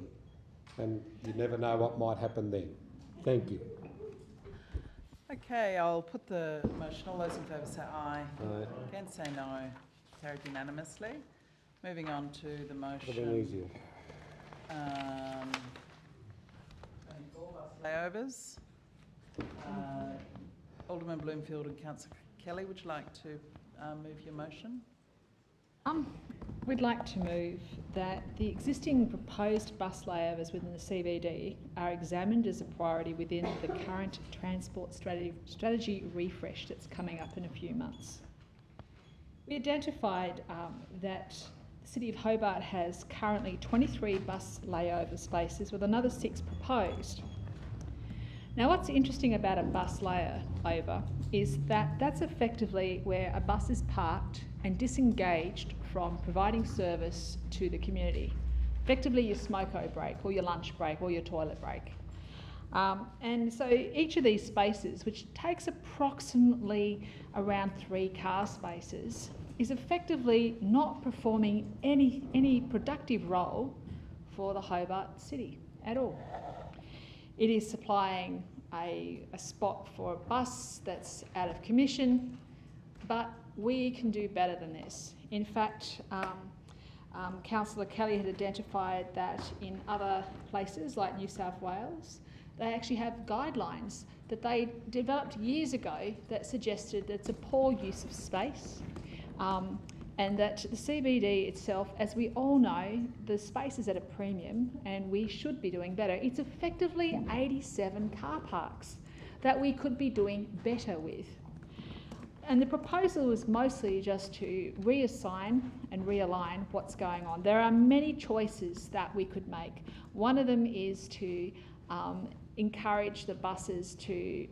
And you never know what might happen then. Thank you. Okay, I'll put the motion. All those in favour say aye. Aye. Against say no. Carried unanimously. Moving on to the motion. It'll be easier. Layovers. Alderman Bloomfield and Councillor Kelly, would you like to move your motion? We'd like to move that the existing proposed bus layovers within the CBD are examined as a priority within the current transport strategy refresh that's coming up in a few months. We identified that the City of Hobart has currently 23 bus layover spaces with another 6 proposed. Now, what's interesting about a bus layover is that that's effectively where a bus is parked and disengaged from providing service to the community. Effectively your smoko break or your lunch break or your toilet break. And so each of these spaces, which takes approximately around 3 car spaces, is effectively not performing any productive role for the Hobart City at all. It is supplying a spot for a bus that's out of commission, but we can do better than this. In fact, Councillor Kelly had identified that in other places like New South Wales, they actually have guidelines that they developed years ago that suggested that it's a poor use of space, and that the CBD itself, as we all know, the space is at a premium and we should be doing better. It's effectively 87 car parks that we could be doing better with. And the proposal was mostly just to reassign and realign what's going on. There are many choices that we could make. One of them is to encourage the buses to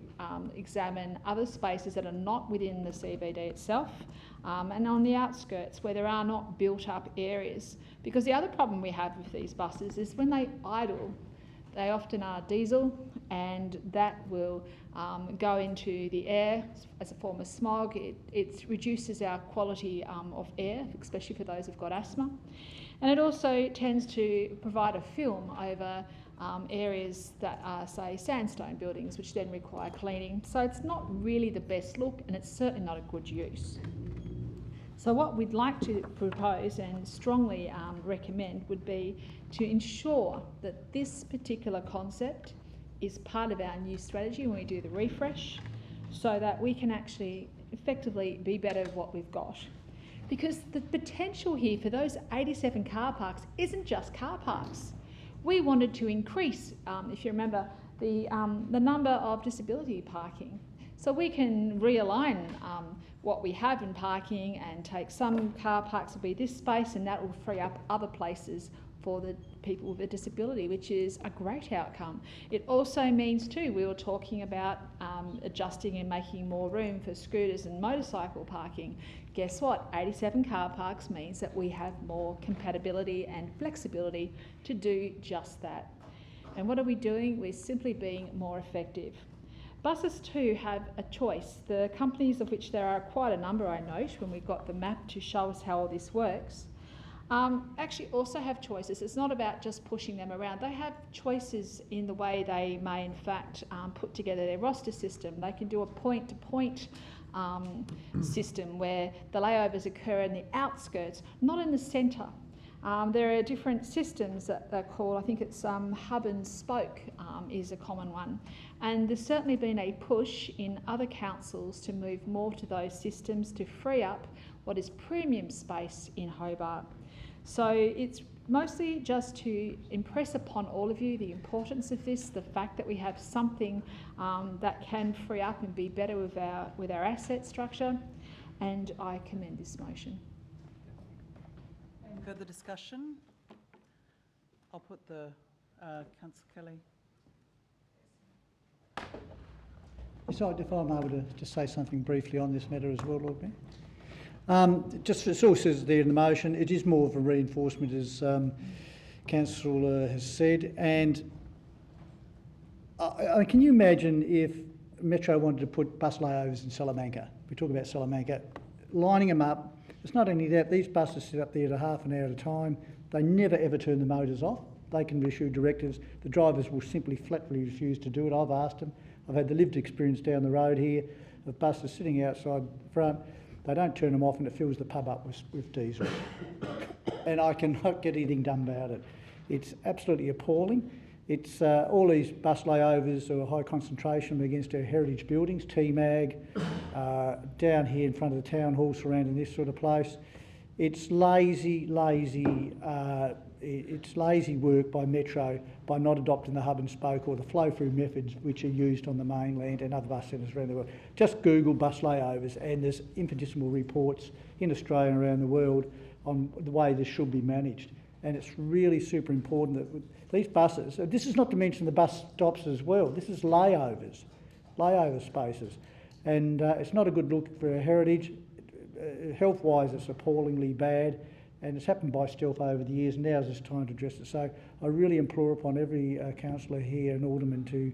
examine other spaces that are not within the CBD itself and on the outskirts where there are not built up areas. Because the other problem we have with these buses is when they idle, they often are diesel, and that will go into the air as a form of smog. It reduces our quality of air, especially for those who've got asthma. And it also tends to provide a film over areas that are, say, sandstone buildings, which then require cleaning. So it's not really the best look, and it's certainly not a good use. So what we'd like to propose and strongly recommend would be to ensure that this particular concept is part of our new strategy when we do the refresh, so that we can actually effectively be better at what we've got. Because the potential here for those 87 car parks isn't just car parks. We wanted to increase, if you remember, the number of disability parking. So we can realign what we have in parking and take some car parks to be this space, and that will free up other places for the people with a disability, which is a great outcome. It also means too, we were talking about adjusting and making more room for scooters and motorcycle parking. Guess what? 87 car parks means that we have more compatibility and flexibility to do just that. And what are we doing? We're simply being more effective. Buses too have a choice. The companies, of which there are quite a number, I note, when we got the map to show us how all this works, actually also have choices. It's not about just pushing them around. They have choices in the way they may in fact put together their roster system. They can do a point-to-point system where the layovers occur in the outskirts, not in the centre. There are different systems that they're called. I think it's hub and spoke is a common one. And there's certainly been a push in other councils to move more to those systems to free up what is premium space in Hobart. So it's mostly just to impress upon all of you the importance of this, the fact that we have something that can free up and be better with our asset structure, and I commend this motion. Any further discussion? I'll put the Councillor Kelly. So if I'm able to just say something briefly on this matter as well, Lord Mayor. Just as all says there in the motion, it is more of a reinforcement, as Councillor has said. And can you imagine if Metro wanted to put bus layovers in Salamanca? We talk about Salamanca, lining them up. It's not only that, these buses sit up there at half an hour at a time. They never ever turn the motors off. They can issue directives. The drivers will simply flatly refuse to do it. I've asked them. I've had the lived experience down the road here of buses sitting outside the front. They don't turn them off and it fills the pub up with diesel. And I cannot get anything done about it. It's absolutely appalling. It's all these bus layovers are a high concentration against our heritage buildings, TMAG, down here in front of the town hall surrounding this sort of place. It's lazy work by Metro by not adopting the hub and spoke or the flow-through methods which are used on the mainland and other bus centres around the world. Just Google bus layovers and there's infinitesimal reports in Australia and around the world on the way this should be managed. And it's really super important that these buses, this is not to mention the bus stops as well, this is layover spaces. And it's not a good look for our heritage. Health-wise, it's appallingly bad. And it's happened by stealth over the years, and now's this time to address it. So I really implore upon every councillor here and alderman to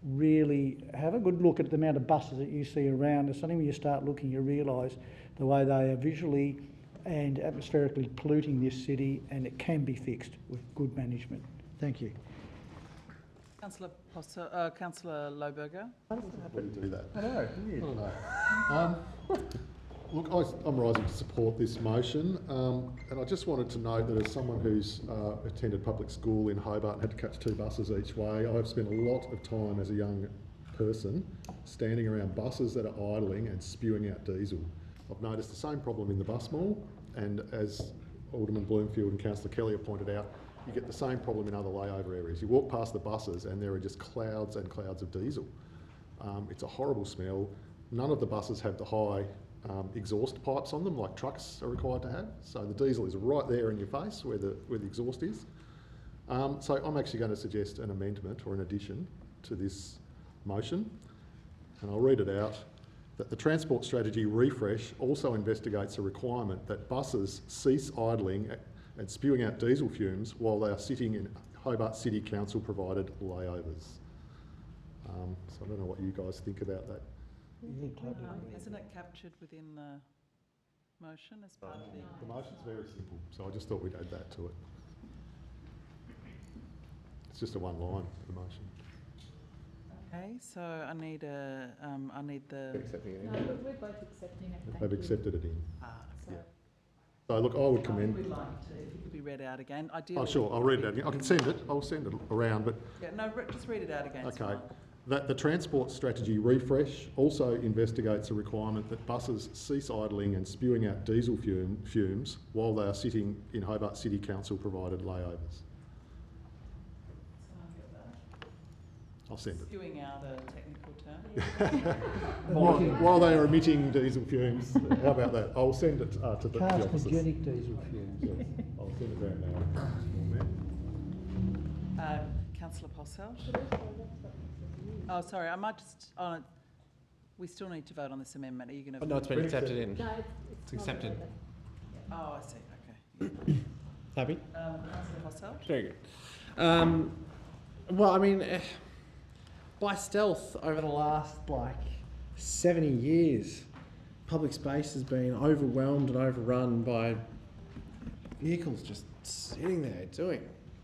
really have a good look at the amount of buses that you see around. It's something when you start looking, you realise the way they are visually and atmospherically polluting this city, and it can be fixed with good management. Thank you. Councillor Lohberger. I didn't do that. I know, weird. I don't know. Look, I'm rising to support this motion, and I just wanted to note that as someone who's attended public school in Hobart and had to catch 2 buses each way, I've spent a lot of time as a young person standing around buses that are idling and spewing out diesel. I've noticed the same problem in the bus mall, and as Alderman Bloomfield and Councillor Kelly have pointed out, you get the same problem in other layover areas. You walk past the buses and there are just clouds and clouds of diesel. It's a horrible smell. None of the buses have the high exhaust pipes on them like trucks are required to have. So the diesel is right there in your face where the exhaust is. So I'm actually going to suggest an amendment or an addition to this motion, and I'll read it out. That the Transport Strategy Refresh also investigates a requirement that buses cease idling and spewing out diesel fumes while they are sitting in Hobart City Council provided layovers. So I don't know what you guys think about that. Isn't it captured within the motion as part of the motion's very simple, so I just thought we'd add that to it. It's just a one line for the motion. Okay, so I need the. Accepting it in. No, we're both accepting it. They've accepted it in. So. Yeah. So look, I would commend. We'd like to, if it could be read out again. Ideally. Oh sure, I'll read it out again. I can send it. I'll send it around, but. Yeah, no, just read it out again. Okay. That the Transport Strategy Refresh also investigates a requirement that buses cease idling and spewing out diesel fumes while they are sitting in Hobart City Council provided layovers. I'll send it. Spewing out a technical term. while they are emitting diesel fumes. How about that? I'll send it to the officers. Carcinogenic diesel fumes. Yes. I'll send it around now. Councillor Posselt. Oh, sorry, I might just. We still need to vote on this amendment. Are you going to? No, it's been accepted in. No, it's accepted. Oh, I see. Okay. Happy? Councillor Posselt. Very good. Well, I mean, by stealth over the last 70 years, public space has been overwhelmed and overrun by vehicles just sitting there doing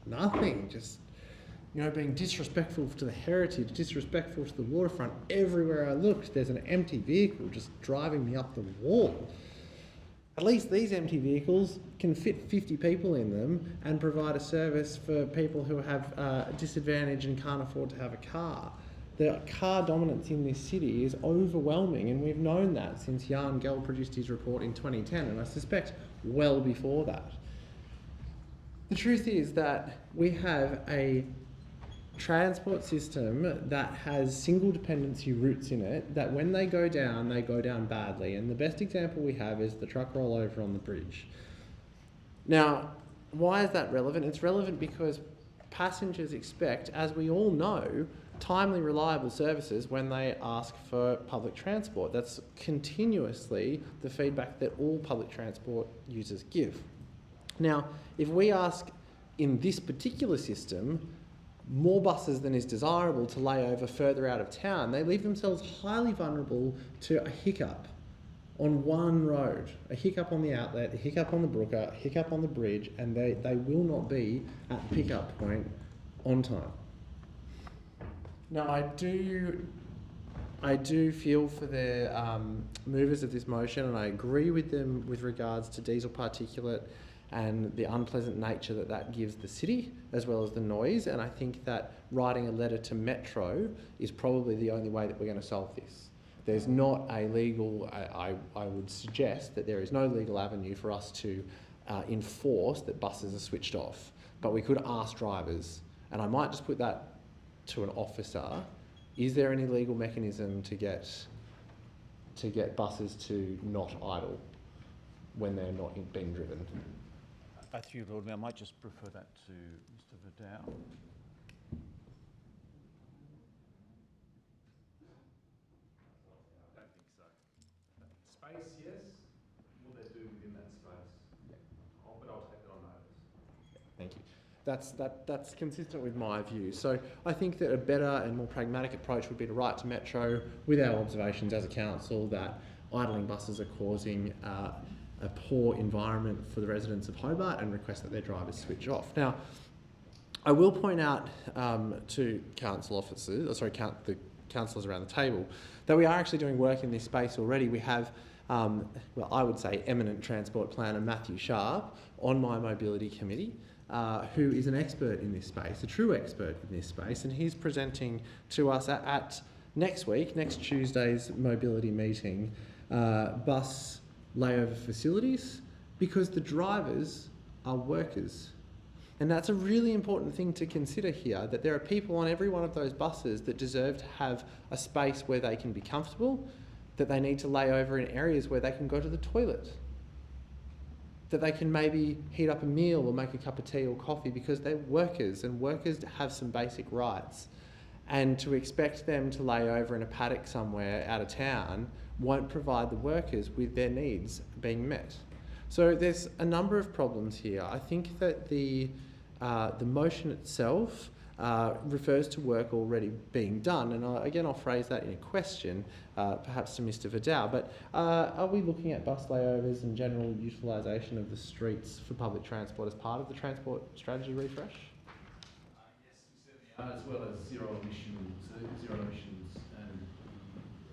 nothing, just you know, being disrespectful to the heritage, disrespectful to the waterfront. Everywhere I looked, there's an empty vehicle just driving me up the wall. At least these empty vehicles can fit 50 people in them and provide a service for people who have a disadvantage and can't afford to have a car. The car dominance in this city is overwhelming, and we've known that since Jan Gell produced his report in 2010, and I suspect well before that. The truth is that we have a transport system that has single dependency routes in it that when they go down badly. And the best example we have is the truck rollover on the bridge. Now, why is that relevant? It's relevant because passengers expect, as we all know, timely, reliable services when they ask for public transport. That's continuously the feedback that all public transport users give. Now, if we ask in this particular system more buses than is desirable to lay over further out of town, they leave themselves highly vulnerable to a hiccup on one road, a hiccup on the outlet, a hiccup on the Brooker, a hiccup on the bridge, and they will not be at the pickup point on time. Now, I do feel for the movers of this motion, and I agree with them with regards to diesel particulate and the unpleasant nature that that gives the city, as well as the noise. And I think that writing a letter to Metro is probably the only way that we're going to solve this. There's not a legal, I would suggest that there is no legal avenue for us to enforce that buses are switched off. But we could ask drivers, and I might just put that to an officer, is there any legal mechanism to get buses to not idle when they're not being driven? Through you, Lord Mayor, I might just refer that to Mr. Vidal. I don't think so. Space, yes. What they do within that space. Yeah. But I'll take that on notice. Thank you. That's consistent with my view. So I think that a better and more pragmatic approach would be to write to Metro with our observations as a council that idling buses are causing a poor environment for the residents of Hobart and request that their drivers switch off. Now, I will point out to council officers, the councillors around the table, that we are actually doing work in this space already. We have, well, I would say eminent transport planner Matthew Sharp on my mobility committee, who is an expert in this space, a true expert in this space, and he's presenting to us at next Tuesday's mobility meeting, bus layover facilities, because the drivers are workers. And that's a really important thing to consider here, that there are people on every one of those buses that deserve to have a space where they can be comfortable, that they need to lay over in areas where they can go to the toilet, that they can maybe heat up a meal or make a cup of tea or coffee, because they're workers, and workers have some basic rights. And to expect them to lay over in a paddock somewhere out of town won't provide the workers with their needs being met. So there's a number of problems here. I think that the motion itself refers to work already being done, and again I'll phrase that in a question, perhaps to Mr. Vidal, but are we looking at bus layovers and general utilisation of the streets for public transport as part of the transport strategy refresh? Yes, we certainly are, as well as zero emissions and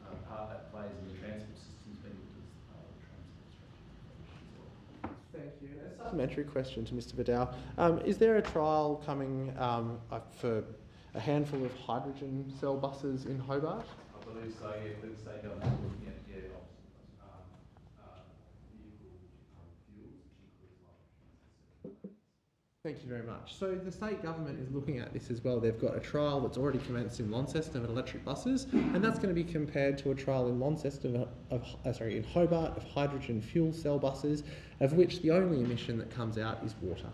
the part that plays in the transport systems being looked as part of the transport strategy as well. Thank you. A supplementary question to Mr. Vidal. Is there a trial coming for a handful of hydrogen cell buses in Hobart? I believe so, yeah. The state government is looking at vehicle fuels, which includes hydrogen. Thank you very much. So the state government is looking at this as well. They've got a trial that's already commenced in Launceston of electric buses, and that's going to be compared to a trial in Launceston in Hobart of hydrogen fuel cell buses, of which the only emission that comes out is water.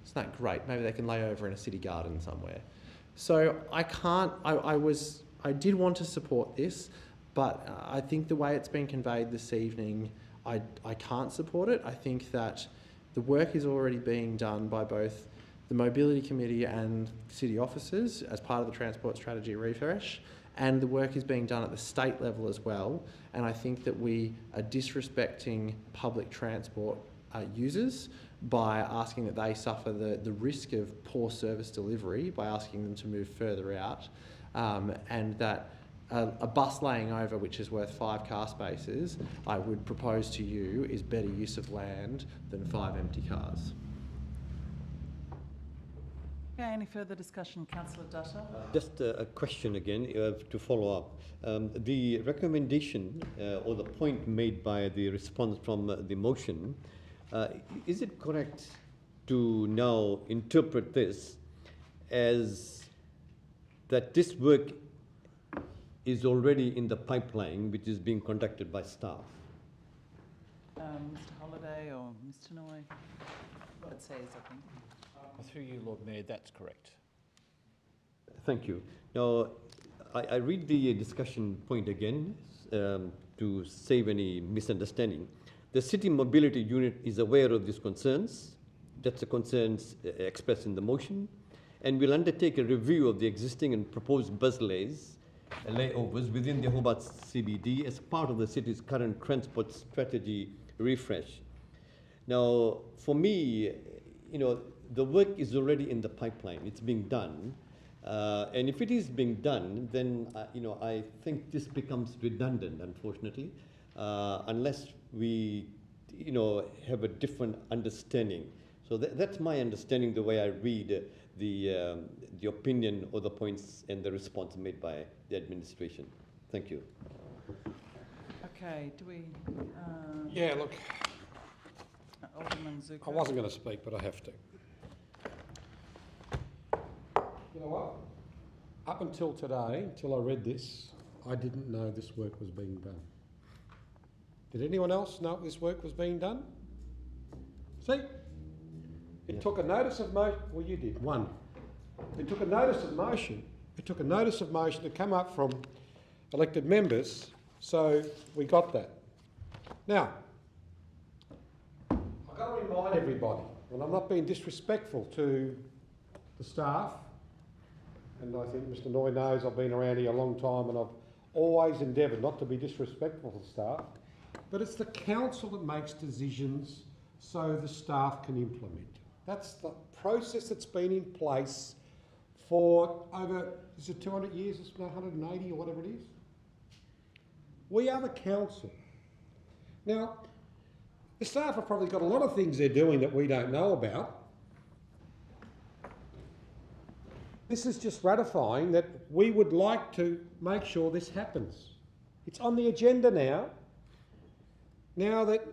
Isn't that great? Maybe they can lay over in a city garden somewhere. So I did want to support this, but I think the way it's been conveyed this evening, I can't support it. I think that the work is already being done by both the Mobility Committee and city officers as part of the Transport Strategy Refresh, and the work is being done at the state level as well. And I think that we are disrespecting public transport users by asking that they suffer the risk of poor service delivery by asking them to move further out, and that a bus laying over which is worth 5 car spaces, I would propose to you, is better use of land than 5 empty cars. Okay, any further discussion, Councillor Dutta? Just a question again to follow up. The recommendation or the point made by the response from the motion, is it correct to now interpret this as that this work is already in the pipeline, which is being conducted by staff? Mr Holliday or Mr Noy? It says, I think. Through you, Lord Mayor, that's correct. Thank you. Now, I read the discussion point again to save any misunderstanding. The City Mobility Unit is aware of these concerns. That's the concerns expressed in the motion, and will undertake a review of the existing and proposed bus layovers within the Hobart CBD as part of the city's current transport strategy refresh. Now, for me, the work is already in the pipeline. It's being done. And if it is being done, then, I think this becomes redundant, unfortunately, unless we, have a different understanding. So that's my understanding, the way I read the opinion or the points and the response made by the administration. Thank you. Okay, do we... Yeah, look, Alderman Zuko. I wasn't going to speak, but I have to. You know what? Up until today, until I read this, I didn't know this work was being done. Did anyone else know this work was being done? See? It took a notice of motion. Well, you did. One. It took a notice of motion. It took a notice of motion to come up from elected members, so we got that. Now, I've got to remind everybody, and I'm not being disrespectful to the staff, and I think Mr Noy knows I've been around here a long time and I've always endeavoured not to be disrespectful to staff, but it's the council that makes decisions so the staff can implement. That's the process that's been in place for over, is it 200 years, it's 180 or whatever it is? We are the council. Now, the staff have probably got a lot of things they're doing that we don't know about. This is just ratifying that we would like to make sure this happens. It's on the agenda now. Now that,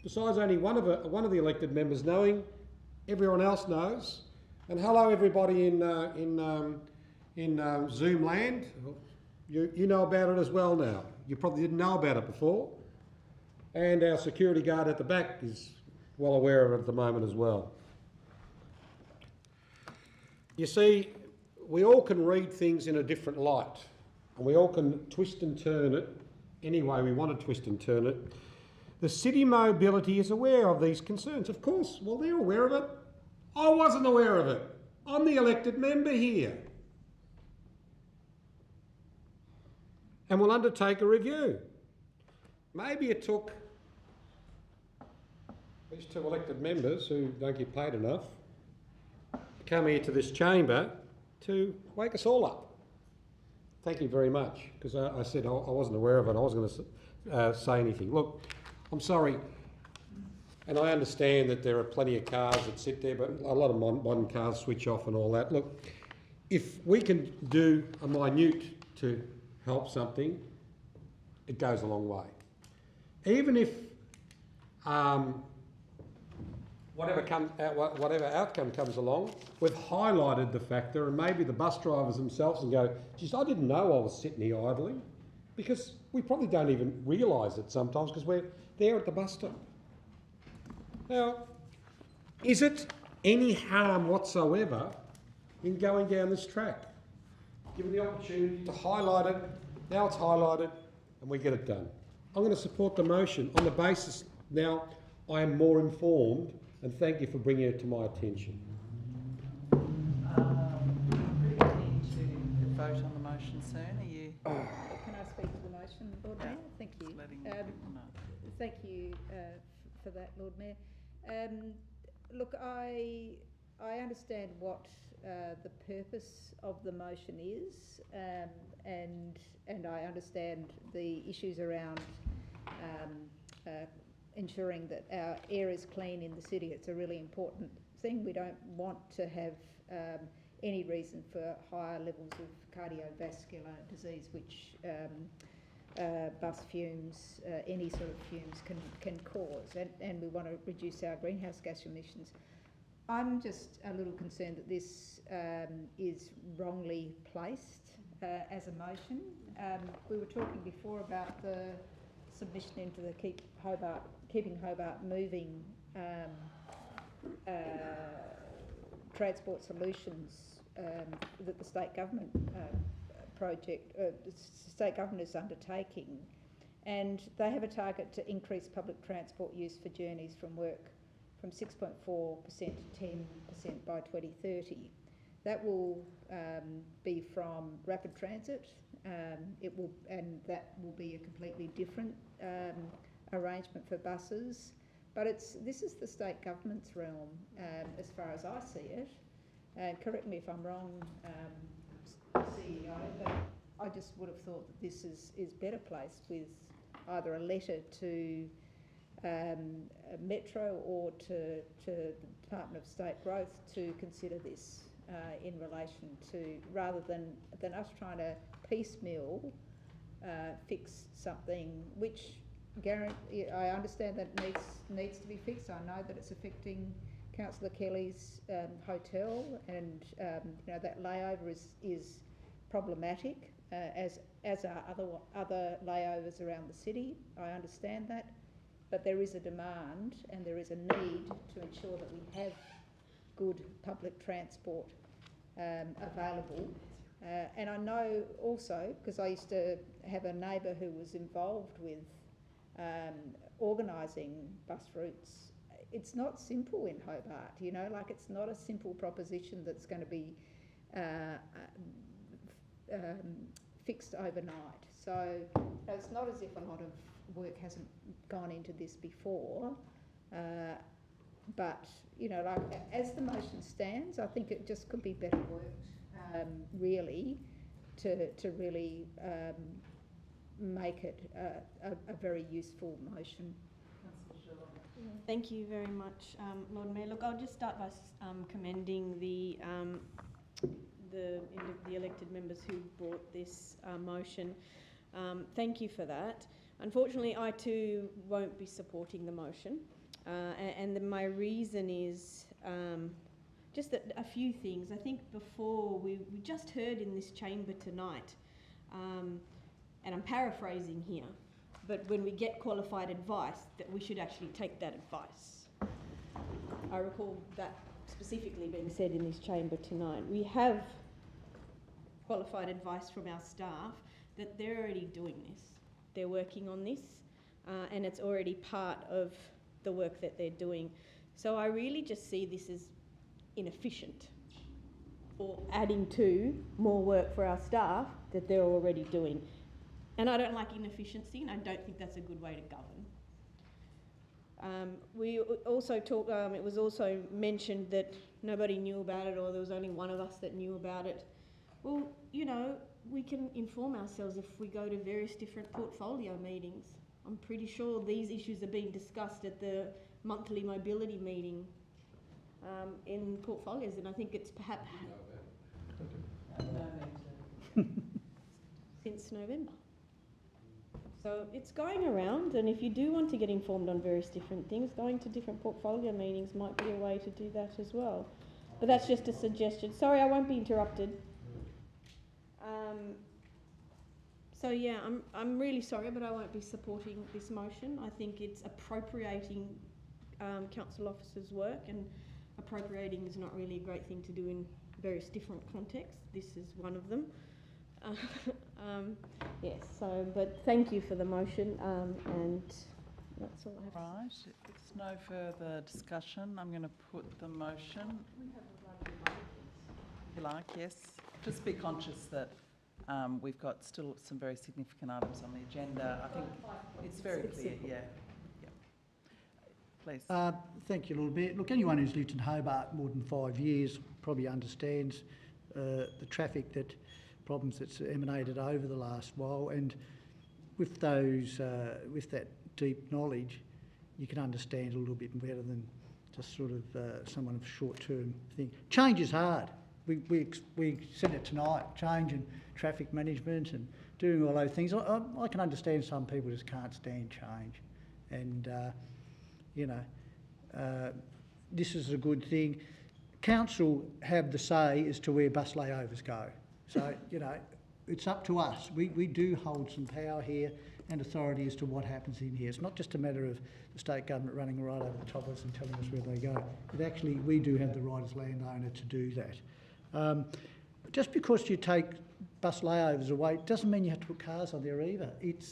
besides only one of the elected members knowing, everyone else knows. And hello, everybody in Zoom land. You know about it as well now. You probably didn't know about it before. And our security guard at the back is well aware of it at the moment as well. You see, we all can read things in a different light, and we all can twist and turn it any way we want to twist and turn it. The City Mobility is aware of these concerns. Of course, well, they're aware of it. I wasn't aware of it. I'm the elected member here. And we'll undertake a review. Maybe it took these 2 elected members who don't get paid enough to come here to this chamber to wake us all up. Thank you very much, because I said I wasn't aware of it. I wasn't going to say anything. Look, I'm sorry, and I understand that there are plenty of cars that sit there, but a lot of modern cars switch off and all that. Look, if we can do a minute to help something, it goes a long way. Even if whatever outcome comes along, we've highlighted the factor, and maybe the bus drivers themselves will go, geez, I didn't know I was sitting here idling, because we probably don't even realise it sometimes because we're there at the bus stop. Now, is it any harm whatsoever in going down this track? Given the opportunity to highlight it, now it's highlighted and we get it done. I'm going to support the motion on the basis now I am more informed, and thank you for bringing it to my attention. Pretty keen to vote on the motion soon. Are you? Can I speak to the motion, Lord Mayor? Thank you. Letting people know. Thank you for that, Lord Mayor. look, I understand what the purpose of the motion is, and I understand the issues around ensuring that our air is clean in the city. It's a really important thing. We don't want to have any reason for higher levels of cardiovascular disease, which bus fumes, any sort of fumes can cause, and we want to reduce our greenhouse gas emissions. I'm just a little concerned that this is wrongly placed as a motion. We were talking before about the submission into the Keeping Hobart Moving transport solutions that the state government state government is undertaking, and they have a target to increase public transport use for journeys from work from 6.4% to 10% by 2030. That will be from rapid transit. That will be a completely different arrangement for buses. But this is the state government's realm, as far as I see it. Correct me if I'm wrong, CEO, but I just would have thought that this is better placed with either a letter to Metro or to the Department of State Growth to consider this in relation to, rather than us trying to piecemeal fix something which I understand that needs to be fixed. I know that it's affecting Councillor Kelly's hotel, and that layover is problematic, as are other layovers around the city. I understand that, but there is a demand and there is a need to ensure that we have good public transport available. And I know also, because I used to have a neighbour who was involved with organising bus routes. It's not simple in Hobart, like it's not a simple proposition that's going to be fixed overnight. So it's not as if a lot of work hasn't gone into this before, but like as the motion stands, I think it just could be better worked, really, to really make it a very useful motion. Thank you very much, Lord Mayor. Look, I'll just start by commending the elected members who brought this motion. Thank you for that. Unfortunately, I too won't be supporting the motion, and my reason is just that a few things. I think before we just heard in this chamber tonight, and I'm paraphrasing here, but when we get qualified advice, that we should actually take that advice. I recall that specifically being said in this chamber tonight. We have qualified advice from our staff that they're already doing this. They're working on this, and it's already part of the work that they're doing. So I really just see this as inefficient, or adding to more work for our staff that they're already doing. And I don't like inefficiency, and I don't think that's a good way to govern. We also talked, it was also mentioned that nobody knew about it, or there was only one of us that knew about it. Well, we can inform ourselves if we go to various different portfolio meetings. I'm pretty sure these issues are being discussed at the monthly mobility meeting in portfolios, and I think it's perhaps since November. So it's going around, and if you do want to get informed on various different things, going to different portfolio meetings might be a way to do that as well. But that's just a suggestion. Sorry, I won't be interrupted. So yeah, I'm really sorry, but I won't be supporting this motion. I think it's appropriating council officers' work, and appropriating is not really a great thing to do in various different contexts. This is one of them. Yes, so, but thank you for the motion, and that's all I have to say. Right, if there's no further discussion, I'm going to put the motion. If you like, yes. Just be conscious that we've got still some very significant items on the agenda. I think it's very clear, yeah. please. Thank you, Lord Mayor. Look, anyone who's lived in Hobart more than 5 years probably understands the traffic problems that's emanated over the last while, and with that deep knowledge, you can understand a little bit better than just sort of someone of short-term thing. Change is hard. We said it tonight. Change and traffic management and doing all those things. I can understand some people just can't stand change, and this is a good thing. Council have the say as to where bus layovers go. So, it's up to us. We do hold some power here and authority as to what happens in here. It's not just a matter of the state government running right over the top of us and telling us where they go. But actually, we do have the right as landowner to do that. Just because you take bus layovers away doesn't mean you have to put cars on there either. It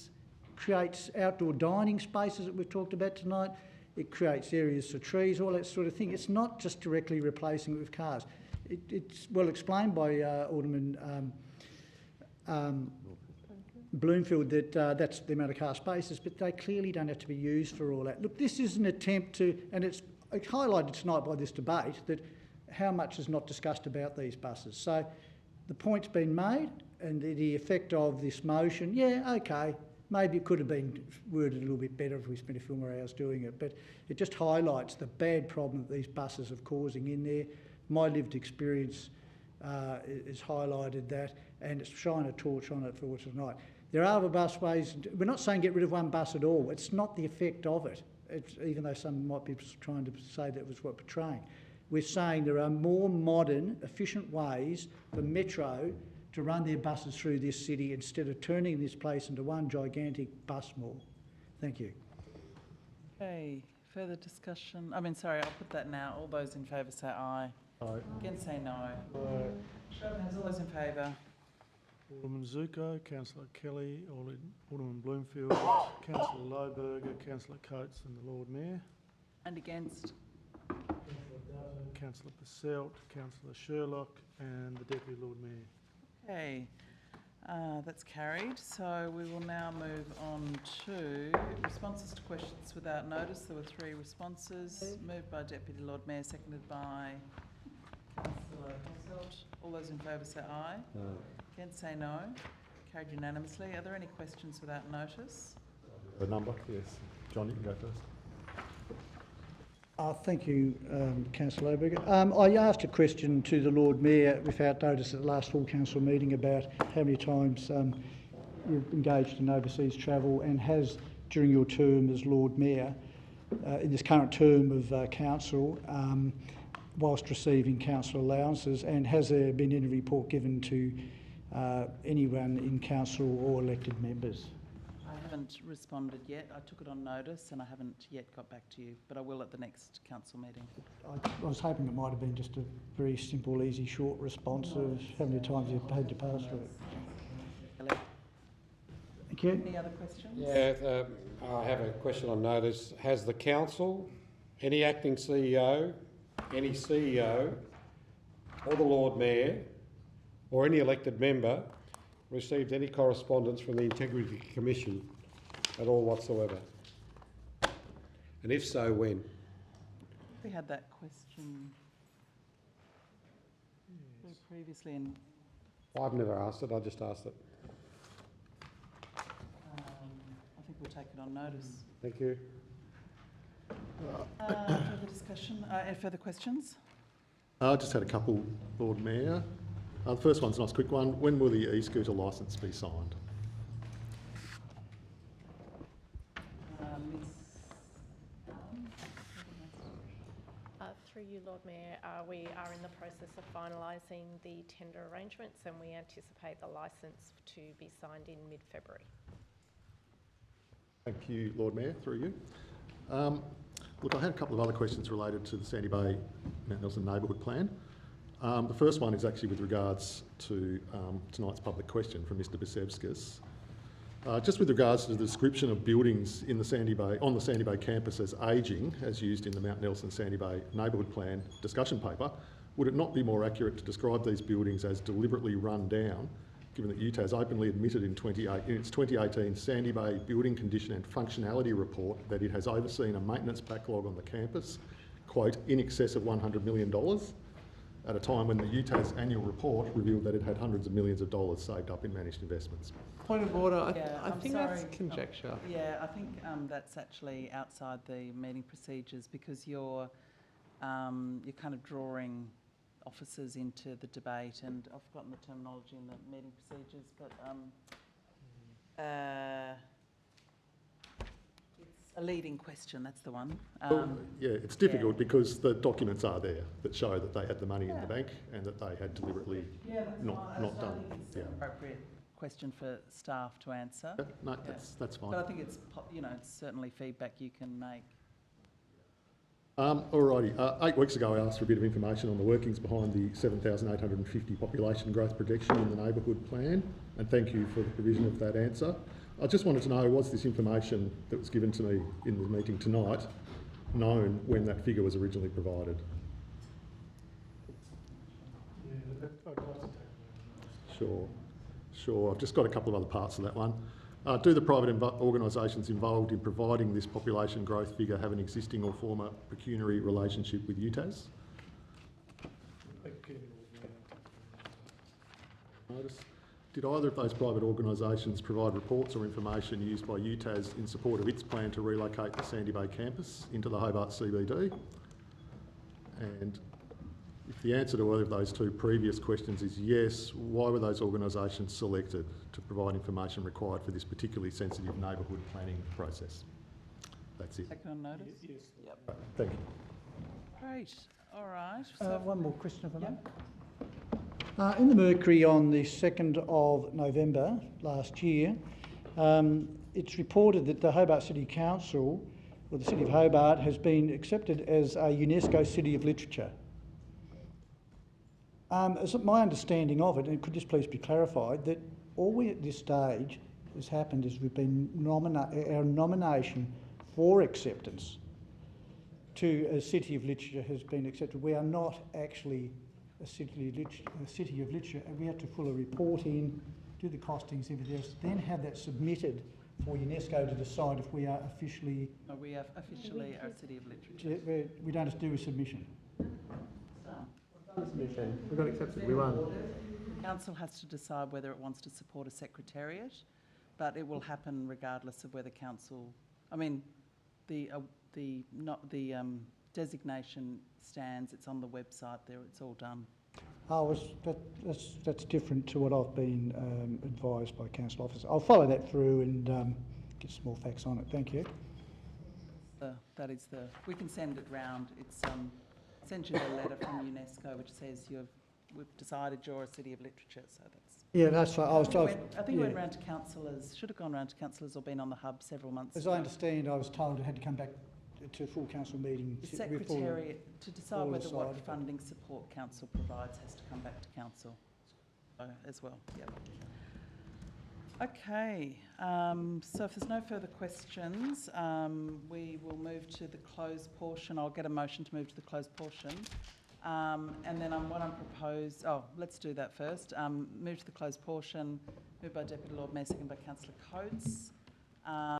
creates outdoor dining spaces that we've talked about tonight. It creates areas for trees, all that sort of thing. It's not just directly replacing it with cars. It's well explained by Alderman Bloomfield that that's the amount of car spaces, but they clearly don't have to be used for all that. Look, this is an attempt to, and it's highlighted tonight by this debate, that how much is not discussed about these buses. So the point's been made, and the effect of this motion, yeah, okay, maybe it could have been worded a little bit better if we spent a few more hours doing it, but it just highlights the bad problem that these buses are causing in there. My lived experience has highlighted that, and it's shining a torch on it for tonight. There are other busways. We're not saying get rid of one bus at all. It's not the effect of it, even though some might be trying to say that was what we're portraying. We're saying there are more modern, efficient ways for Metro to run their buses through this city instead of turning this place into one gigantic bus mall. Thank you. Okay, further discussion? I'll put that now. All those in favour say aye. Aye. Against say no. Aye. Show of hands, all those in favour. Alderman Zuko, Councillor Kelly, Alderman Bloomfield, Councillor Lohberger, Councillor Coates and the Lord Mayor. And against? Councillor Passelt, Councillor Sherlock and the Deputy Lord Mayor. Okay, that's carried. So we will now move on to responses to questions without notice. There were 3 responses. Moved by Deputy Lord Mayor, seconded by Councillor Passelt. All those in favour say aye. No. Against say no. Carried unanimously. Are there any questions without notice? A number, yes. John, you can go first. Thank you, Councillor Lohberger. I asked a question to the Lord Mayor without notice at the last full council meeting about how many times you've engaged in overseas travel and has, during your term as Lord Mayor, in this current term of council, whilst receiving council allowances, and has there been any report given to anyone in council or elected members? I haven't responded yet. I took it on notice and I haven't yet got back to you, but I will at the next council meeting. I was hoping it might have been just a very simple, easy, short response of how many times you've had to pass through it. Thank you. Any other questions? Yeah, I have a question on notice. Has the council, any acting CEO, any CEO, or the Lord Mayor, or any elected member received any correspondence from the Integrity Commission at all whatsoever? And if so, when? We had that question previously, and I've never asked it, I just asked it. I think we'll take it on notice. Thank you. Further discussion? Any further questions? I just had a couple, Lord Mayor. The first one's a nice quick one. When will the e-scooter licence be signed? Through you, Lord Mayor, we are in the process of finalising the tender arrangements and we anticipate the licence to be signed in mid-February. Thank you, Lord Mayor, through you. Look, I had a couple of other questions related to the Sandy Bay Mount Nelson Neighbourhood Plan. The first one is actually with regards to tonight's public question from Mr Bisevskis. Just with regards to the description of buildings in the Sandy Bay, on the Sandy Bay campus as ageing, as used in the Mount Nelson Sandy Bay Neighbourhood Plan discussion paper, would it not be more accurate to describe these buildings as deliberately run down given that UTAS openly admitted in its 2018 Sandy Bay Building Condition and Functionality Report that it has overseen a maintenance backlog on the campus, quote, in excess of $100 million, at a time when the UTAS annual report revealed that it had hundreds of millions of dollars saved up in managed investments. Point of order, I I'm think sorry. that's conjecture. I think that's actually outside the meeting procedures, because you're kind of drawing officers into the debate, and I've forgotten the terminology in the meeting procedures, but it's a leading question, that's the one. It's difficult because the documents are there that show that they had the money in the bank and that they had deliberately not done. It's an appropriate question for staff to answer. No, that's fine. But I think it's it's certainly feedback you can make. Alrighty, 8 weeks ago I asked for a bit of information on the workings behind the 7,850 population growth projection in the neighbourhood plan, and thank you for the provision of that answer. I just wanted to know, was this information that was given to me in the meeting tonight known when that figure was originally provided? Sure. I've just got a couple of other parts of that one. Do the private organisations involved in providing this population growth figure have an existing or former pecuniary relationship with UTAS? Did either of those private organisations provide reports or information used by UTAS in support of its plan to relocate the Sandy Bay campus into the Hobart CBD? And if the answer to either of those two previous questions is yes, why were those organisations selected to provide information required for this particularly sensitive neighbourhood planning process? That's it. Taken on notice? Yes. Yep. Thank you. Great. All right. One more question, if I may. In the Mercury on the 2nd of November last year, it's reported that the Hobart City Council, or the City of Hobart, has been accepted as a UNESCO City of Literature. As my understanding of it, and could this please be clarified, that all we at this stage has happened is we've been our nomination for acceptance to a City of Literature has been accepted. We are not actually a City of Literature, and we have to pull a report in, do the costings, everything else, then have that submitted for UNESCO to decide if we are officially... No, we are officially a City of Literature. We don't have to do a submission. Submission. We got accepted. We won. Council has to decide whether it wants to support a secretariat, but it will happen regardless of whether council... I mean, the designation stands, it's on the website there, it's all done. That's different to what I've been advised by council officers. I'll follow that through and get some more facts on it. Thank you. We can send it round. It's sent you a letter from UNESCO which says we've decided you're a City of Literature, so that's... Yeah, that's right. I think it went round to councillors, should have gone round to councillors or been on the hub several months ago. As I understand, I was told it had to come back to a full council meeting. The Secretariat, to decide whether what funding support council provides has to come back to council as well. Yep. Okay, so if there's no further questions, we will move to the closed portion. I'll get a motion to move to the closed portion. And then what I'm proposed, let's do that first. Move to the closed portion, moved by Deputy Lord Mayor, seconded by Councillor Coates.